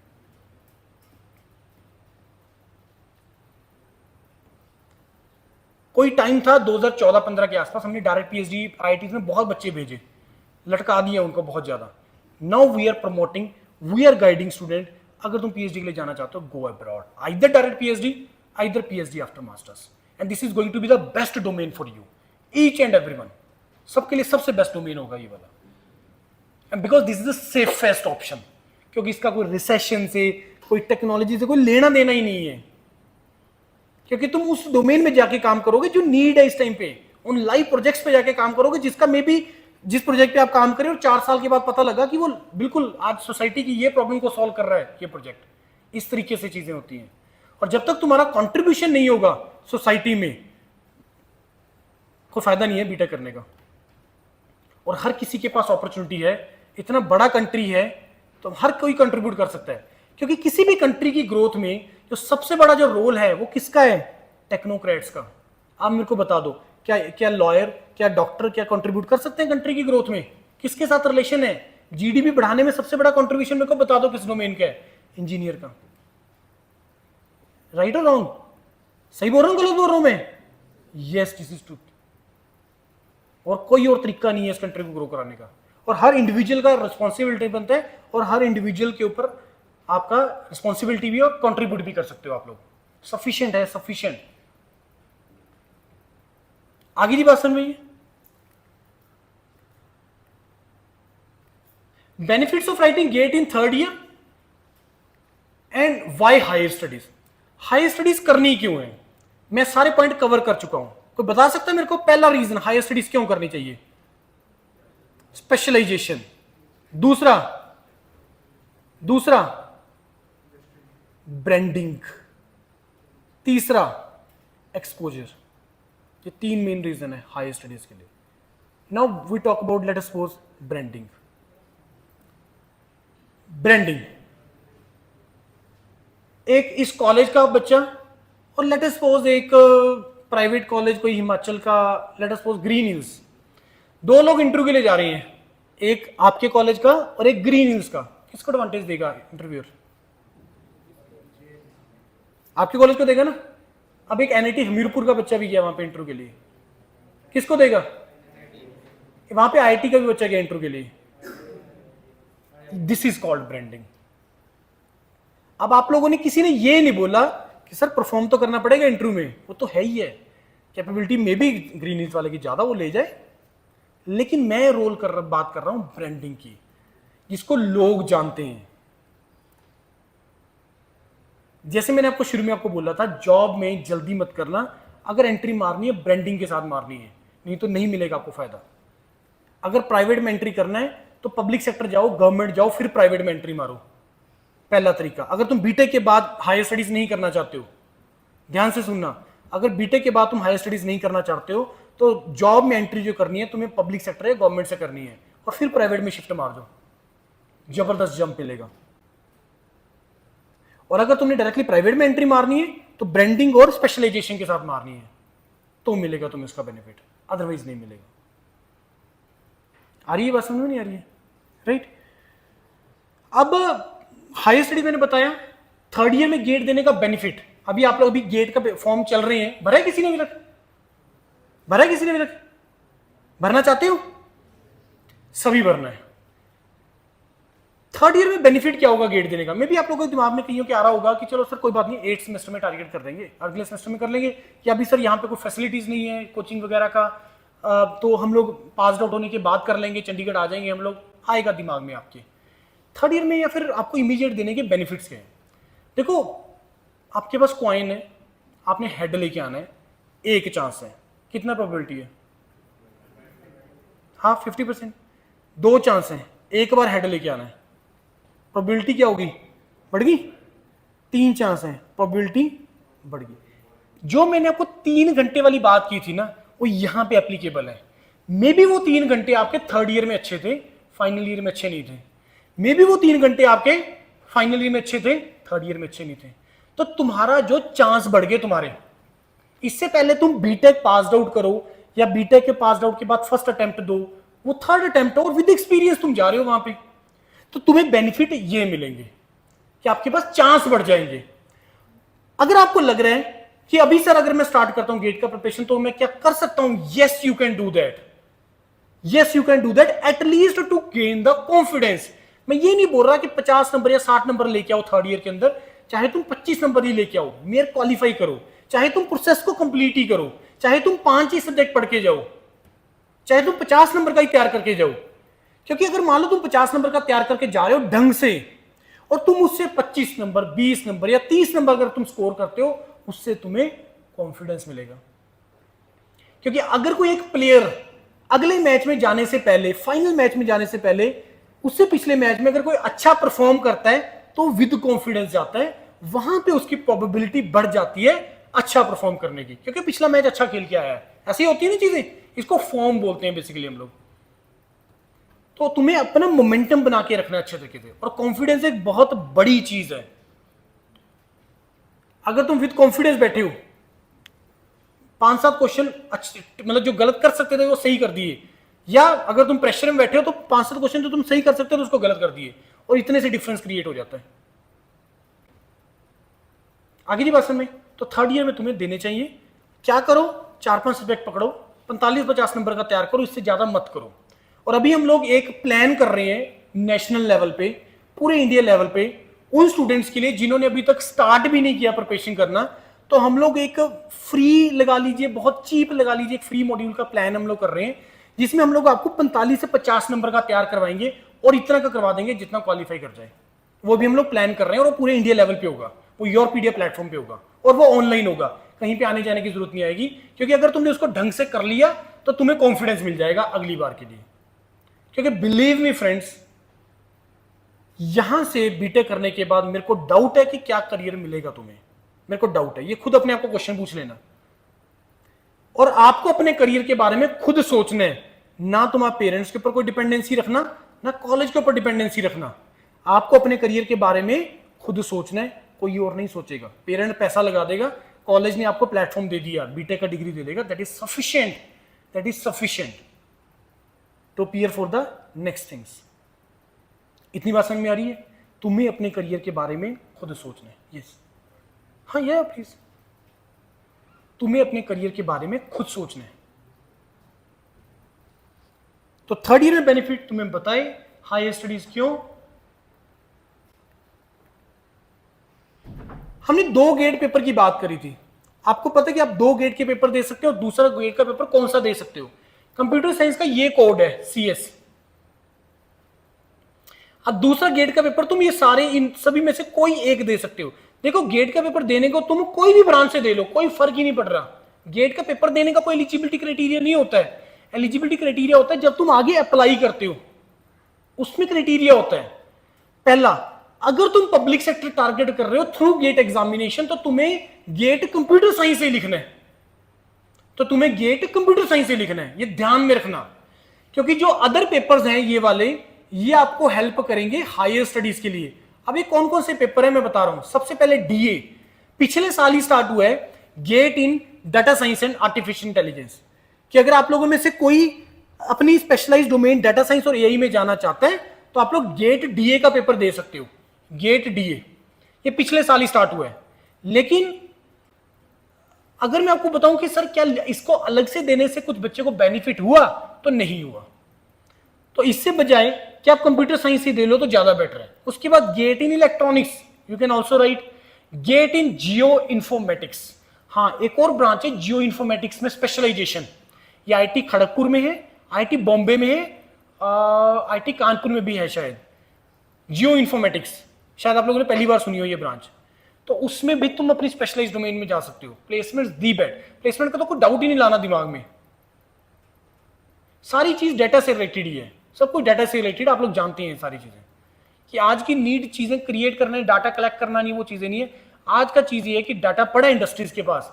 कोई टाइम था 2014-15 के आसपास, हमने डायरेक्ट पीएचडी आईआईटी में बहुत बच्चे भेजे, लटका दिया उनको बहुत ज्यादा। Now we are promoting, we are guiding student, अगर तुम पीएचडी के लिए जाना चाहते हो go abroad, either direct PhD, either PhD after masters, and this is going to be the best domain for you, each and everyone, सबके लिए सबसे बेस्ट डोमेन होगा ये वाला, and because this is the safest option, क्योंकि इसका कोई recession से, कोई टेक्नोलॉजी से कोई लेना देना ही नहीं है, क्योंकि तुम उस डोमेन में जाके काम करोगे जो नीड है इस टाइम पे, उन लाइव प्रोजेक्ट्स पे जाके काम करोगे जिसका मे बी जिस प्रोजेक्ट पे आप काम करें और 4 साल के बाद पता लगा कि वो बिल्कुल आज सोसाइटी की ये प्रॉब्लम को सॉल्व कर रहा है ये प्रोजेक्ट। इस तरीके से चीजें होती हैं, और जब तक तुम्हारा कंट्रीब्यूशन नहीं होगा सोसाइटी में, कोई फायदा नहीं है बीटेक करने का। और हर किसी के पास अपॉर्चुनिटी है, इतना बड़ा कंट्री है तो हर कोई कंट्रीब्यूट कर सकता है, क्योंकि किसी भी कंट्री की ग्रोथ में जो सबसे बड़ा जो रोल है वो किसका है, टेक्नोक्रेट्स का। आप मेरे को बता दो, क्या लॉयर, क्या डॉक्टर, क्या कंट्रीब्यूट कर सकते हैं कंट्री की ग्रोथ में, किसके साथ रिलेशन है, जीडीपी बढ़ाने में सबसे बड़ा कंट्रीब्यूशन मेरे को बता दो किस डोमेन का है, इंजीनियर का। राइट और रॉन्ग, सही बोल रहा हूं गलत बोल रहा हूं मैं? Yes, this is truth. और कोई और तरीका नहीं है इस कंट्री को ग्रो कराने का, और हर इंडिविजुअल का रिस्पॉन्सिबिलिटी बनता है, और हर इंडिविजुअल के ऊपर आपका रिस्पॉन्सिबिलिटी भी और कंट्रीब्यूट भी कर सकते हो आप लोग। सफिशिएंट है, सफिशिएंट। आगे की बात समझ में, benefits of writing GATE in 3rd year and why higher studies. Higher studies करनी क्यों है, मैं सारे पॉइंट कवर कर चुका हूं। कोई बता सकता है मेरे को पहला रीजन हायर स्टडीज क्यों करनी चाहिए? स्पेशलाइजेशन। दूसरा ब्रांडिंग, तीसरा एक्सपोजर। ये 3 मेन रीजन है हायर स्टडीज के लिए। Now we talk about, let us suppose branding. Branding, एक इस कॉलेज का बच्चा और लेट अस सपोज एक प्राइवेट कॉलेज कोई हिमाचल का, let us suppose green hills, 2 लोग इंटरव्यू के लिए जा रहे हैं, एक आपके कॉलेज का और एक ग्रीन हिल्स का। किसको एडवांटेज देगा इंटरव्यूअर? आपके कॉलेज को देगा ना। अब एक एनआईटी हमीरपुर का बच्चा भी गया वहां पे इंटरव्यू के लिए, किसको देगा? वहां पे आईआईटी का भी बच्चा गया इंटरव्यू के लिए। This is called branding. अब आप लोगों ने, किसी ने ये नहीं बोला कि सर परफॉर्म तो करना पड़ेगा इंटरव्यू में, वो तो है ही है, कैपेबिलिटी में भी ग्रीन हिल्स वाले की ज्यादा, वो ले जाए, लेकिन मैं बात कर रहा हूं ब्रांडिंग की, जिसको लोग जानते हैं। जैसे मैंने आपको शुरू में आपको बोला था, जॉब में जल्दी मत करना, अगर एंट्री मारनी है ब्रांडिंग के साथ मारनी है, नहीं तो नहीं मिलेगा आपको फायदा। अगर प्राइवेट में एंट्री करना है तो पब्लिक सेक्टर जाओ, गवर्नमेंट जाओ, फिर प्राइवेट में एंट्री मारो, पहला तरीका। अगर तुम बीटेक के बाद हायर स्टडीज नहीं करना चाहते हो, ध्यान से सुनना, अगर बीटेक के बाद तुम हायर स्टडीज नहीं करना चाहते हो तो जॉब में एंट्री जो करनी है तुम्हें पब्लिक सेक्टर या गवर्नमेंट से करनी है, और फिर प्राइवेट में शिफ्ट मार दो, जबरदस्त जंप मिलेगा। और अगर तुमने डायरेक्टली प्राइवेट में एंट्री मारनी है तो ब्रांडिंग और स्पेशलाइजेशन के साथ मारनी है, तो मिलेगा तुम्हें इसका बेनिफिट, अदरवाइज नहीं मिलेगा। आ रही है बात समझ में? नहीं आ रही है? राइट। अब हायर स्टडी मैंने बताया, थर्ड ईयर में गेट देने का बेनिफिट। अभी आप लोग, अभी गेट का फॉर्म चल रहे हैं, भरा है किसी ने अभी तक? भरा है किसी ने अभी तक? भरना चाहते हो? सभी भरना है। थर्ड ईयर में बेनिफिट क्या होगा गेट देने का? मे भी आप लोगों के दिमाग में कहीं आ रहा होगा कि चलो सर कोई बात नहीं, 8 सेमेस्टर में टारगेट कर देंगे, अगले सेमेस्टर में कर लेंगे, कि अभी सर यहाँ पे कोई फैसिलिटीज नहीं है कोचिंग वगैरह का, तो हम लोग पास आउट होने के बाद कर लेंगे, चंडीगढ़ आ जाएंगे हम लोग। आएगा दिमाग में आपके थर्ड ईयर में, या फिर आपको इमीडिएट देने के बेनिफिट्स क्या है? देखो, आपके पास कॉइन है, आपने हेड लेके आना है, एक चांस है, कितना प्रोबेबिलिटी है? हाँ 50%। 2 चांस है, एक बार हेड लेके आना है, प्रोबेबिलिटी क्या होगी? बढ़ गई। 3 चांस है, प्रोबेबिलिटी बढ़ गई। जो मैंने आपको 3 घंटे वाली बात की थी ना, वो यहां पे एप्लीकेबल है। मे बी वो 3 घंटे आपके थर्ड ईयर में अच्छे थे, फाइनल ईयर में अच्छे नहीं थे। मे बी वो 3 घंटे आपके फाइनल ईयर में अच्छे थे, थर्ड ईयर में अच्छे नहीं थे। तो तुम्हारा जो चांस बढ़ गए तुम्हारे, इससे पहले तुम बीटेक पास आउट करो, या बीटेक के पास आउट के बाद फर्स्ट अटेम्प्ट दो, वो थर्ड अटेम्प्ट और विद एक्सपीरियंस तुम जा रहे हो वहां पे, तो तुम्हें बेनिफिट ये मिलेंगे कि आपके पास चांस बढ़ जाएंगे। अगर आपको लग रहा है कि अभी सर अगर मैं स्टार्ट करता हूं गेट का प्रिपरेशन तो मैं क्या कर सकता हूं, yes you can do that, yes you can do that, at least to gain the confidence. मैं ये नहीं बोल रहा कि 50 नंबर या 60 नंबर लेके आओ थर्ड ईयर के अंदर, चाहे तुम 25 नंबर ही लेके आओ, मेयर क्वालिफाई करो, चाहे तुम प्रोसेस को कंप्लीट ही करो, चाहे तुम 5 ही सब्जेक्ट पढ़ के जाओ, चाहे तुम 50 नंबर का ही तैयार करके जाओ। क्योंकि अगर मान लो तुम 50 नंबर का तैयार करके जा रहे हो ढंग से, और तुम उससे 25 नंबर 20 नंबर या 30 नंबर अगर तुम स्कोर करते हो, उससे तुम्हें कॉन्फिडेंस मिलेगा। क्योंकि अगर कोई एक प्लेयर अगले मैच में जाने से पहले, फाइनल मैच में जाने से पहले, उससे पिछले मैच में अगर कोई अच्छा परफॉर्म करता है तो विद कॉन्फिडेंस जाता है, वहां पे उसकी प्रोबेबिलिटी बढ़ जाती है अच्छा परफॉर्म करने की, क्योंकि पिछला मैच अच्छा खेल के आया है। ऐसी होती है ना चीजें, इसको फॉर्म बोलते हैं बेसिकली हम लोग। तो तुम्हें अपना मोमेंटम बना के रखना अच्छे तरीके से, और कॉन्फिडेंस एक बहुत बड़ी चीज है। अगर तुम विद कॉन्फिडेंस बैठे हो, 5-7 क्वेश्चन अच्छे, मतलब जो गलत कर सकते थे वो सही कर दिए, या अगर तुम प्रेशर में बैठे हो तो 5-7 क्वेश्चन जो तुम सही कर सकते हो तो उसको गलत कर दिए, और इतने से डिफरेंस क्रिएट हो जाता है। आगे की बात समझ में? तो थर्ड ईयर में तुम्हें देने चाहिए, क्या करो, 4-5 सब्जेक्ट पकड़ो, 45-50 नंबर का तैयार करो, इससे ज्यादा मत करो। और अभी हम लोग एक प्लान कर रहे हैं नेशनल लेवल पे, पूरे इंडिया लेवल पे, उन स्टूडेंट्स के लिए जिन्होंने अभी तक स्टार्ट भी नहीं किया प्रिपरेशन करना। तो हम लोग एक फ्री लगा लीजिए, बहुत चीप लगा लीजिए, एक फ्री मॉड्यूल का प्लान हम लोग कर रहे हैं, जिसमें हम लोग आपको 45 से 50 नंबर का तैयार करवाएंगे, और इतना का करवा देंगे जितना क्वालिफाई कर जाए। वो भी हम लोग प्लान कर रहे हैं, और वो पूरे इंडिया लेवल पे होगा, वो योरपीडिया प्लेटफॉर्म पे होगा, और वो ऑनलाइन होगा, कहीं पे आने जाने की जरूरत नहीं आएगी। क्योंकि अगर तुमने उसको ढंग से कर लिया तो तुम्हें कॉन्फिडेंस मिल जाएगा अगली बार के लिए। क्योंकि बिलीव मी फ्रेंड्स, यहां से बीटेक करने के बाद मेरे को डाउट है कि क्या करियर मिलेगा तुम्हें, मेरे को डाउट है, ये खुद अपने आप को क्वेश्चन पूछ लेना। और आपको अपने करियर के बारे में खुद सोचना है, ना तुम्हारे पेरेंट्स के ऊपर कोई डिपेंडेंसी रखना, ना कॉलेज के ऊपर डिपेंडेंसी रखना। आपको अपने करियर के बारे में खुद सोचना है, कोई और नहीं सोचेगा। पेरेंट पैसा लगा देगा, कॉलेज ने आपको प्लेटफॉर्म दे दिया, बीटेक का डिग्री दे देगा, that is sufficient, that is sufficient to prepare for the next things. इतनी बात समझ में आ रही है? तुम्हें अपने करियर के बारे में खुद सोचना है। यस, हाँ ये प्लीज, तुम्हें अपने करियर के बारे में खुद सोचना है। तो थर्ड ईयर में बेनिफिट तुम्हें बताए, हायर स्टडीज क्यों? हमने 2 गेट पेपर की बात करी थी। आपको पता है कि आप 2 गेट के पेपर दे सकते हो, दूसरा गेट का पेपर कौन सा दे सकते हो? कंप्यूटर साइंस का ये कोड है CS। अब दूसरा गेट का पेपर तुम ये सारे इन सभी में से कोई एक दे सकते हो। देखो गेट का पेपर देने को तुम कोई भी ब्रांच से दे लो, कोई फर्क ही नहीं पड़ रहा। गेट का पेपर देने का कोई एलिजिबिलिटी क्राइटेरिया नहीं होता है। एलिजिबिलिटी क्राइटेरिया होता है जब तुम आगे अप्लाई करते हो, उसमें क्राइटेरिया होता है। पहला, अगर तुम पब्लिक सेक्टर टारगेट कर रहे हो थ्रू गेट एग्जामिनेशन, तो तुम्हें गेट कंप्यूटर साइंस से लिखना है, तो तुम्हें गेट कंप्यूटर साइंस से लिखना है, ये ध्यान में रखना। क्योंकि जो अदर पेपर्स हैं ये वाले, ये आपको हेल्प करेंगे हायर स्टडीज के लिए। अब ये कौन कौन से पेपर है मैं बता रहा हूं। सबसे पहले DA, पिछले साल ही स्टार्ट हुआ है, get in data science and artificial intelligence, कि अगर आप लोगों में से कोई अपनी स्पेशलाइज्ड डोमेन डाटा साइंस और AI में जाना चाहता है तो आप लोग गेट DA का पेपर दे सकते हो। गेट DA ये पिछले साल ही स्टार्ट हुआ है। लेकिन अगर मैं आपको बताऊं कि सर क्या इसको अलग से देने से कुछ बच्चे को बेनिफिट हुआ, तो नहीं हुआ। तो इससे बजाय कि आप कंप्यूटर साइंस ही दे लो तो ज्यादा बेटर है। उसके बाद get in electronics, you can also right get in geo informatics. हाँ, एक और ब्रांच है जियो इन्फॉर्मेटिक्स में स्पेशलाइजेशन, ये IIT खड़गपुर में है, IIT बॉम्बे में है, IIT कानपुर में भी है शायद। जियो इन्फॉर्मेटिक्स शायद आप लोगों ने पहली बार सुनी हो ये ब्रांच। तो उसमें भी तुम अपनी स्पेशलाइज्ड डोमेन में जा सकते हो। प्लेसमेंट दी बेट, प्लेसमेंट का तो कोई डाउट ही नहीं लाना दिमाग में। सारी चीज डाटा से रिलेटेड ही है, सब कुछ डाटा से रिलेटेड, आप लोग जानते हैं सारी चीजें। कि आज की नीड चीजें क्रिएट करना है, डाटा कलेक्ट करना नहीं, वो चीजें नहीं है। आज का चीज ये है कि डाटा पड़ा है इंडस्ट्रीज के पास।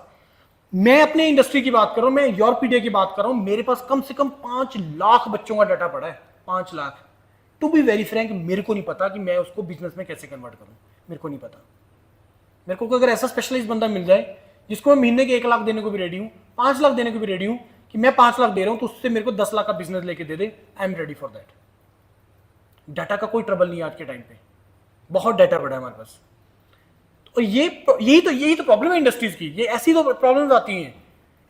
मैं अपने इंडस्ट्री की बात कर रहा हूं, मैं यूरोपीडिया की बात कर रहा हूं, मेरे पास कम से कम 5 लाख बच्चों का डाटा पड़ा है। 5 lakh. To be very frank, मेरे को नहीं पता कि मैं उसको बिजनेस में कैसे कन्वर्ट करूं, मेरे को नहीं पता। मेरे को अगर ऐसा स्पेशलाइज्ड बंदा मिल जाए जिसको मैं महीने के 1 लाख देने को भी रेडी हूं, 5 लाख देने को भी रेडी हूं, कि मैं 5 लाख दे रहा हूं तो उससे मेरे को 10 लाख का बिजनेस लेके दे दे, I am ready for that. Data का कोई ट्रबल नहीं है आज के टाइम पे, बहुत डाटा पड़ा है हमारे पास। तो यही तो प्रॉब्लम है इंडस्ट्रीज की। ये ऐसी तो प्रॉब्लम्स आती हैं,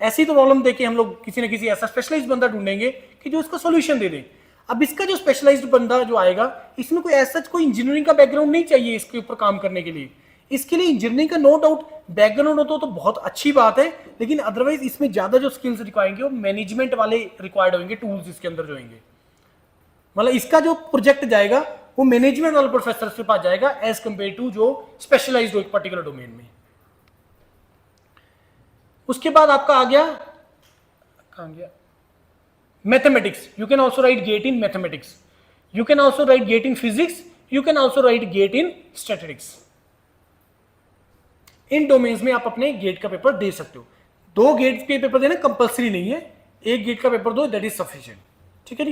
ऐसी तो प्रॉब्लम देके हम लोग किसी ना किसी ऐसा स्पेशलाइज्ड बंदा ढूंढेंगे कि जो इसका सॉल्यूशन दे दे। अब इसका जो स्पेशलाइज्ड बंदा जो आएगा, इसमें कोई ऐसा कोई इंजीनियरिंग का बैकग्राउंड नहीं चाहिए इसके ऊपर काम करने के लिए। इसके लिए इंजीनियरिंग का नो डाउट बैकग्राउंड हो तो बहुत अच्छी बात है, लेकिन अदरवाइज इसमें ज्यादा जो स्किल्स रिक्वायरेंगे वो मैनेजमेंट वाले रिक्वायर्ड होंगे, टूल्स इसके अंदर जो होंगे। मतलब इसका जो प्रोजेक्ट जाएगा वो मैनेजमेंट वाले प्रोफेसर के पास जाएगा एज कंपेयर टू जो स्पेशलाइज्ड हो एक पर्टिकुलर डोमेन में। उसके बाद आपका आ गया, कहां गया, mathematics. You can also right get in mathematics, you can also right get in physics, you can also right get in statistics. In domains में आप अपने गेट का पेपर दे सकते हो। 2 गेट के पेपर देना कंपलसरी नहीं है, 1 गेट का पेपर दो, दैट इज सफिशिएंट। ठीक है जी।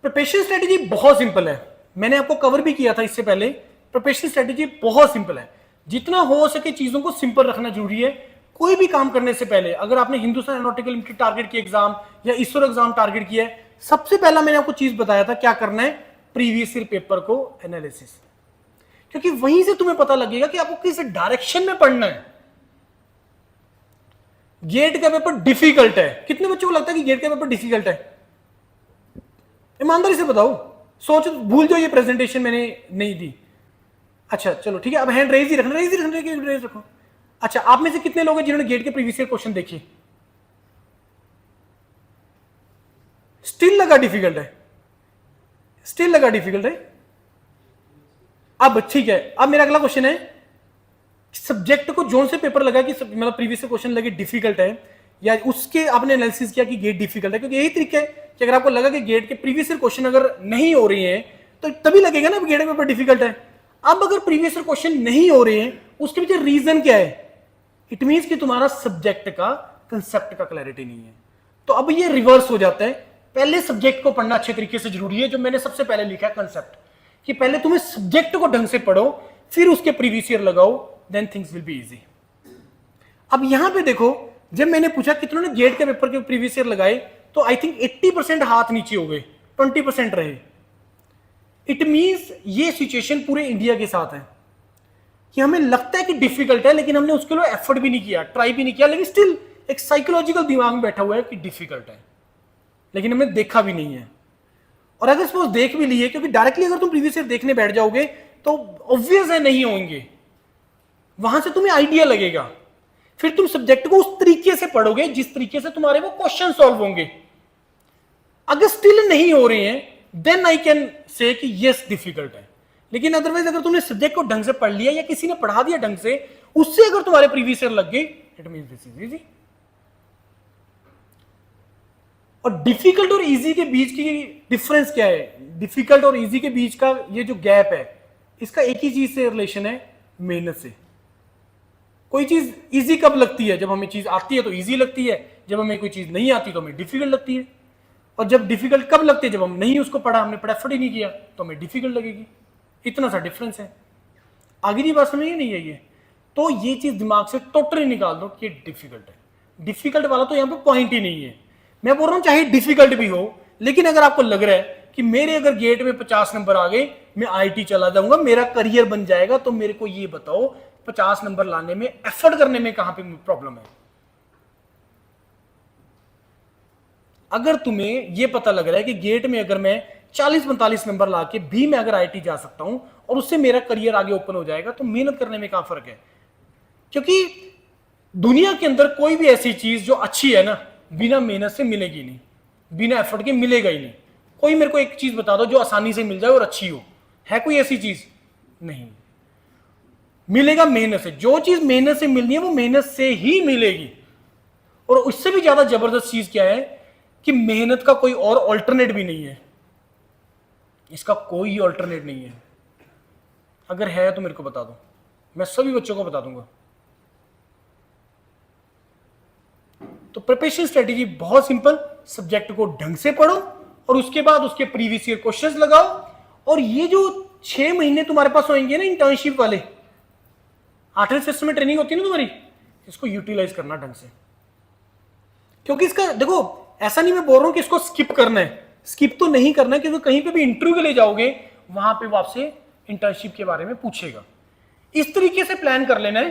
प्रिपरेशन स्ट्रेटेजी बहुत सिंपल है, मैंने आपको कवर भी किया था इससे पहले। प्रिपरेशन स्ट्रेटेजी बहुत सिंपल है, जितना हो सके चीजों को सिंपल रखना जरूरी है। कोई भी काम करने से पहले, अगर आपने हिंदुस्तान एरोनॉटिकल लिमिटेड टारगेट किया एग्जाम या इसरो एग्जाम टारगेट किया है, सबसे पहला मैंने आपको चीज बताया था क्या करना है, प्रीवियस ईयर पेपर को एनालिसिस। क्योंकि वहीं से तुम्हें पता लगेगा कि आपको किस डायरेक्शन में पढ़ना है। गेट का पेपर डिफिकल्ट है, कितने बच्चों को लगता है कि गेट का पेपर डिफिकल्ट है? ईमानदारी से बताओ, सोच भूल जाओ ये प्रेजेंटेशन मैंने नहीं दी। अच्छा चलो ठीक है, अब हैंड रेज ही रखना, रेज रखो। अच्छा, आप में से कितने लोग हैं जिन्होंने गेट के प्रीवियस ईयर क्वेश्चन देखे? स्टिल लगा डिफिकल्ट है, स्टिल लगा डिफिकल्ट है। अब ठीक है, अब मेरा अगला क्वेश्चन है, सब्जेक्ट को जोन से पेपर लगा कि मतलब प्रीवियस क्वेश्चन लगे डिफिकल्ट है, या उसके आपने एनालिसिस किया कि गेट डिफिकल्ट है, क्योंकि यही तरीका है कि अगर आपको लगा कि गेट के प्रीवियस ईयर क्वेश्चन अगर नहीं हो रहे हैं तो तभी लगेगा ना गेट पेपर डिफिकल्ट है। अब अगर प्रीवियस ईयर क्वेश्चन नहीं हो रहे हैं उसके पीछे रीजन क्या है? इट मींस कि तुम्हारा सब्जेक्ट का कंसेप्ट का क्लैरिटी नहीं है। तो अब ये रिवर्स हो जाता है, पहले सब्जेक्ट को पढ़ना अच्छे तरीके से जरूरी है, जो मैंने सबसे पहले लिखा है कंसेप्ट, कि पहले तुम्हें सब्जेक्ट को ढंग से पढ़ो फिर उसके प्रीवियस ईयर लगाओ, then things will be easy. अब यहां पे देखो, जब मैंने पूछा कितनों ने गेट के पेपर के प्रीवियस ईयर लगाए, तो आई थिंक 80% हाथ नीचे हो गए, 20% रहे। इट मींस ये सिचुएशन पूरे इंडिया के साथ है कि हमें लगता है कि डिफिकल्ट है, लेकिन हमने उसके लिए एफर्ट भी नहीं किया, ट्राई भी नहीं किया, लेकिन स्टिल एक साइकोलॉजिकल दिमाग में बैठा हुआ है कि डिफिकल्ट है, लेकिन हमने देखा भी नहीं है। और अगर सपोज देख भी लिए, क्योंकि डायरेक्टली अगर तुम प्रीवियस ईयर देखने बैठ जाओगे तो ऑब्वियस है नहीं होंगे, वहां से तुम्हें आइडिया लगेगा, फिर तुम सब्जेक्ट को उस तरीके से पढ़ोगे जिस तरीके से तुम्हारे वो क्वेश्चन सॉल्व होंगे। अगर स्टिल नहीं हो रहे हैं देन आई कैन से कि यस डिफिकल्ट है, लेकिन अदरवाइज अगर तुमने सब्जेक्ट को ढंग से पढ़ लिया या किसी ने पढ़ा दिया ढंग से, उससे अगर तुम्हारे प्रीवियस ईयर लग गए, it means this is easy. और डिफिकल्ट और इजी के बीच की डिफरेंस क्या है? डिफिकल्ट और इजी के बीच का ये जो गैप है, इसका एक ही चीज से रिलेशन है, मेहनत से। कोई चीज इजी कब लगती है? जब हमें चीज आती है तो इजी लगती है, जब हमें कोई चीज नहीं आती तो हमें डिफिकल्ट लगती है। और जब डिफिकल्ट कब लगती है? जब हम नहीं उसको पढ़ा, हमने एफर्ट ही नहीं किया, तो हमें डिफिकल्ट लगेगी। इतना सा डिफरेंस है, आगे की बात समझ नहीं है ये। तो ये चीज दिमाग से टोटली निकाल दो कि डिफिकल्ट है। डिफिकल्ट वाला तो यहाँ पे पॉइंट ही नहीं है। मैं बोल रहा हूँ चाहे डिफिकल्ट भी हो, लेकिन अगर आपको लग रहा है कि मेरे अगर गेट में 50 नंबर आ गए, मैं आईटी चला जाऊंगा, मेरा करियर बन जाएगा, तो मेरे को ये बताओ 50 नंबर लाने में, एफर्ट करने में कहां पे प्रॉब्लम है? अगर तुम्हें ये पता लग रहा है कि गेट में अगर मैं 40-45 नंबर ला के भी मैं अगर आईटी जा सकता हूं और उससे मेरा करियर आगे ओपन हो जाएगा, तो मेहनत करने में क्या फर्क है? क्योंकि दुनिया के अंदर कोई भी ऐसी चीज जो अच्छी है ना, बिना मेहनत से मिलेगी नहीं, बिना एफर्ट के मिलेगा ही नहीं। कोई मेरे को एक चीज बता दो जो आसानी से मिल जाए और अच्छी हो, है कोई ऐसी चीज? नहीं, मिलेगा मेहनत से। जो चीज मेहनत से मिलनी है वो मेहनत से ही मिलेगी। और उससे भी ज्यादा जबरदस्त चीज क्या है कि मेहनत का कोई और ऑल्टरनेट भी नहीं है, इसका कोई ऑल्टरनेट नहीं है। अगर है तो मेरे को बता दो, मैं सभी बच्चों को बता दूंगा। तो प्रिपरेशन स्ट्रेटेजी बहुत सिंपल, सब्जेक्ट को ढंग से पढ़ो और उसके बाद उसके प्रीवियस ईयर क्वेश्चंस लगाओ। और ये जो 6 महीने तुम्हारे पास होंगे ना इंटर्नशिप वाले, 8वें सेमेस्टर में ट्रेनिंग होती है ना तुम्हारी, इसको यूटिलाइज करना ढंग से। क्योंकि इसका देखो, ऐसा नहीं मैं बोल रहा हूं कि इसको स्किप करना है, स्किप तो नहीं करना है, क्योंकि कहीं पे भी इंटरव्यू के लिए जाओगे वहां पे वो आपसे इंटर्नशिप के बारे में पूछेगा। इस तरीके से प्लान कर लेना है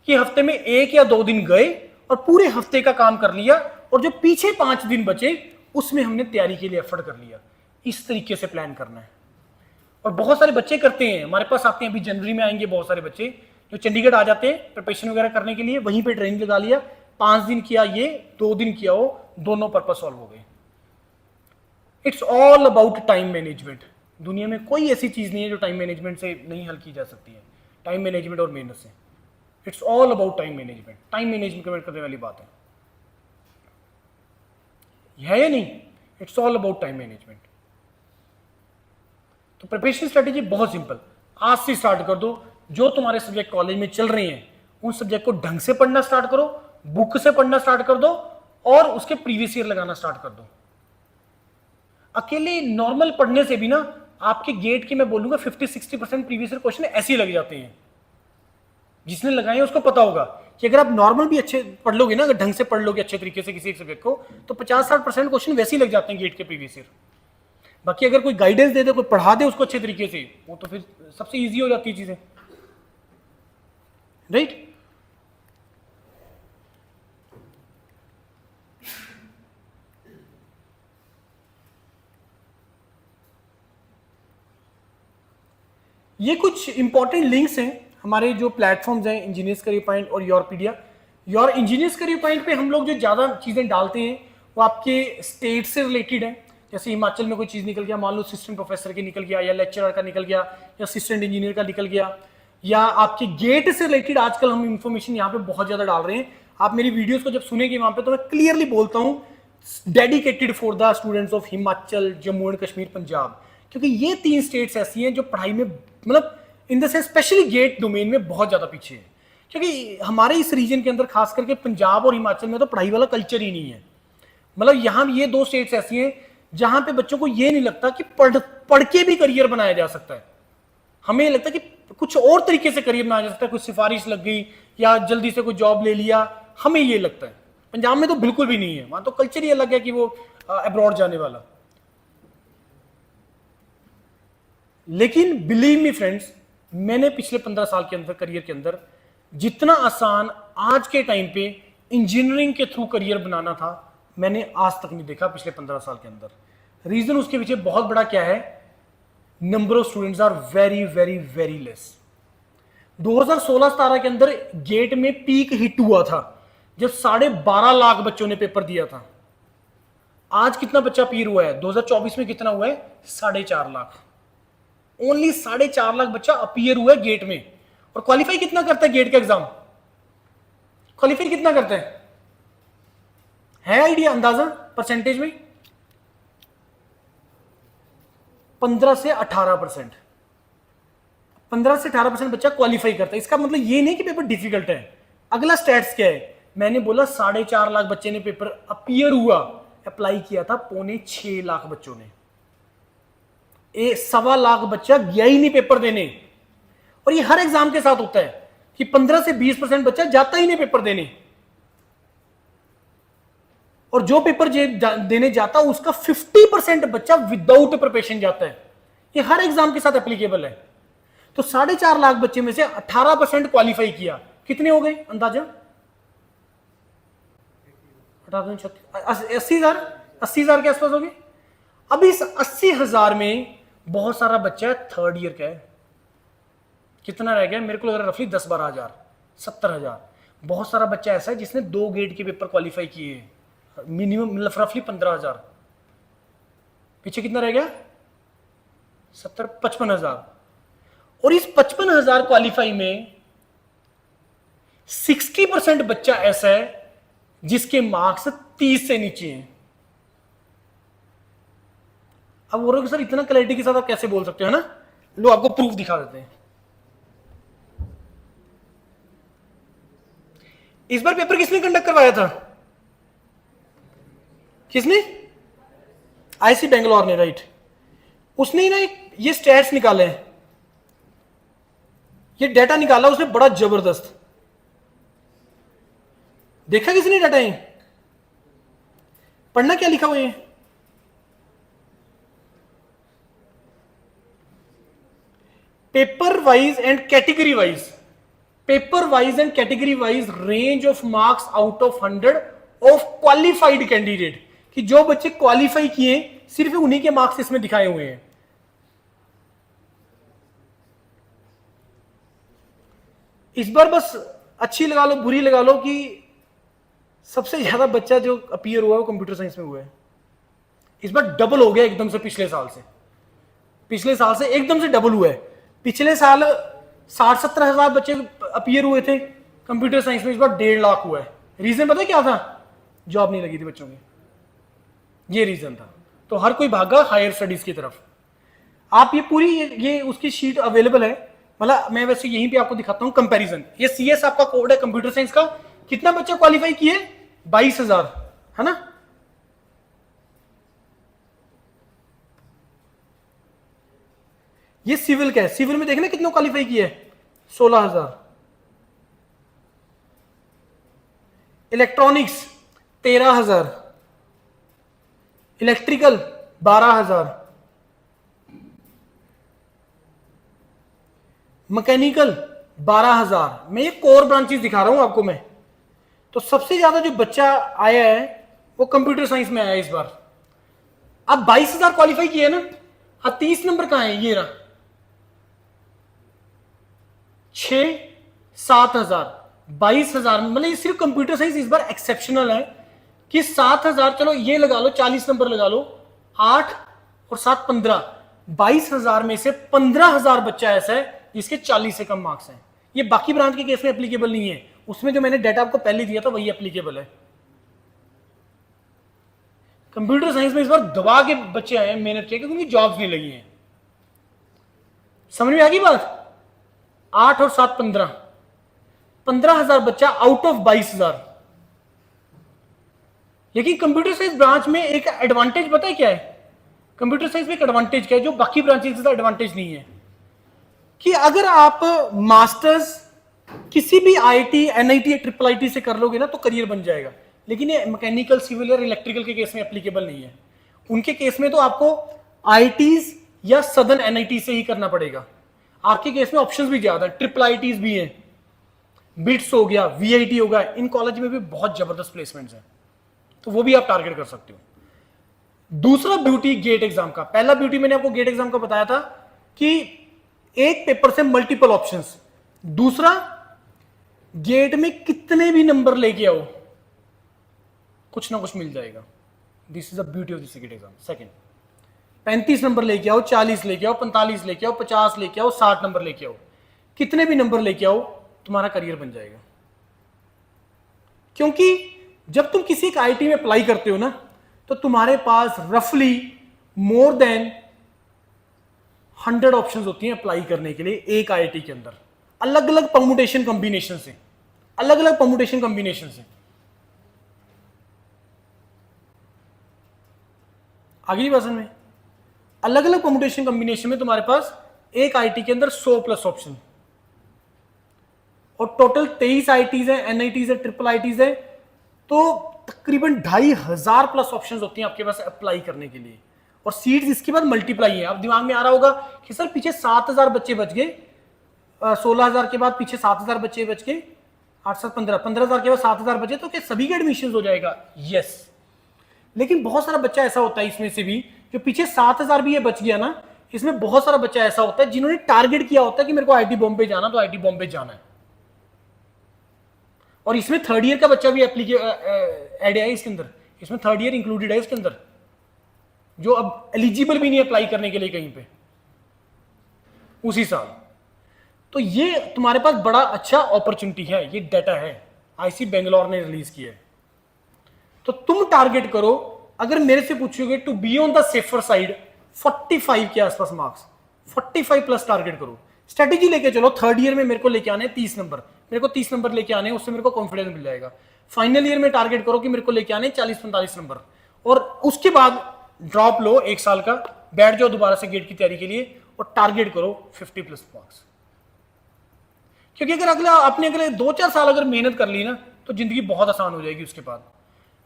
कि हफ्ते में 1 या 2 दिन गए और पूरे हफ्ते का काम कर लिया, और जो पीछे 5 दिन बचे उसमें हमने तैयारी के लिए एफर्ट कर लिया। इस तरीके से प्लान करना है। और बहुत सारे बच्चे करते हैं, हमारे पास आते हैं, अभी जनवरी में आएंगे बहुत सारे बच्चे जो चंडीगढ़ आ जाते हैं प्रिपरेशन वगैरह करने के लिए, वहीं पे ट्रेनिंग लगा लिया, 5 दिन किया ये, 2 दिन किया वो, दोनों पर्पस सॉल्व हो गए। It's all about time management. दुनिया में कोई ऐसी चीज नहीं है जो टाइम मैनेजमेंट से नहीं हल की जा सकती है, टाइम मैनेजमेंट और मेहनत से। It's all about time management. Time management करने वाली बात है या नहीं? It's all about time management. तो प्रिपरेशन स्ट्रेटेजी बहुत सिंपल, आज से स्टार्ट कर दो। जो तुम्हारे सब्जेक्ट कॉलेज में चल रहे हैं उन सब्जेक्ट को ढंग से पढ़ना स्टार्ट करो, बुक से पढ़ना स्टार्ट कर दो और उसके प्रीवियस ईयर लगाना स्टार्ट कर दो। अकेले नॉर्मल पढ़ने से भी ना आपके गेट के मैं बोलूंगा 50-60% प्रीवियस ईयर क्वेश्चन ऐसे ही लग जाते हैं। जिसने लगाए उसको पता होगा कि अगर आप नॉर्मल भी अच्छे पढ़ लोगे ना, अगर ढंग से पढ़ लोगे अच्छे तरीके से किसी एक सब्जेक्ट को, तो 50-60% क्वेश्चन वैसे ही लग जाते हैं गेट के प्रीवियस ईयर। बाकी अगर कोई गाइडेंस दे दे, कोई पढ़ा दे उसको अच्छे तरीके से, वो तो फिर सबसे इजी हो जाती है चीजें, राइट? ये कुछ इंपॉर्टेंट लिंक्स हैं हमारे जो प्लेटफॉर्म्स हैं, इंजीनियर्स करियर पॉइंट और योरपीडिया। योर इंजीनियर्स करियर पॉइंट पे हम लोग जो ज़्यादा चीज़ें डालते हैं वो आपके स्टेट से रिलेटेड है। जैसे हिमाचल में कोई चीज़ निकल गया, मान लो असिस्टेंट प्रोफेसर के निकल गया, या लेक्चरर का निकल गया, या असिस्टेंट इंजीनियर का निकल गया, या आपके गेट से रिलेटेड आजकल हम इंफॉर्मेशन यहाँ पे बहुत ज़्यादा डाल रहे हैं। आप मेरी वीडियोस को जब सुनेंगे वहां पे तो मैं क्लियरली बोलता हूं dedicated for the students of Himachal, Jammu and Kashmir, Punjab, क्योंकि ये 3 स्टेट्स ऐसी हैं जो पढ़ाई में मतलब in the sense specially GATE domain में बहुत ज्यादा पीछे है। क्योंकि हमारे इस रीजन के अंदर खास करके पंजाब और हिमाचल में तो पढ़ाई वाला कल्चर ही नहीं है। मतलब यहाँ ये 2 स्टेट्स ऐसी हैं जहां पे बच्चों को ये नहीं लगता कि पढ़ के भी करियर बनाया जा सकता है। हमें ये लगता है कि कुछ और तरीके से करियर बनाया जा सकता है, कुछ सिफारिश लग गई या जल्दी से कोई जॉब ले लिया, हमें ये लगता है। पंजाब में तो बिल्कुल भी नहीं है, वहां तो कल्चर ही अलग है कि वो अब्रॉड जाने वाला। लेकिन बिलीव मी फ्रेंड्स, मैंने पिछले 15 साल के अंदर करियर के अंदर जितना आसान आज के टाइम पे इंजीनियरिंग के थ्रू करियर बनाना था, मैंने आज तक नहीं देखा पिछले 15 साल के अंदर। रीजन उसके पीछे बहुत बड़ा क्या है, number of students are very very very less. 2016-17 के अंदर गेट में पीक हिट हुआ था जब 12.5 लाख बच्चों ने पेपर दिया था। आज कितना बच्चा अपीयर हुआ है? 2024 में कितना हुआ है? 4.5 लाख। ओनली 4.5 लाख बच्चा अपीयर हुआ है गेट में। और क्वालिफाई कितना करता है गेट का एग्जाम? क्वालिफाई कितना करते हैं? है आइडिया, अंदाजा परसेंटेज में? 15 से 18%। 15 से 18% बच्चा क्वालिफाई करता है। इसका मतलब ये नहीं कि पेपर डिफिकल्ट है। अगला स्टैट्स क्या है? मैंने बोला 4.5 लाख बच्चे ने पेपर अपीयर हुआ, अप्लाई किया था 6.25 लाख बच्चों ने। 1.25 लाख बच्चा गया ही नहीं पेपर देने। और ये हर एग्जाम के साथ होता है कि 15 से 20% बच्चा जाता ही नहीं पेपर देने। और जो पेपर देने जाता उसका 50% बच्चा विदाउट प्रिपरेशन जाता है। ये हर एग्जाम के साथ एप्लीकेबल है। तो 4.5 लाख बच्चे में से 18% क्वालिफाई किया। कितने हो गए अंदाजा? 80,000 के आसपास हो गए। अब इस 80,000 में बहुत सारा बच्चा थर्ड ईयर का है। कितना रह गया? मेरे को लग रहा है रफली 10-12 हजार, 70,000। बहुत सारा बच्चा ऐसा है जिसने 2 गेट के पेपर क्वालिफाई किए हैं, मिनिमम रफली 15,000। पीछे कितना रह गया? 55,000। और इस 55,000 क्वालिफाई में 60% बच्चा ऐसा है जिसके मार्क्स 30 से नीचे हैं। अब बोलोगे सर इतना क्लैरिटी के साथ आप कैसे बोल सकते हो, है ना? लो आपको प्रूफ दिखा देते हैं। इस बार पेपर किसने कंडक्ट करवाया था? किसने? आईसी बेंगलोर ने, राइट। उसने ही ना ये स्टैट्स निकाले हैं, ये डाटा निकाला उसने बड़ा जबरदस्त। देखा किसने डाटा? ये पढ़ना क्या लिखा हुआ है? Paper wise and category wise, paper wise and category wise range of marks out of 100 of qualified candidate, कि जो बच्चे क्वालिफाई किए सिर्फ उन्हीं के मार्क्स इसमें दिखाए हुए हैं। इस बार बस अच्छी लगा लो बुरी लगा लो कि सबसे ज्यादा बच्चा जो अपीयर हुआ है वो कंप्यूटर साइंस में हुआ है। इस बार डबल हो गया एकदम से, पिछले साल से एकदम से डबल हुआ है। पिछले साल 60-70 हजार बच्चे अपीयर हुए थे कंप्यूटर साइंस में, इस बार 1.5 लाख हुआ है। रीजन पता है क्या था? जॉब नहीं लगी थी बच्चों की, ये रीजन था। तो हर कोई भागा हायर स्टडीज की तरफ। आप ये पूरी ये उसकी शीट अवेलेबल है, मतलब मैं वैसे यहीं पे आपको दिखाता हूं कंपैरिजन। ये सीएस आपका कोड है कंप्यूटर साइंस का। कितना बच्चा क्वालिफाई किए? 22,000, है ना? ये सिविल का है। सिविल में देखना कितने क्वालिफाई किए? 16,000। Electronics 13,000, electrical 12,000, mechanical 12,000। मैं ये कोर ब्रांचेस दिखा रहा हूं आपको मैं। तो सबसे ज्यादा जो बच्चा आया है वो कंप्यूटर साइंस में आया है इस बार। अब 22,000 क्वालिफाई किए ना। अब 30 नंबर कहां है? ये रहा, 6-7,000, 22,000। मतलब ये सिर्फ कंप्यूटर साइंस इस बार एक्सेप्शनल है कि 7,000, चलो ये लगा लो, 40 नंबर लगा लो, 8 और 7 15, 22,000 में से 15,000 बच्चा ऐसा है जिसके 40 से कम मार्क्स हैं। ये बाकी ब्रांच के केस में एप्लीकेबल नहीं है। उसमें जो मैंने डाटा आपको पहले दिया था वही एप्लीकेबल है। कंप्यूटर साइंस में इस बार दबा के बच्चे आए हैं, मेहनत किया, क्योंकि उनकी जॉब्स नहीं लगी हैं। समझ में आ गई बात? 8 और 7 15,000 बच्चा आउट ऑफ 22,000। लेकिन कंप्यूटर साइंस ब्रांच में एक एडवांटेज पता है क्या है? कंप्यूटर साइंस में एक एडवांटेज क्या है जो बाकी ब्रांचेस के साथ एडवांटेज नहीं है, कि अगर आप मास्टर्स किसी भी आईआईटी, एनआईटी या ट्रिपल आईटी से कर लोगे ना तो करियर बन जाएगा। लेकिन ये मैकेनिकल, सिविल और इलेक्ट्रिकल के केस में एप्लीकेबल नहीं है। उनके केस में तो आपको आईआईटीज या सदर्न एनआईटी से ही करना पड़ेगा। आपके केस में ऑप्शंस भी ज्यादा है, ट्रिपल आईटीज भी हैं, बिट्स हो गया, वीआईटी हो गया, इन कॉलेज में भी बहुत जबरदस्त प्लेसमेंट्स हैं, तो वो भी आप टारगेट कर सकते हो। दूसरा ब्यूटी गेट एग्जाम का, पहला ब्यूटी मैंने आपको गेट एग्जाम का बताया था कि एक पेपर से मल्टीपल ऑप्शंस। दूसरा, गेट में कितने भी नंबर लेके आओ कुछ ना कुछ मिल जाएगा। This is the beauty of this GATE exam. Second, 35 number लेके आओ, 40 लेके आओ, 45 लेके आओ, 50 लेके आओ, 60 नंबर लेके आओ, कितने भी नंबर लेके आओ तुम्हारा करियर बन जाएगा। क्योंकि जब तुम किसी एक आईटी में अप्लाई करते हो ना तो तुम्हारे पास रफली मोर देन 100 ऑप्शंस होती हैं अप्लाई करने के लिए एक आईआईटी के अंदर, अलग अलग परमुटेशन कॉम्बिनेशन से, अलग अलग परमुटेशन कॉम्बिनेशन से। आगे बात में अलग अलग परमुटेशन कॉम्बिनेशन में तुम्हारे पास एक आईटी के अंदर 100+ ऑप्शन, और टोटल 23 आईटीज है, एनआईटीज है, ट्रिपल आईटीज है, तो तकरीबन 2,500+ ऑप्शंस होती हैं आपके पास अप्लाई करने के लिए। और सीट्स इसके बाद मल्टीप्लाई है। अब दिमाग में आ रहा होगा कि सर पीछे 7,000 बच्चे बच गए, 16,000 के बाद पीछे 7,000 बच्चे बच गए, 8 7 15,000 के बाद 7,000 बचे, तो क्या सभी के एडमिशन हो जाएगा? यस। लेकिन बहुत सारा बच्चा ऐसा होता है इसमें से भी, जो पीछे 7,000 भी ये बच गया ना, इसमें बहुत सारा बच्चा ऐसा होता है जिन्होंने टारगेट किया होता है कि मेरे को आईटी बॉम्बे जाना, तो आईटी बॉम्बे जाना है। और इसमें थर्ड ईयर का बच्चा भी ऐड है इसके अंदर, इसमें थर्ड ईयर इंक्लूडेड है इसके अंदर, जो अब एलिजिबल भी नहीं अप्लाई करने के लिए कहीं पे उसी साल। तो ये तुम्हारे पास बड़ा अच्छा अपॉर्चुनिटी है, ये डाटा है आईसी बेंगलोर ने रिलीज किया है। तो तुम टारगेट करो, अगर मेरे से पूछोगे to be on the safer side 45 के आसपास मार्क्स, 45+ टारगेट करो। स्ट्रेटेजी लेके चलो, थर्ड ईयर में मेरे को लेके आने 30 नंबर, मेरे को 30 नंबर लेके आने, उससे मेरे को कॉन्फिडेंस मिल जाएगा। फाइनल ईयर में टारगेट करो कि मेरे को लेके आने 40-45 नंबर, और उसके बाद ड्रॉप लो 1 साल का, बैठ जाओ दोबारा से गेट की तैयारी के लिए और टारगेट करो 50+ मार्क्स। क्योंकि अगर अगले 2-4 साल अगर मेहनत कर ली ना तो जिंदगी बहुत आसान हो जाएगी उसके बाद।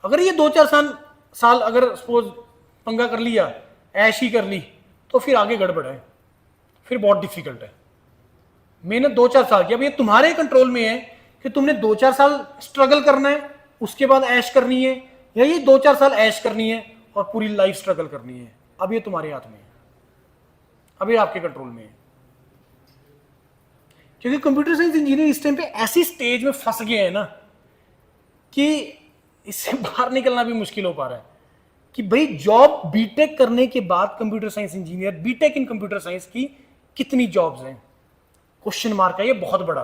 अगर ये 2-4 साल अगर सपोज पंगा कर लिया, ऐश ही कर ली, तो फिर आगे गड़बड़ है, फिर बहुत डिफिकल्ट है। मेहनत 2-4 साल की, अब ये तुम्हारे कंट्रोल में है कि तुमने 2-4 साल स्ट्रगल करना है, उसके बाद ऐश करनी है, या ये 2-4 साल ऐश करनी है और पूरी लाइफ स्ट्रगल करनी है। अब ये तुम्हारे हाथ में है, अब ये आपके कंट्रोल में है। क्योंकि कंप्यूटर साइंस इंजीनियर इस टाइम पे ऐसी स्टेज में फंस गए हैं ना कि इससे बाहर निकलना भी मुश्किल हो पा रहा है कि भाई जॉब बीटेक करने के बाद computer science engineer, BTech in computer science की कितनी जॉब्स हैं, क्वेश्चन मार्क है ये बहुत बड़ा।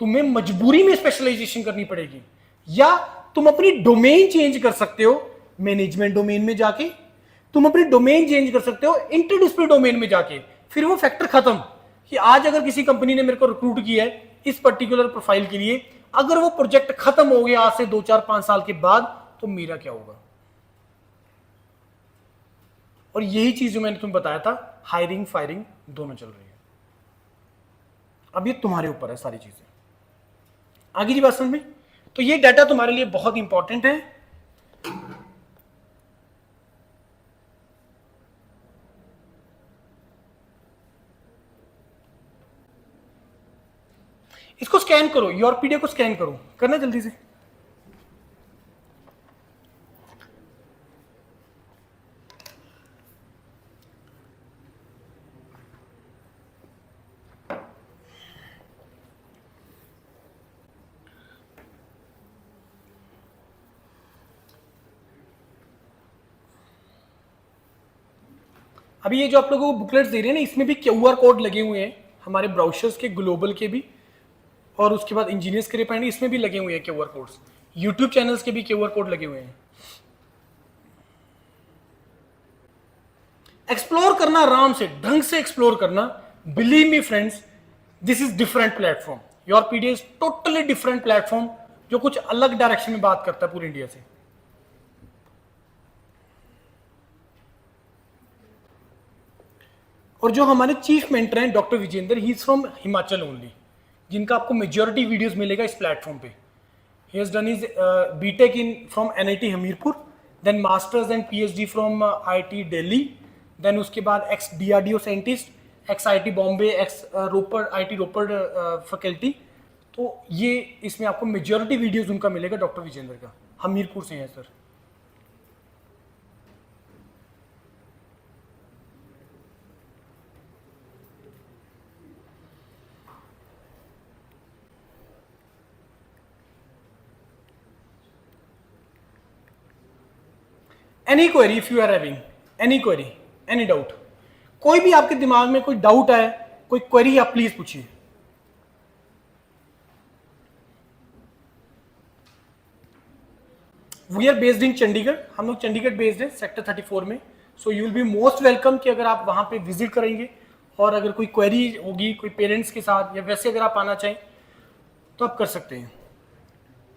तुम्हें मजबूरी में स्पेशलाइजेशन करनी पड़ेगी, या तुम अपनी डोमेन चेंज कर सकते हो मैनेजमेंट डोमेन में जाके, तुम अपनी डोमेन चेंज कर सकते हो इंटरडिसिप्लिनरी डोमेन में जाके। फिर वो फैक्टर खत्म कि आज अगर किसी कंपनी ने मेरे को रिक्रूट किया है इस पर्टिकुलर प्रोफाइल के लिए, अगर वो प्रोजेक्ट खत्म हो गया आज से 2-4-5 साल के बाद, तो मेरा क्या होगा? और यही चीज जो मैंने तुम्हें बताया था, हायरिंग फायरिंग दोनों चल रही है। अब ये तुम्हारे ऊपर है सारी चीजें। आगे की बात समझ में? तो ये डाटा तुम्हारे लिए बहुत इंपॉर्टेंट है। इसको स्कैन करो, योर पीडीएफ को स्कैन करो, करना जल्दी से। अभी ये जो आप लोगों को बुकलेट्स दे रहे हैं ना, इसमें भी क्यूआर कोड लगे हुए हैं हमारे ब्राउजर्स के, ग्लोबल के भी। और उसके बाद इंजीनियर्स के रिफाइनरी, इसमें भी लगे हुए हैं क्यूआर कोड्स, यूट्यूब चैनल्स के भी क्यूआर कोड लगे हुए हैं। एक्सप्लोर करना, आराम से ढंग से एक्सप्लोर करना। Believe me friends, this is different platform, your PD is totally different platform, जो कुछ अलग डायरेक्शन में बात करता है पूरे इंडिया से। और जो हमारे चीफ मेंटर हैं doctor Vijendra, he is from Himachal only, जिनका आपको मेजॉरिटी वीडियोस मिलेगा इस प्लेटफॉर्म पे। He has done his BTech in from NIT Hamirpur, then masters and PhD from IIT Delhi, then उसके बाद ex DRDO scientist, ex IIT Bombay, ex Ropar IIT Ropar faculty. तो ये इसमें आपको मेजॉरिटी वीडियोस उनका मिलेगा डॉक्टर विजेंद्र का, हमीरपुर से है sir. Any query if you are having any query, any doubt, कोई भी आपके दिमाग में कोई डाउट है, कोई क्वेरी, आप प्लीज पूछिए। We are based in Chandigarh, हम लोग चंडीगढ़ बेस्ड है सेक्टर 34 में। So you will be most welcome कि अगर आप वहां पे विजिट करेंगे और अगर कोई क्वेरी होगी कोई पेरेंट्स के साथ, या वैसे अगर आप आना चाहें तो आप कर सकते हैं।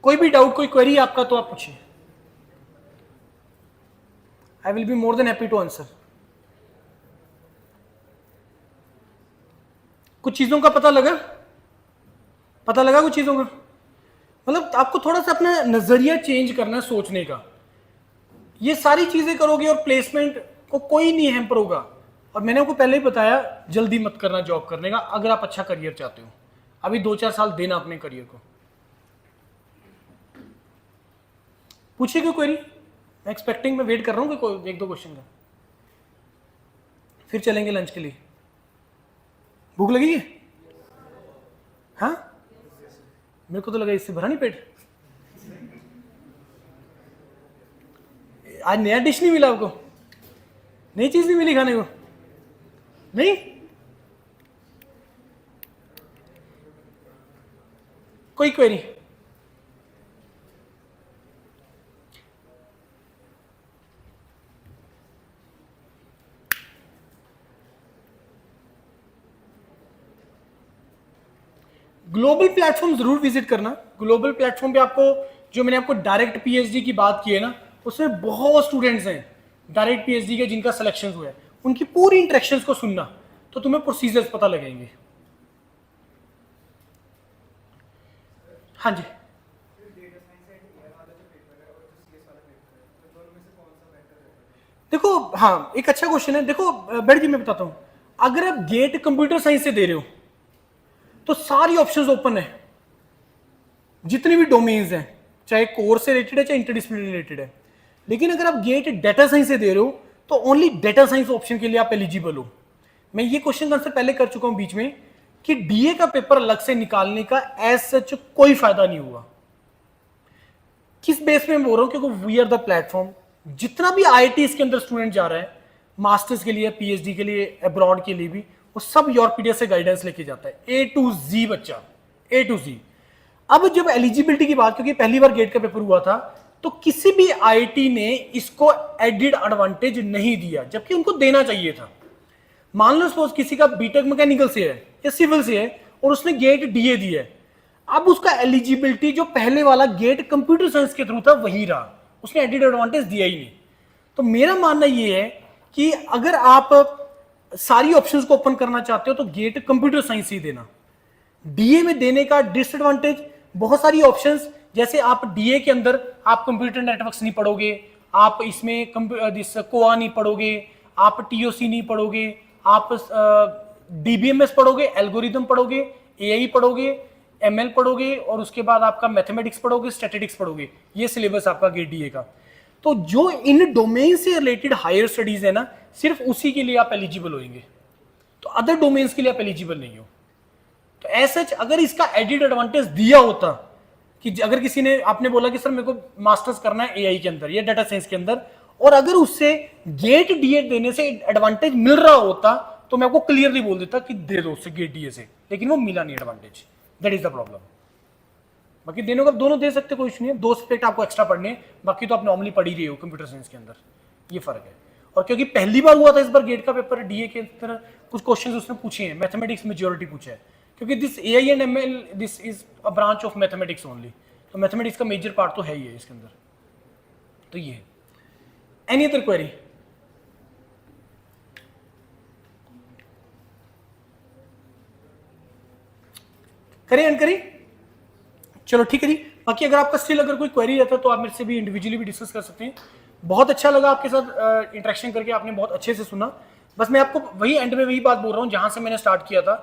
कोई भी डाउट, कोई क्वेरी आपका, तो आप पूछिए। I will be more than happy to answer. कुछ चीजों का पता लगा कुछ चीजों का, मतलब आपको थोड़ा सा अपना नजरिया चेंज करना है सोचने का। ये सारी चीजें करोगे और प्लेसमेंट को कोई नहीं हैम्पर होगा। और मैंने आपको पहले ही बताया, जल्दी मत करना जॉब करने का, अगर आप अच्छा करियर चाहते हो। अभी 2-4 साल देना अपने करियर को। पूछिए कोई क्वेरी, मैं एक्सपेक्टिंग में वेट कर रहा हूँ कि कोई 1-2 क्वेश्चन का, फिर चलेंगे लंच के लिए। भूख लगी है? हाँ, मेरे को तो लगा इससे भरा नहीं पेट। आज नया डिश नहीं मिला आपको? नई चीज नहीं मिली खाने को? नहीं, कोई क्वेरी? ग्लोबल प्लेटफॉर्म जरूर विजिट करना। ग्लोबल प्लेटफॉर्म पे आपको, जो मैंने आपको डायरेक्ट पीएचडी की बात की है ना, उसमें बहुत स्टूडेंट्स हैं डायरेक्ट पीएचडी के जिनका सिलेक्शन हुआ है, उनकी पूरी इंटरेक्शंस को सुनना, तो तुम्हें प्रोसीजर्स पता लगेंगे। हाँ जी, देखो, हाँ एक अच्छा क्वेश्चन है। देखो बैठ जी, मैं बताता हूं। अगर आप गेट कंप्यूटर साइंस से दे रहे हो तो सारी ऑप्शंस ओपन है, जितनी भी डोमेन्स हैं, चाहे कोर से रिलेटेड है चाहे इंटरडिसिप्लिनरी रिलेटेड है। लेकिन अगर आप गेट डेटा साइंस से दे रहे हो तो ओनली डेटा साइंस ऑप्शन के लिए आप एलिजिबल हो। मैं ये क्वेश्चन आंसर पहले कर चुका हूं बीच में कि डीए का पेपर अलग से निकालने का एज सच कोई फायदा नहीं हुआ। किस बेस में मैं बोल रहा हूं? क्योंकि वी आर द प्लेटफॉर्म। जितना भी आईआईटी इसके अंदर स्टूडेंट जा रहा है, मास्टर्स के लिए, पीएचडी के लिए, अब्रॉड के लिए भी, वो सब योरपीडिया से गाइडेंस लेके जाता है, ए टू जी बच्चा, ए टू जी। अब जब एलिजिबिलिटी की बात, क्योंकि पहली बार गेट का पेपर हुआ था, तो किसी भी आईआईटी ने इसको एडिड एडवांटेज नहीं दिया, जबकि उनको देना चाहिए था। मान लो सपोज किसी का बीटेक मैकेनिकल से है या सिविल से है और उसने गेट डीए दिया है, अब उसका एलिजिबिलिटी जो पहले वाला गेट कंप्यूटर साइंस के थ्रू था वही रहा, उसने एडिड एडवांटेज दिया ही नहीं। तो मेरा मानना यह है कि अगर आप सारी ऑप्शंस को ओपन करना चाहते हो तो गेट कंप्यूटर साइंस ही देना। डीए में देने का डिसएडवांटेज, बहुत सारी ऑप्शंस, जैसे आप डीए के अंदर आप कंप्यूटर नेटवर्क्स नहीं पढ़ोगे, आप इसमें कोआ नहीं पढ़ोगे, आप टीओसी नहीं पढ़ोगे, आप डीबीएमएस पढ़ोगे, एल्गोरिदम पढ़ोगे, एआई पढ़ोगे, एमएल पढ़ोगे, और उसके बाद आपका मैथमेटिक्स पढ़ोगे, स्टैटिस्टिक्स पढ़ोगे। ये सिलेबस आपका गेट डीए का। तो जो इन डोमेन से रिलेटेड हायर स्टडीज है ना, सिर्फ उसी के लिए आप एलिजिबल होंगे, तो अदर डोमेन्स के लिए आप एलिजिबल नहीं हो। तो ऐसा अगर इसका एडिड एडवांटेज दिया होता कि अगर किसी ने, आपने बोला कि सर मेरे को मास्टर्स करना है एआई के अंदर या डाटा साइंस के अंदर, और अगर उससे गेट डीए देने से एडवांटेज मिल रहा होता तो मैं आपको क्लियरली बोल देता कि दे दो उससे गेट डीए से, लेकिन वो मिला नहीं advantage. That is the problem. बाकी देने को आप दोनों दे सकते, कोई इशू नहीं है, 2 सब्जेक्ट आपको एक्स्ट्रा पढ़ने हैं, बाकी तो आप नॉर्मली पढ़ ही रहे हो कंप्यूटर साइंस के अंदर, ये फर्क है। और क्योंकि पहली बार हुआ था इस बार गेट का पेपर डीए के अंदर, कुछ क्वेश्चंस उसने पूछे हैं, मैथमेटिक्स मेजॉरिटी पूछा है, क्योंकि this AI and ML this is a branch of mathematics only, तो मैथमेटिक्स का मेजर पार्ट तो है ही है इसके अंदर। तो ये एनी अदर क्वेरी? करें एंड करें, चलो ठीक है जी। बाकी अगर आपका स्टिल अगर कोई क्वेरी रहता है तो आप मेरे से भी इंडिविजुअली भी डिस्कस कर सकते हैं। बहुत अच्छा लगा आपके साथ इंटरेक्शन करके, आपने बहुत अच्छे से सुना। बस मैं आपको वही एंड में वही बात बोल रहा हूँ जहां से मैंने स्टार्ट किया था,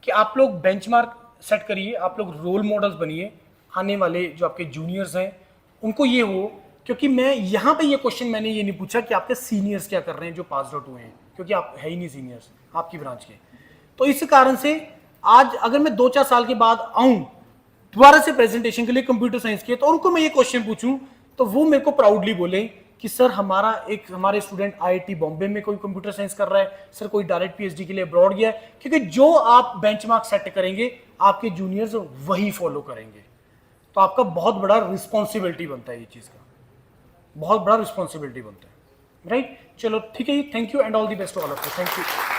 कि आप लोग बेंचमार्क सेट करिए, आप लोग रोल मॉडल्स बनिए, आने वाले जो आपके जूनियर्स हैं उनको ये हो, क्योंकि मैं यहाँ पे ये क्वेश्चन मैंने ये नहीं पूछा कि आपके सीनियर्स क्या कर रहे हैं जो पास आउट हुए हैं, क्योंकि आप है ही नहीं सीनियर्स आपकी ब्रांच के। तो इस कारण से आज अगर मैं 2-4 साल के बाद आऊं दोबारा से प्रेजेंटेशन के लिए कंप्यूटर साइंस के, तो उनको मैं ये क्वेश्चन पूछूं तो वो मेरे को प्राउडली बोले कि सर हमारे स्टूडेंट आईआईटी बॉम्बे में कोई कंप्यूटर साइंस कर रहा है, सर कोई डायरेक्ट पीएचडी के लिए अब्रॉड गया है, क्योंकि जो आप बेंचमार्क सेट करेंगे आपके जूनियर्स वही फॉलो करेंगे। तो आपका बहुत बड़ा रिस्पॉन्सिबिलिटी बनता है, ये चीज का बहुत बड़ा रिस्पॉन्सिबिलिटी बनता है, राइट? चलो ठीक है, thank you and all the best to all of you, thank you.